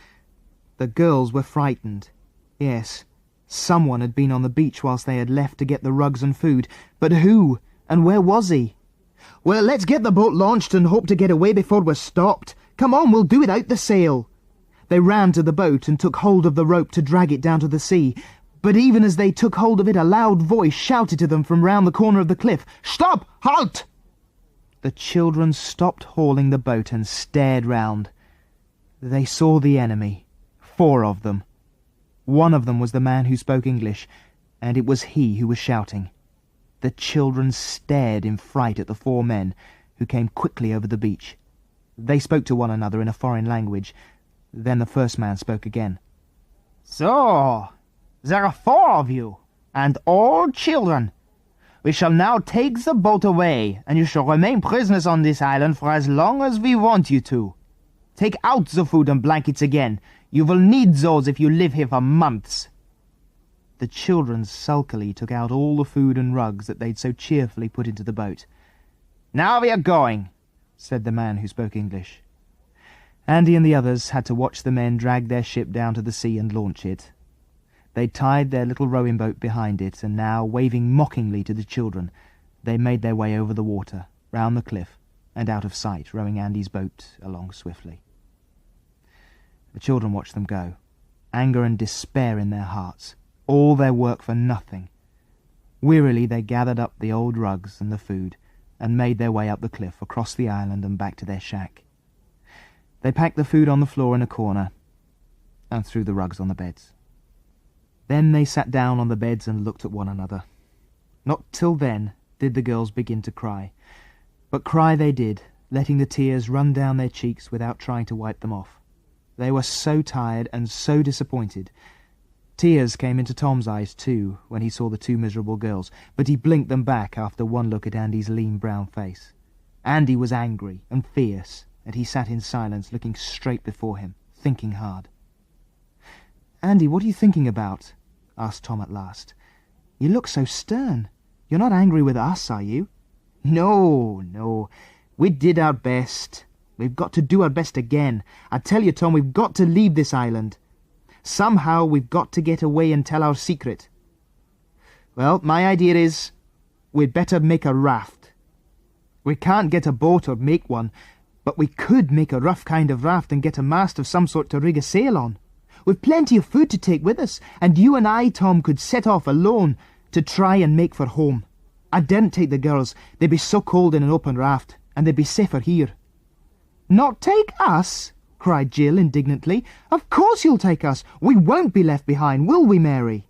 The girls were frightened. Yes, someone had been on the beach whilst they had left to get the rugs and food. But who? And where was he? "Well, let's get the boat launched and hope to get away before we're stopped. Come on, we'll do without the sail." They ran to the boat and took hold of the rope to drag it down to the sea. But even as they took hold of it, a loud voice shouted to them from round the corner of the cliff. "Stop! Halt!" The children stopped hauling the boat and stared round. They saw the enemy, 4 of them. One of them was the man who spoke English, and it was he who was shouting. The children stared in fright at the 4 men, who came quickly over the beach. They spoke to one another in a foreign language. Then the first man spoke again. "So, there are 4 of you, and all children. We shall now take the boat away, and you shall remain prisoners on this island for as long as we want you to. Take out the food and blankets again. You will need those if you live here for months." The children sulkily took out all the food and rugs that they'd so cheerfully put into the boat. "Now we are going," said the man who spoke English. Andy and the others had to watch the men drag their ship down to the sea and launch it. They tied their little rowing boat behind it, and now, waving mockingly to the children, they made their way over the water, round the cliff, and out of sight, rowing Andy's boat along swiftly. The children watched them go, anger and despair in their hearts, all their work for nothing. Wearily they gathered up the old rugs and the food, and made their way up the cliff, across the island, and back to their shack. They packed the food on the floor in a corner, and threw the rugs on the beds. Then they sat down on the beds and looked at one another. Not till then did the girls begin to cry, but cry they did, letting the tears run down their cheeks without trying to wipe them off. They were so tired and so disappointed. Tears came into Tom's eyes too when he saw the 2 miserable girls, but he blinked them back after one look at Andy's lean brown face. Andy was angry and fierce, and he sat in silence, looking straight before him, thinking hard. "Andy, what are you thinking about?" asked Tom at last. "You look so stern. You're not angry with us, are you?" No. We did our best. We've got to do our best again. I tell you, Tom, we've got to leave this island. Somehow we've got to get away and tell our secret. Well, my idea is we'd better make a raft. We can't get a boat or make one, but we could make a rough kind of raft and get a mast of some sort to rig a sail on. We've plenty of food to take with us, and you and I, Tom, could set off alone to try and make for home. I daren't take the girls. They'd be so cold in an open raft, and they'd be safer here." "Not take us?" cried Jill indignantly. "Of course you'll take us. We won't be left behind, will we, Mary?"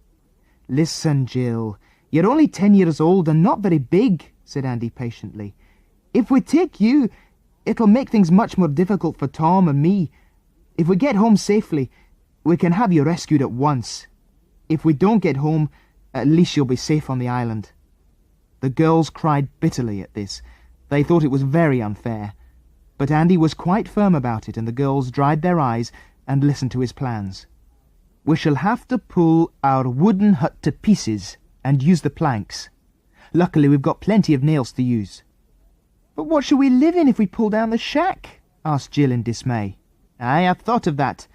"Listen, Jill, you're only 10 years old and not very big," said Andy patiently. "If we take you, it'll make things much more difficult for Tom and me. If we get home safely, we can have you rescued at once. If we don't get home, at least you'll be safe on the island." The girls cried bitterly at this. They thought it was very unfair. But Andy was quite firm about it, and the girls dried their eyes and listened to his plans. "We shall have to pull our wooden hut to pieces and use the planks. Luckily we've got plenty of nails to use." "But what shall we live in if we pull down the shack?" asked Jill in dismay. "Aye, I've thought of that.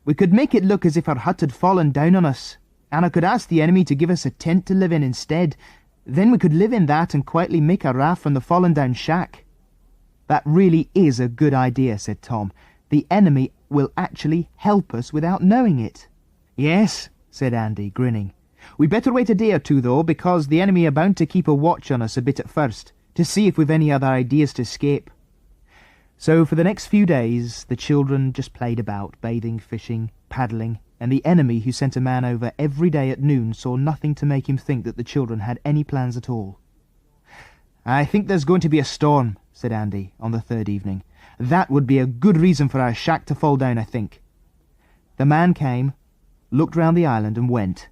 We could make it look as if our hut had fallen down on us, and I could ask the enemy to give us a tent to live in instead. Then we could live in that and quietly make a raft from the fallen down shack." "That really is a good idea," said Tom. "The enemy will actually help us without knowing it." "Yes," said Andy, grinning. "We'd better wait a day or 2, though, because the enemy are bound to keep a watch on us a bit at first, to see if we've any other ideas to escape." So for the next few days the children just played about, bathing, fishing, paddling, and the enemy, who sent a man over every day at noon, saw nothing to make him think that the children had any plans at all. "I think there's going to be a storm," said Andy on the 3rd evening. "That would be a good reason for our shack to fall down, I think." The man came, looked round the island, and went.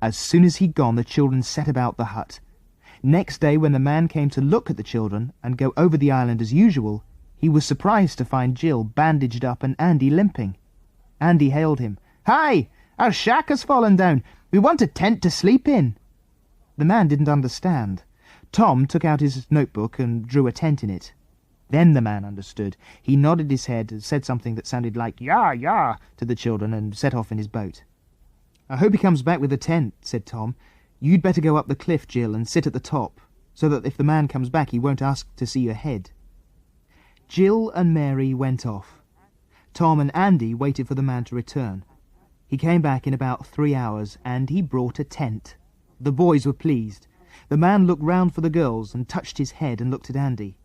As soon as he'd gone, the children set about the hut. Next day, when the man came to look at the children and go over the island as usual, he was surprised to find Jill bandaged up and Andy limping. Andy hailed him. "Hi! Our shack has fallen down. We want a tent to sleep in." The man didn't understand. Tom took out his notebook and drew a tent in it. Then the man understood. He nodded his head and said something that sounded like "yah, yah" to the children, and set off in his boat. "I hope he comes back with a tent," said Tom. "You'd better go up the cliff, Jill, and sit at the top, so that if the man comes back he won't ask to see your head." Jill and Mary went off. Tom and Andy waited for the man to return. He came back in about 3 hours, and he brought a tent. The boys were pleased. The man looked round for the girls and touched his head and looked at Andy.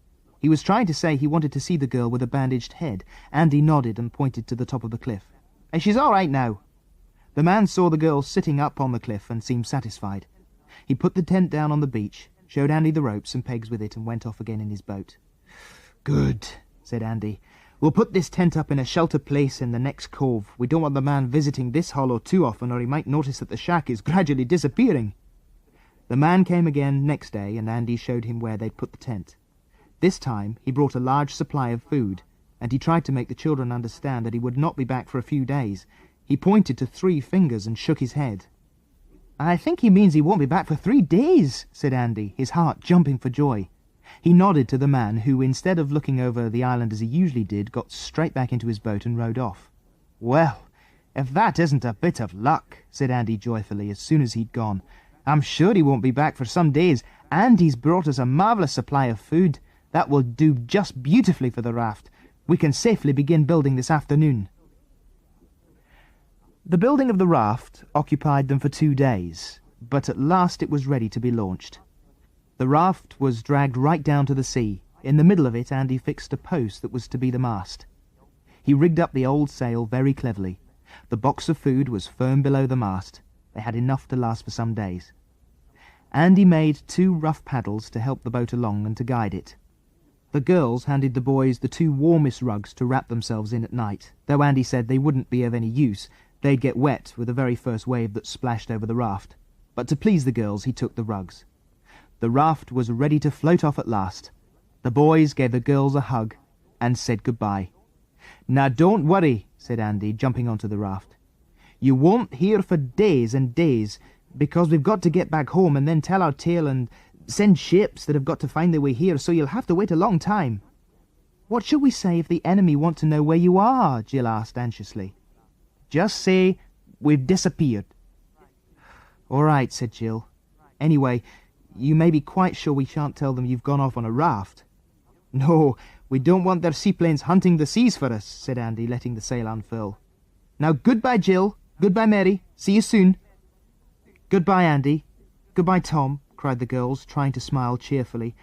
He was trying to say he wanted to see the girl with a bandaged head. Andy nodded and pointed to the top of the cliff. "And she's all right now." The man saw the girl sitting up on the cliff and seemed satisfied. He put the tent down on the beach, showed Andy the ropes and pegs with it, and went off again in his boat. "Good," said Andy. "We'll put this tent up in a sheltered place in the next cove. We don't want the man visiting this hollow too often, or he might notice that the shack is gradually disappearing." The man came again next day, and Andy showed him where they'd put the tent. This time he brought a large supply of food, and he tried to make the children understand that he would not be back for a few days. He pointed to 3 fingers and shook his head. "I think he means he won't be back for 3 days," said Andy, his heart jumping for joy. He nodded to the man, who, instead of looking over the island as he usually did, got straight back into his boat and rowed off. "Well, if that isn't a bit of luck," said Andy joyfully as soon as he'd gone. "I'm sure he won't be back for some days, and he's brought us a marvellous supply of food. That will do just beautifully for the raft. We can safely begin building this afternoon." The building of the raft occupied them for 2 days, but at last it was ready to be launched. The raft was dragged right down to the sea. In the middle of it, Andy fixed a post that was to be the mast. He rigged up the old sail very cleverly. The box of food was firm below the mast. They had enough to last for some days. Andy made 2 rough paddles to help the boat along and to guide it. The girls handed the boys the 2 warmest rugs to wrap themselves in at night, though Andy said they wouldn't be of any use. They'd get wet with the very first wave that splashed over the raft. But to please the girls, he took the rugs. The raft was ready to float off at last. The boys gave the girls a hug and said goodbye. "Now don't worry," said Andy, jumping onto the raft. "You won't hear for days and days, because we've got to get back home and then tell our tale and send ships that have got to find their way here, so you'll have to wait a long time." "What shall we say if the enemy want to know where you are?" Jill asked anxiously. "Just say we've disappeared." "All right," said Jill. "Anyway, you may be quite sure we shan't tell them you've gone off on a raft." "No, we don't want their seaplanes hunting the seas for us," said Andy, letting the sail unfurl. "Now goodbye, Jill. Goodbye, Mary. See you soon." "Goodbye, Andy. Goodbye, Tom," cried the girls, trying to smile cheerfully,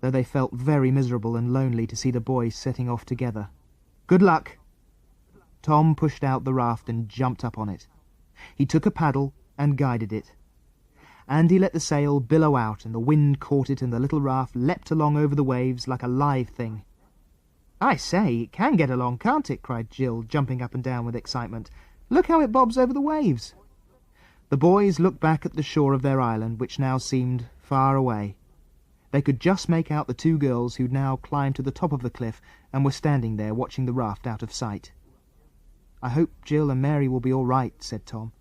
though they felt very miserable and lonely to see the boys setting off together. "Good luck." Tom pushed out the raft and jumped up on it. He took a paddle and guided it. Andy let the sail billow out, and the wind caught it, and the little raft leapt along over the waves like a live thing. "I say, it can get along, can't it?" cried Jill, jumping up and down with excitement. "Look how it bobs over the waves." The boys looked back at the shore of their island, which now seemed far away. They could just make out the 2 girls who'd now climbed to the top of the cliff and were standing there watching the raft out of sight. "I hope Jill and Mary will be all right," said Tom.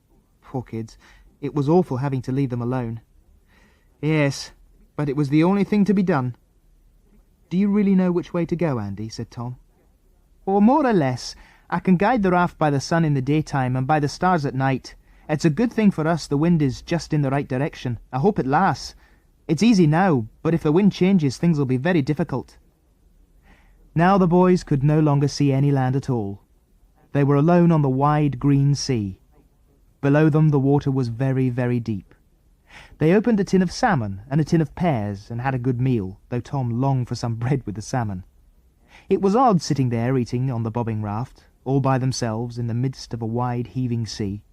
"Poor kids. It was awful having to leave them alone." "Yes, but it was the only thing to be done." "Do you really know which way to go, Andy?" said Tom. "Oh, more or less. I can guide the raft by the sun in the daytime and by the stars at night. It's a good thing for us the wind is just in the right direction. I hope it lasts. It's easy now, but if the wind changes, things will be very difficult." Now the boys could no longer see any land at all. They were alone on the wide green sea. Below them the water was very, very deep. They opened a tin of salmon and a tin of pears and had a good meal, though Tom longed for some bread with the salmon. It was odd sitting there eating on the bobbing raft, all by themselves in the midst of a wide heaving sea.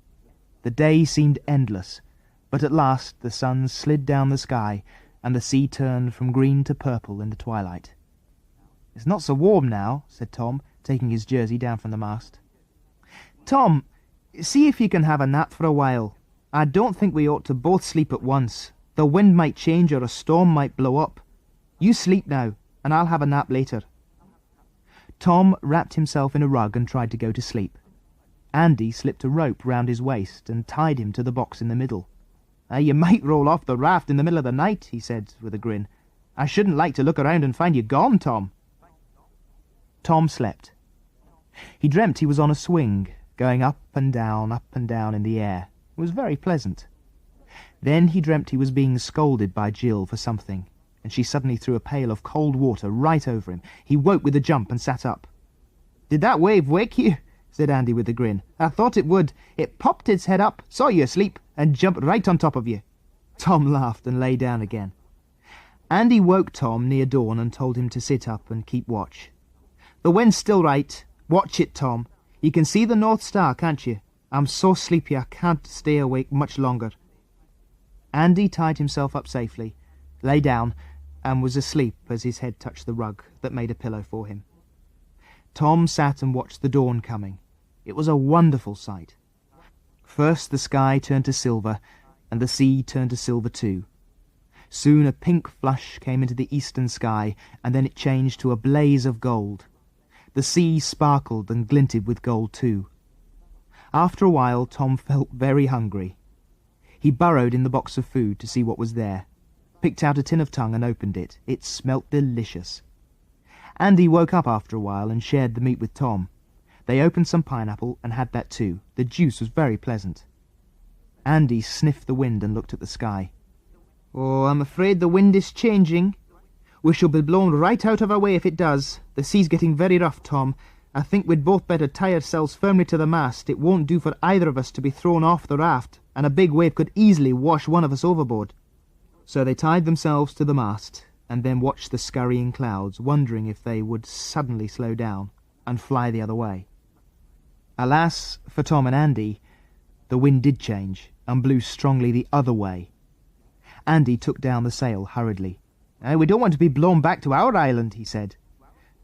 The day seemed endless, but at last the sun slid down the sky and the sea turned from green to purple in the twilight. "It's not so warm now," said Tom, taking his jersey down from the mast. "Tom, see if you can have a nap for a while. I don't think we ought to both sleep at once. The wind might change or a storm might blow up. You sleep now, and I'll have a nap later." Tom wrapped himself in a rug and tried to go to sleep. Andy slipped a rope round his waist and tied him to the box in the middle. "You might roll off the raft in the middle of the night," he said with a grin. "I shouldn't like to look around and find you gone, Tom." Tom slept. He dreamt he was on a swing, going up and down in the air. It was very pleasant. Then he dreamt he was being scolded by Jill for something, and she suddenly threw a pail of cold water right over him. He woke with a jump and sat up. "Did that wave wake you?" said Andy with a grin. "I thought it would. It popped its head up, saw you asleep, and jumped right on top of you." Tom laughed and lay down again. Andy woke Tom near dawn and told him to sit up and keep watch. "The wind's still right. Watch it, Tom. You can see the North Star, can't you? I'm so sleepy I can't stay awake much longer." Andy tied himself up safely, lay down, and was asleep as his head touched the rug that made a pillow for him. Tom sat and watched the dawn coming. It was a wonderful sight. First the sky turned to silver, and the sea turned to silver too. Soon a pink flush came into the eastern sky, and then it changed to a blaze of gold. The sea sparkled and glinted with gold too. After a while Tom felt very hungry. He burrowed in the box of food to see what was there, picked out a tin of tongue and opened it. It smelt delicious. Andy woke up after a while and shared the meat with Tom. They opened some pineapple and had that too. The juice was very pleasant. Andy sniffed the wind and looked at the sky. "Oh, I'm afraid the wind is changing. We shall be blown right out of our way if it does. The sea's getting very rough, Tom. I think we'd both better tie ourselves firmly to the mast. It won't do for either of us to be thrown off the raft, and a big wave could easily wash one of us overboard." So they tied themselves to the mast, and then watched the scurrying clouds, wondering if they would suddenly slow down and fly the other way. Alas, for Tom and Andy, the wind did change, and blew strongly the other way. Andy took down the sail hurriedly. "We don't want to be blown back to our island," he said.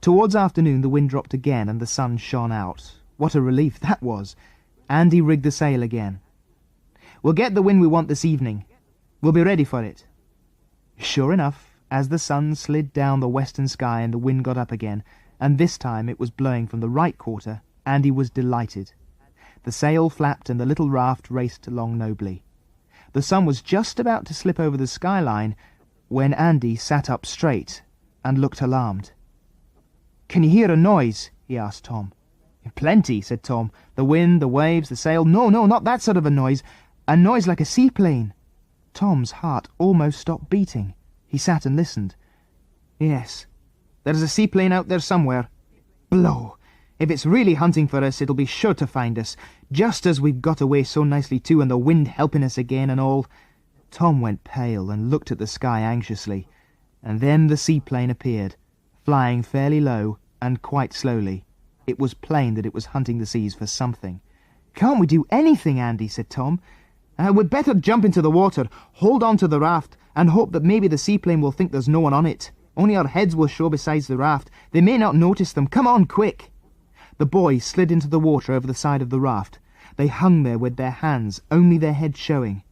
Towards afternoon the wind dropped again, and the sun shone out. What a relief that was! Andy rigged the sail again. "We'll get the wind we want this evening. We'll be ready for it." Sure enough, as the sun slid down the western sky and the wind got up again, and this time it was blowing from the right quarter, Andy was delighted. The sail flapped and the little raft raced along nobly. The sun was just about to slip over the skyline when Andy sat up straight and looked alarmed. "Can you hear a noise?" he asked Tom. "Plenty," said Tom. "The wind, the waves, the sail—" No, not that sort of a noise. A noise like a seaplane." Tom's heart almost stopped beating. He sat and listened. "Yes, there's a seaplane out there somewhere. Blow! If it's really hunting for us, it'll be sure to find us, just as we've got away so nicely too, and the wind helping us again and all." Tom went pale and looked at the sky anxiously, and then the seaplane appeared, flying fairly low and quite slowly. It was plain that it was hunting the seas for something. "Can't we do anything, Andy?" said Tom. "We'd better jump into the water, hold on to the raft, and hope that maybe the seaplane will think there's no one on it. Only our heads will show besides the raft. They may not notice them. Come on, quick!" The boys slid into the water over the side of the raft. They hung there with their hands, only their heads showing.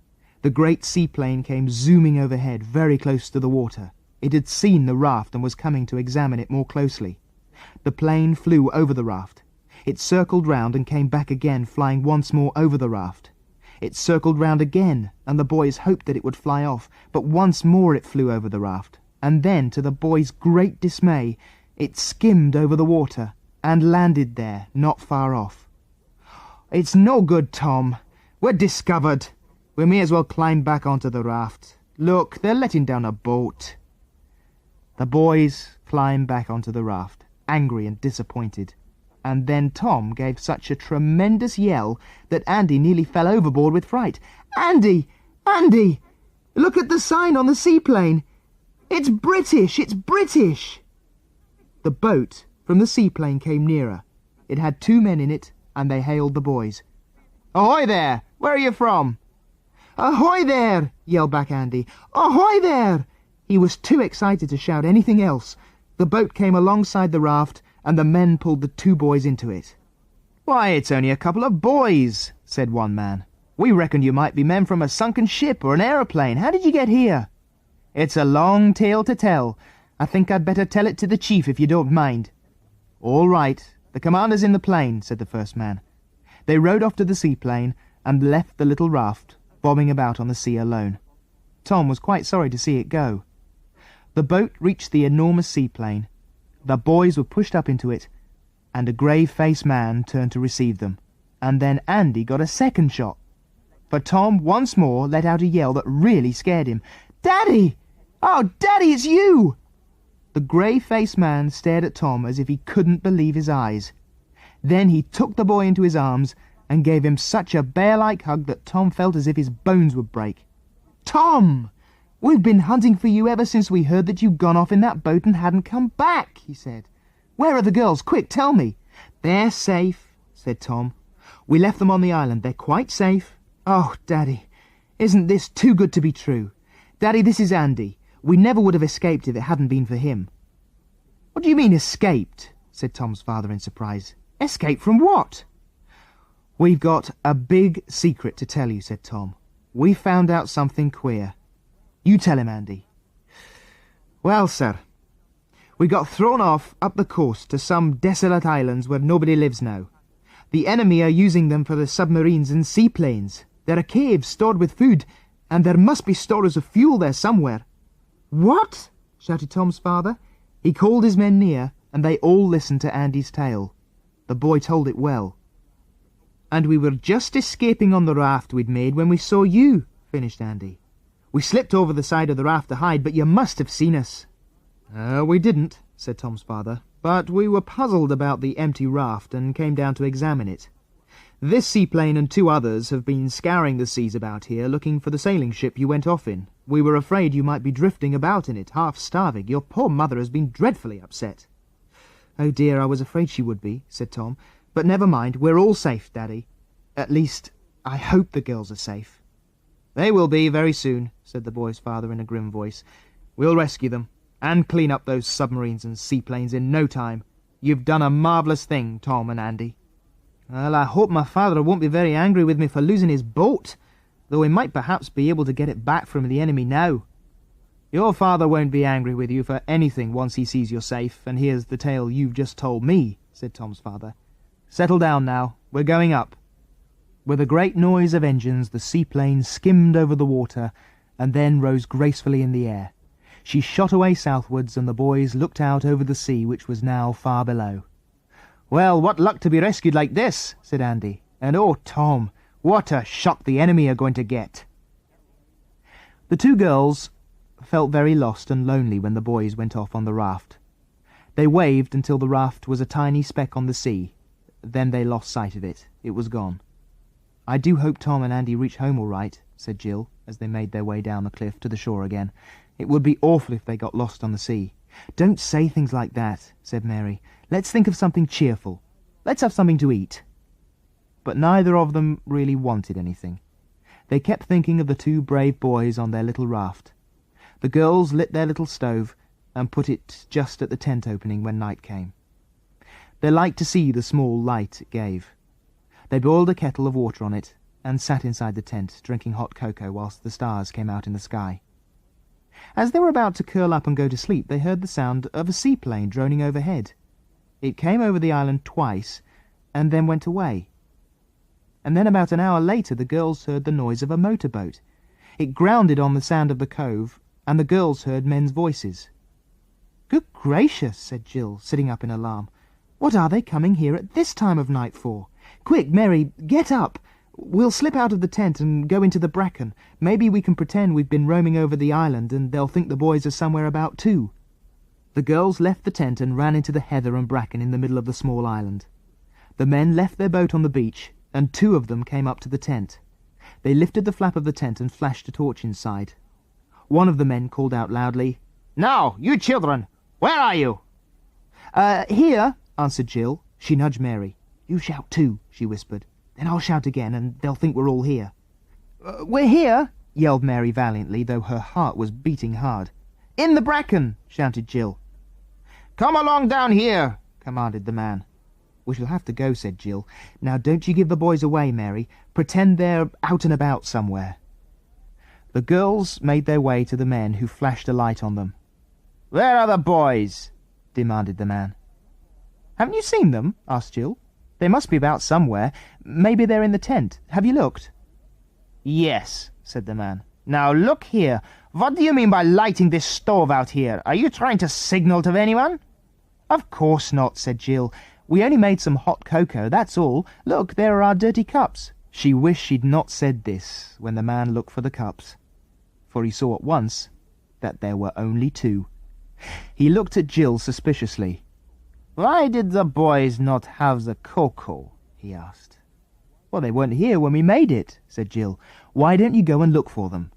The great seaplane came zooming overhead, very close to the water. It had seen the raft and was coming to examine it more closely. The plane flew over the raft. It circled round and came back again, flying once more over the raft. It circled round again, and the boys hoped that it would fly off, but once more it flew over the raft, and then, to the boys' great dismay, it skimmed over the water and landed there, not far off. "It's no good, Tom. We're discovered. We may as well climb back onto the raft. Look, they're letting down a boat." The boys climbed back onto the raft, angry and disappointed. And then Tom gave such a tremendous yell that Andy nearly fell overboard with fright. "Andy! Andy! Look at the sign on the seaplane! It's British! It's British!" The boat from the seaplane came nearer. It had 2 men in it, and they hailed the boys. "Ahoy there! Where are you from?" "Ahoy there!" yelled back Andy. "Ahoy there!" He was too excited to shout anything else. The boat came alongside the raft, and the men pulled the 2 boys into it. "Why, it's only a couple of boys," said one man. "We reckoned you might be men from a sunken ship or an aeroplane. How did you get here?" "It's a long tale to tell. I think I'd better tell it to the chief if you don't mind." "All right. The commander's in the plane," said the first man. They rowed off to the seaplane and left the little raft bobbing about on the sea alone. Tom was quite sorry to see it go. The boat reached the enormous seaplane. The boys were pushed up into it, and a grave-faced man turned to receive them. And then Andy got a second shot. But Tom once more let out a yell that really scared him. "Daddy! Oh, Daddy, it's you!" The grey-faced man stared at Tom as if he couldn't believe his eyes. Then he took the boy into his arms and gave him such a bear-like hug that Tom felt as if his bones would break. "Tom! "We've been hunting for you ever since we heard that you'd gone off in that boat and hadn't come back," he said. "Where are the girls? Quick, tell me." "They're safe," said Tom. "We left them on the island. They're quite safe." "Oh, Daddy, isn't this too good to be true? Daddy, this is Andy. We never would have escaped if it hadn't been for him." "What do you mean, escaped?" said Tom's father in surprise. "Escape from what?" "We've got a big secret to tell you," said Tom. "We found out something queer." "You tell him, Andy." "Well, sir, we got thrown off up the coast to some desolate islands where nobody lives now. The enemy are using them for the submarines and seaplanes. There are caves stored with food, and there must be stores of fuel there somewhere." "What?" shouted Tom's father. He called his men near, and they all listened to Andy's tale. The boy told it well. "And we were just escaping on the raft we'd made when we saw you," finished Andy. "We slipped over the side of the raft to hide, but you must have seen us." "We didn't," said Tom's father, "but we were puzzled about the empty raft and came down to examine it. This seaplane and 2 others have been scouring the seas about here looking for the sailing ship you went off in. We were afraid you might be drifting about in it, half starving. Your poor mother has been dreadfully upset." "Oh dear, I was afraid she would be," said Tom. "But never mind, we're all safe, Daddy. At least, I hope the girls are safe." "They will be very soon," said the boy's father in a grim voice. "We'll rescue them, and clean up those submarines and seaplanes in no time. You've done a marvellous thing, Tom and Andy." "Well, I hope my father won't be very angry with me for losing his boat, though he might perhaps be able to get it back from the enemy now." "Your father won't be angry with you for anything once he sees you're safe and hears the tale you've just told me," said Tom's father. "Settle down now. We're going up." With a great noise of engines, the seaplane skimmed over the water and then rose gracefully in the air. She shot away southwards, and the boys looked out over the sea, which was now far below. "Well, what luck to be rescued like this," said Andy. "And oh, Tom, what a shock the enemy are going to get." The 2 girls felt very lost and lonely when the boys went off on the raft. They waved until the raft was a tiny speck on the sea. Then they lost sight of it. It was gone. "I do hope Tom and Andy reach home all right," said Jill, as they made their way down the cliff to the shore again. "It would be awful if they got lost on the sea." "Don't say things like that," said Mary. "Let's think of something cheerful. Let's have something to eat." But neither of them really wanted anything. They kept thinking of the 2 brave boys on their little raft. The girls lit their little stove and put it just at the tent opening when night came. They liked to see the small light it gave. They boiled a kettle of water on it and sat inside the tent, drinking hot cocoa whilst the stars came out in the sky. As they were about to curl up and go to sleep, they heard the sound of a seaplane droning overhead. It came over the island twice and then went away. And then about an hour later the girls heard the noise of a motorboat. It grounded on the sand of the cove, and the girls heard men's voices. "Good gracious," said Jill, sitting up in alarm. "What are they coming here at this time of night for? Quick, Mary, get up. We'll slip out of the tent and go into the bracken. Maybe we can pretend we've been roaming over the island, and they'll think the boys are somewhere about too." The girls left the tent and ran into the heather and bracken in the middle of the small island. The men left their boat on the beach, and 2 of them came up to the tent. They lifted the flap of the tent and flashed a torch inside. One of the men called out loudly, "Now, you children, where are you?" Here," answered Jill. She nudged Mary. "You shout too," she whispered. "Then I'll shout again, and they'll think we're all here." "We're here," yelled Mary valiantly, though her heart was beating hard. "In the bracken," shouted Jill. "Come along down here," commanded the man. "We shall have to go," said Jill. "Now don't you give the boys away, Mary. Pretend they're out and about somewhere." The girls made their way to the men, who flashed a light on them. "Where are the boys?" demanded the man. "Haven't you seen them?" asked Jill. "They must be about somewhere. Maybe they're in the tent. Have you looked?" "Yes," said the man. "Now look here. What do you mean by lighting this stove out here? Are you trying to signal to anyone?" "Of course not," said Jill. "We only made some hot cocoa, that's all. Look, there are our dirty cups." She wished she'd not said this when the man looked for the cups, for he saw at once that there were only 2. He looked at Jill suspiciously. "Why did the boys not have the cocoa?" he asked. "Well, they weren't here when we made it," said Jill. "Why don't you go and look for them?"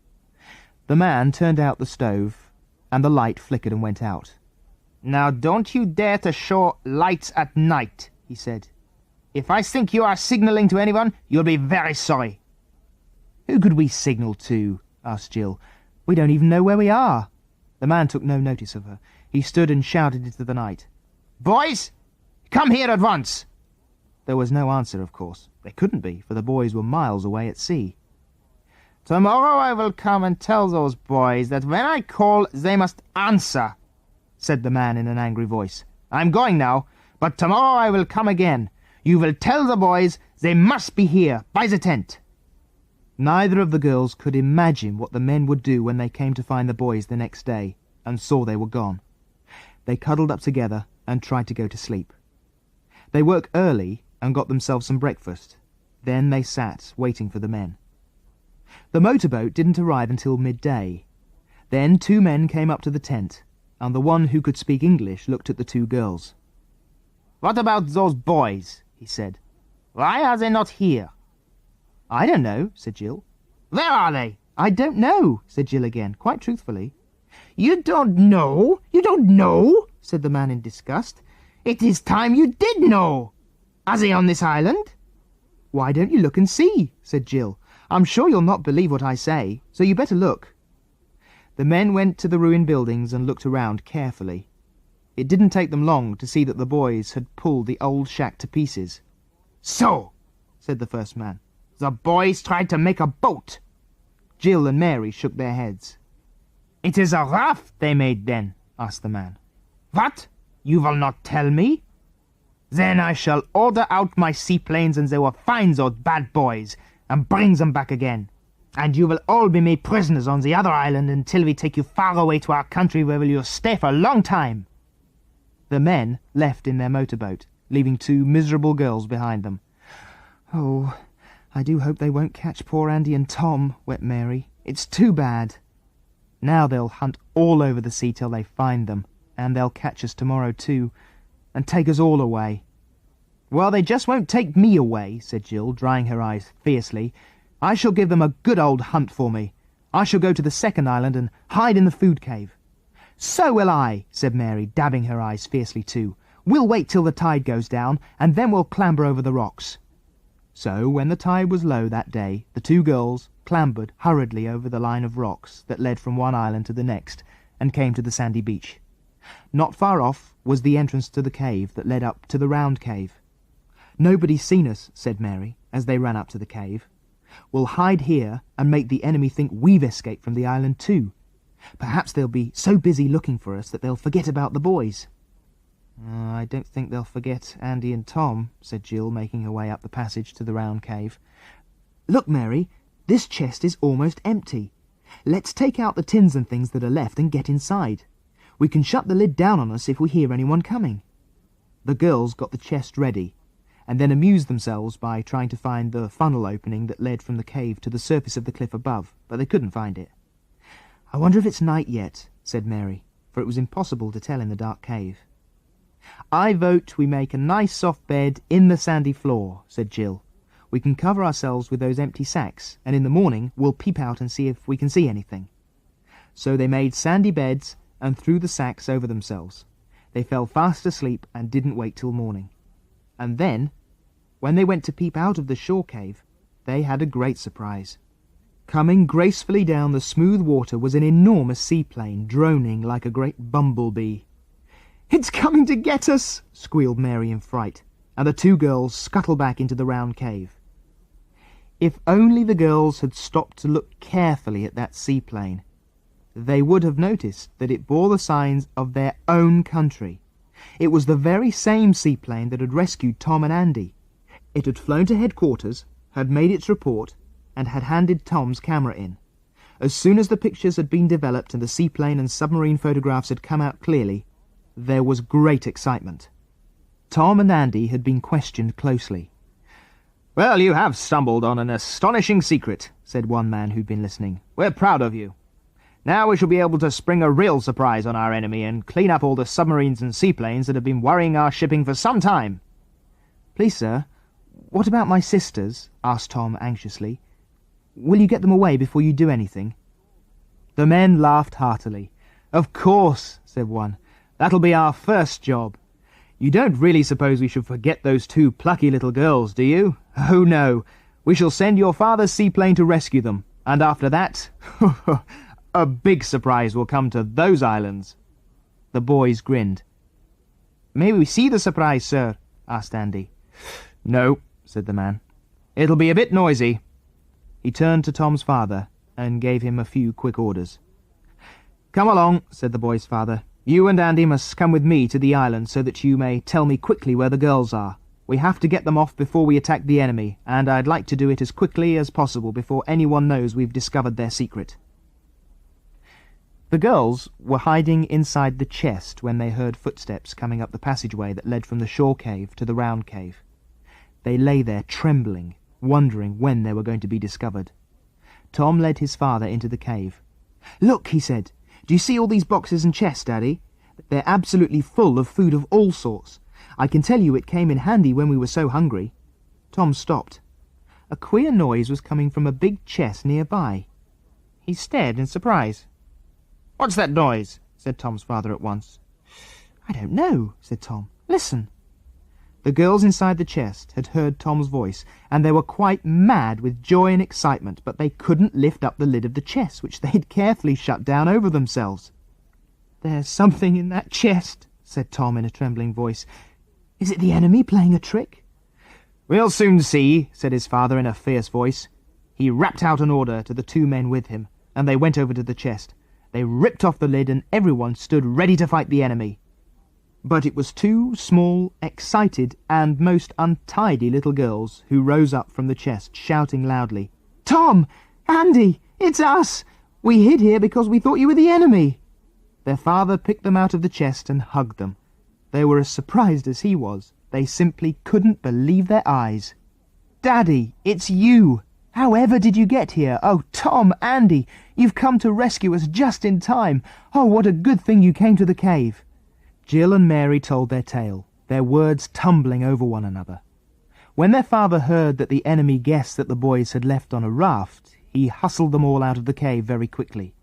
The man turned out the stove, and the light flickered and went out. "Now don't you dare to show lights at night," he said. "If I think you are signalling to anyone, you'll be very sorry." "Who could we signal to?" asked Jill. "We don't even know where we are." The man took no notice of her. He stood and shouted into the night. "Boys, come here at once!" There was no answer, of course. There couldn't be, for the boys were miles away at sea. "Tomorrow I will come and tell those boys that when I call they must answer," said the man in an angry voice. "I'm going now, but tomorrow I will come again. You will tell the boys they must be here, by the tent." Neither of the girls could imagine what the men would do when they came to find the boys the next day and saw they were gone. They cuddled up together and tried to go to sleep. They woke early and got themselves some breakfast. Then they sat waiting for the men. The motorboat didn't arrive until midday. Then 2 men came up to the tent, and the one who could speak English looked at the 2 girls. "What about those boys?" he said. "Why are they not here?" "I don't know," said Jill. "Where are they?" "I don't know," said Jill again, quite truthfully. "You don't know? You don't know?" said the man in disgust. "It is time you did know. Are they on this island?" "Why don't you look and see?" said Jill. "I'm sure you'll not believe what I say, so you better look." The men went to the ruined buildings and looked around carefully. It didn't take them long to see that the boys had pulled the old shack to pieces. "So," said the first man, "the boys tried to make a boat." Jill and Mary shook their heads. "It is a raft they made then?" asked the man. "What? You will not tell me? Then I shall order out my seaplanes and they will find those bad boys and bring them back again. And you will all be made prisoners on the other island until we take you far away to our country where you'll stay for a long time." The men left in their motorboat, leaving 2 miserable girls behind them. "Oh, I do hope they won't catch poor Andy and Tom," wept Mary. "It's too bad. Now they'll hunt all over the sea till they find them, and they'll catch us tomorrow too, and take us all away." "Well, they just won't take me away," said Jill, drying her eyes fiercely. "I shall give them a good old hunt for me. I shall go to the second island and hide in the food cave." "So will I," said Mary, dabbing her eyes fiercely too. "We'll wait till the tide goes down, and then we'll clamber over the rocks." So, when the tide was low that day, the 2 girls clambered hurriedly over the line of rocks that led from one island to the next, and came to the sandy beach. Not far off was the entrance to the cave that led up to the round cave. "Nobody's seen us," said Mary, as they ran up to the cave. "We'll hide here and make the enemy think we've escaped from the island too. Perhaps they'll be so busy looking for us that they'll forget about the boys." "I don't think they'll forget Andy and Tom," said Jill, making her way up the passage to the round cave. "Look, Mary, this chest is almost empty. Let's take out the tins and things that are left and get inside. We can shut the lid down on us if we hear anyone coming." The girls got the chest ready, and then amused themselves by trying to find the funnel opening that led from the cave to the surface of the cliff above, but they couldn't find it. "I wonder if it's night yet," said Mary, for it was impossible to tell in the dark cave. "I vote we make a nice soft bed in the sandy floor," said Jill. "We can cover ourselves with those empty sacks, and in the morning we'll peep out and see if we can see anything." So they made sandy beds and threw the sacks over themselves. They fell fast asleep and didn't wake till morning. And then, when they went to peep out of the shore cave, they had a great surprise. Coming gracefully down the smooth water was an enormous seaplane, droning like a great bumblebee. "It's coming to get us!" squealed Mary in fright, and the 2 girls scuttled back into the round cave. If only the girls had stopped to look carefully at that seaplane, they would have noticed that it bore the signs of their own country. It was the very same seaplane that had rescued Tom and Andy. It had flown to headquarters, had made its report, and had handed Tom's camera in. As soon as the pictures had been developed and the seaplane and submarine photographs had come out clearly, there was great excitement. Tom and Andy had been questioned closely. "Well, you have stumbled on an astonishing secret," said one man who'd been listening. "We're proud of you. Now we shall be able to spring a real surprise on our enemy and clean up all the submarines and seaplanes that have been worrying our shipping for some time." "Please, sir, what about my sisters?" asked Tom anxiously. "Will you get them away before you do anything?" The men laughed heartily. "Of course," said one. "That'll be our first job. You don't really suppose we should forget those two plucky little girls, do you? Oh, no. We shall send your father's seaplane to rescue them, and after that, a big surprise will come to those islands." The boys grinned. "May we see the surprise, sir?" asked Andy. "No," said the man. "It'll be a bit noisy." He turned to Tom's father and gave him a few quick orders. "Come along," said the boy's father. "You and Andy must come with me to the island so that you may tell me quickly where the girls are. We have to get them off before we attack the enemy, and I'd like to do it as quickly as possible before anyone knows we've discovered their secret." The girls were hiding inside the chest when they heard footsteps coming up the passageway that led from the shore cave to the round cave. They lay there trembling, wondering when they were going to be discovered. Tom led his father into the cave. "Look," he said. "Do you see all these boxes and chests, Daddy? They're absolutely full of food of all sorts. I can tell you it came in handy when we were so hungry." Tom stopped. A queer noise was coming from a big chest nearby. He stared in surprise. "What's that noise?" said Tom's father at once. "I don't know," said Tom. "Listen." The girls inside the chest had heard Tom's voice, and they were quite mad with joy and excitement, but they couldn't lift up the lid of the chest, which they'd carefully shut down over themselves. "There's something in that chest," said Tom in a trembling voice. "Is it the enemy playing a trick?" "We'll soon see," said his father in a fierce voice. He rapped out an order to the two men with him, and they went over to the chest. They ripped off the lid, and everyone stood ready to fight the enemy. But it was two small, excited, and most untidy little girls who rose up from the chest, shouting loudly, "Tom! Andy! It's us! We hid here because we thought you were the enemy!" Their father picked them out of the chest and hugged them. They were as surprised as he was. They simply couldn't believe their eyes. "Daddy, it's you! However did you get here? Oh, Tom, Andy, you've come to rescue us just in time. Oh, what a good thing you came to the cave." Jill and Mary told their tale, their words tumbling over one another. When their father heard that the enemy guessed that the boys had left on a raft, he hustled them all out of the cave very quickly.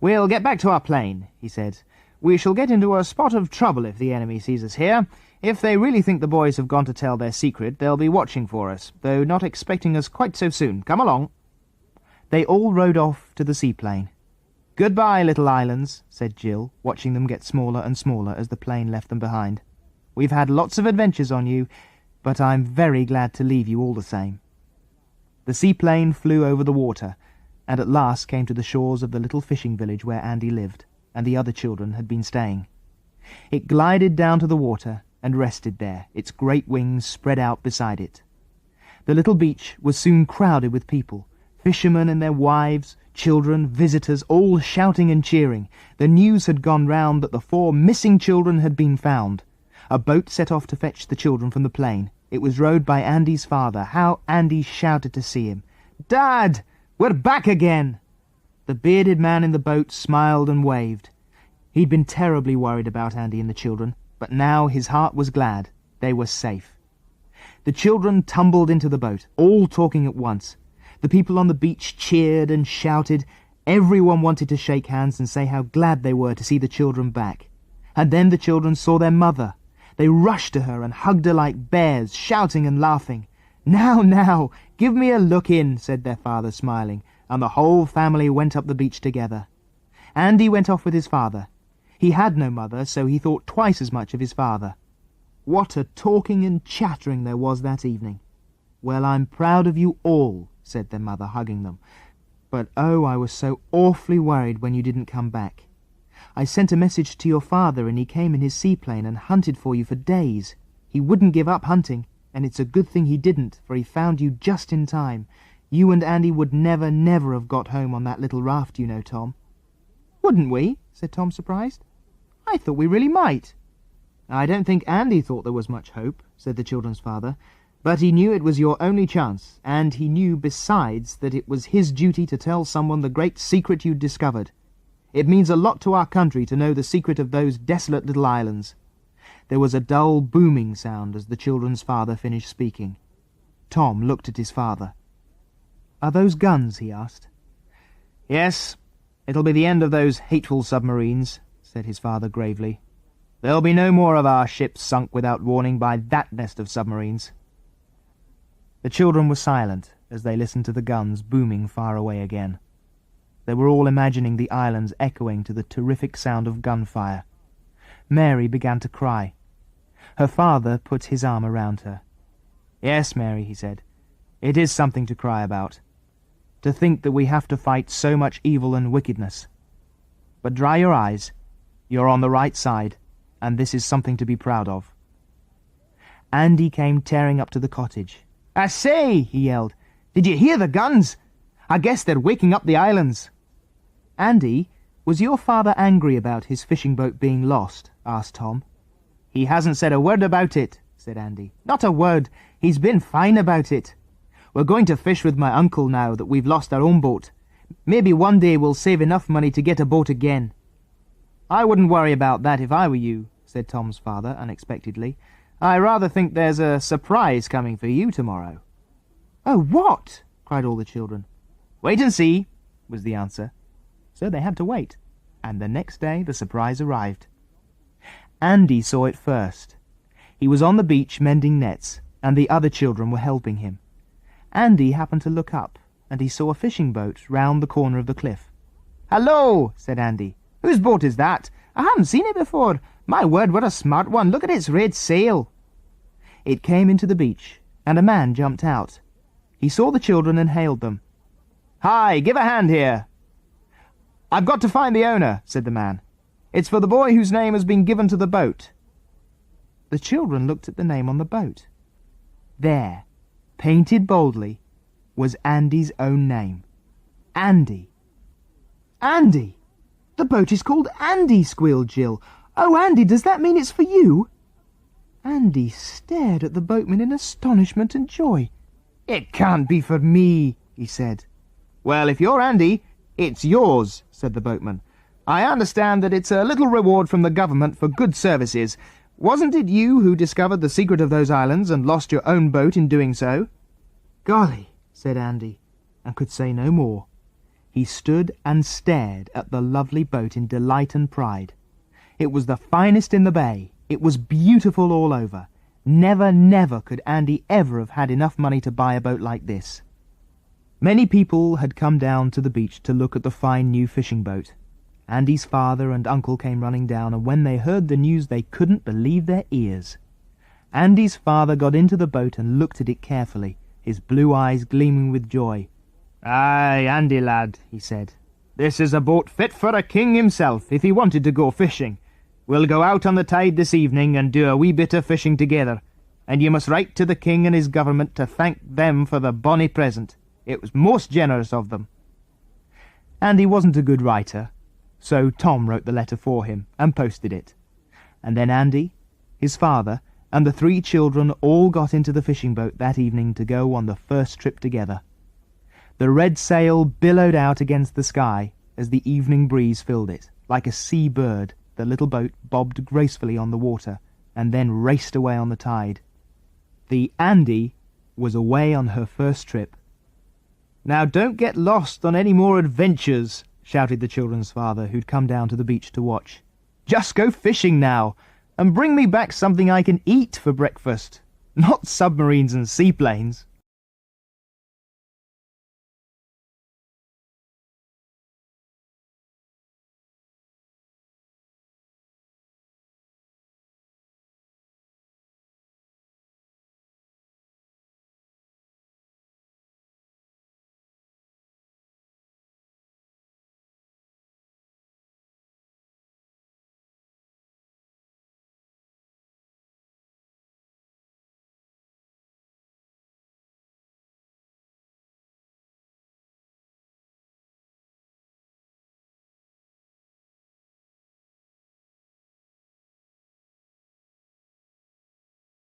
"We'll get back to our plane," he said. "We shall get into a spot of trouble if the enemy sees us here. If they really think the boys have gone to tell their secret, they'll be watching for us, though not expecting us quite so soon. Come along." They all rode off to the seaplane. "Goodbye, little islands," said Jill, watching them get smaller and smaller as the plane left them behind. "We've had lots of adventures on you, but I'm very glad to leave you all the same." The seaplane flew over the water, and at last came to the shores of the little fishing village where Andy lived, and the other children had been staying. It glided down to the water and rested there, its great wings spread out beside it. The little beach was soon crowded with people, fishermen and their wives, children, visitors, all shouting and cheering. The news had gone round that the 4 missing children had been found. A boat set off to fetch the children from the plane. It was rowed by Andy's father. How Andy shouted to see him. "Dad, we're back again!" The bearded man in the boat smiled and waved. He'd been terribly worried about Andy and the children, but now his heart was glad. They were safe. The children tumbled into the boat, all talking at once. The people on the beach cheered and shouted. Everyone wanted to shake hands and say how glad they were to see the children back. And then the children saw their mother. They rushed to her and hugged her like bears, shouting and laughing. "Now, now, give me a look in," said their father, smiling, and the whole family went up the beach together. Andy went off with his father. He had no mother, so he thought twice as much of his father. What a talking and chattering there was that evening. "Well, I'm proud of you all," said their mother, hugging them. "But oh, I was so awfully worried when you didn't come back. I sent a message to your father, and he came in his seaplane and hunted for you for days. He wouldn't give up hunting, and it's a good thing he didn't, for he found you just in time. You and Andy would never, never have got home on that little raft, you know, Tom." "Wouldn't we?" said Tom, surprised. "I thought we really might." "I don't think Andy thought there was much hope," said the children's father. "But he knew it was your only chance, and he knew besides that it was his duty to tell someone the great secret you'd discovered. It means a lot to our country to know the secret of those desolate little islands." There was a dull booming sound as the children's father finished speaking. Tom looked at his father. "Are those guns?" he asked. "Yes, "It'll be the end of those hateful submarines," said his father gravely. "There'll be no more of our ships sunk without warning by that nest of submarines." The children were silent as they listened to the guns booming far away again. They were all imagining the islands echoing to the terrific sound of gunfire. Mary began to cry. Her father put his arm around her. "Yes, Mary," he said, "it is something to cry about. To think that we have to fight so much evil and wickedness. But dry your eyes. You're on the right side, and this is something to be proud of." Andy came tearing up to the cottage. "I say," he yelled, "did you hear the guns? I guess they're waking up the islands." "Andy, was your father angry about his fishing boat being lost?" asked Tom. "He hasn't said a word about it," said Andy. "Not a word. He's been fine about it. We're going to fish with my uncle now that we've lost our own boat. Maybe one day we'll save enough money to get a boat again." "I wouldn't worry about that if I were you," said Tom's father unexpectedly. "I rather think there's a surprise coming for you tomorrow." "Oh, what?" cried all the children. "Wait and see," was the answer. So they had to wait, and the next day the surprise arrived. Andy saw it first. He was on the beach mending nets, and the other children were helping him. Andy happened to look up, and he saw a fishing boat round the corner of the cliff. "Hello," said Andy. "Whose boat is that? I haven't seen it before. My word, what a smart one. Look at its red sail." It came into the beach, and a man jumped out. He saw the children and hailed them. "Hi, give a hand here." "I've got to find the owner," said the man. "It's for the boy whose name has been given to the boat." The children looked at the name on the boat. There, painted boldly, was Andy's own name. Andy. "Andy! The boat is called Andy," squealed Jill. "Oh, Andy, does that mean it's for you?" Andy stared at the boatman in astonishment and joy. "It can't be for me," he said. "Well, if you're Andy, it's yours," said the boatman. "I understand that it's a little reward from the government for good services. Wasn't it you who discovered the secret of those islands and lost your own boat in doing so?" "Golly," said Andy, and could say no more. He stood and stared at the lovely boat in delight and pride. It was the finest in the bay. It was beautiful all over. Never, never could Andy ever have had enough money to buy a boat like this. Many people had come down to the beach to look at the fine new fishing boat. Andy's father and uncle came running down, and when they heard the news they couldn't believe their ears. Andy's father got into the boat and looked at it carefully, his blue eyes gleaming with joy. "Aye, Andy lad," he said, "this is a boat fit for a king himself if he wanted to go fishing. We'll go out on the tide this evening and do a wee bit of fishing together, and you must write to the king and his government to thank them for the bonny present. It was most generous of them." Andy wasn't a good writer, so Tom wrote the letter for him and posted it. And then Andy, his father, and the 3 children all got into the fishing boat that evening to go on the first trip together. The red sail billowed out against the sky as the evening breeze filled it. Like a sea bird, the little boat bobbed gracefully on the water and then raced away on the tide. The Andy was away on her first trip. "Now don't get lost on any more adventures," shouted the children's father, who'd come down to the beach to watch. "Just go fishing now, and bring me back something I can eat for breakfast, not submarines and seaplanes."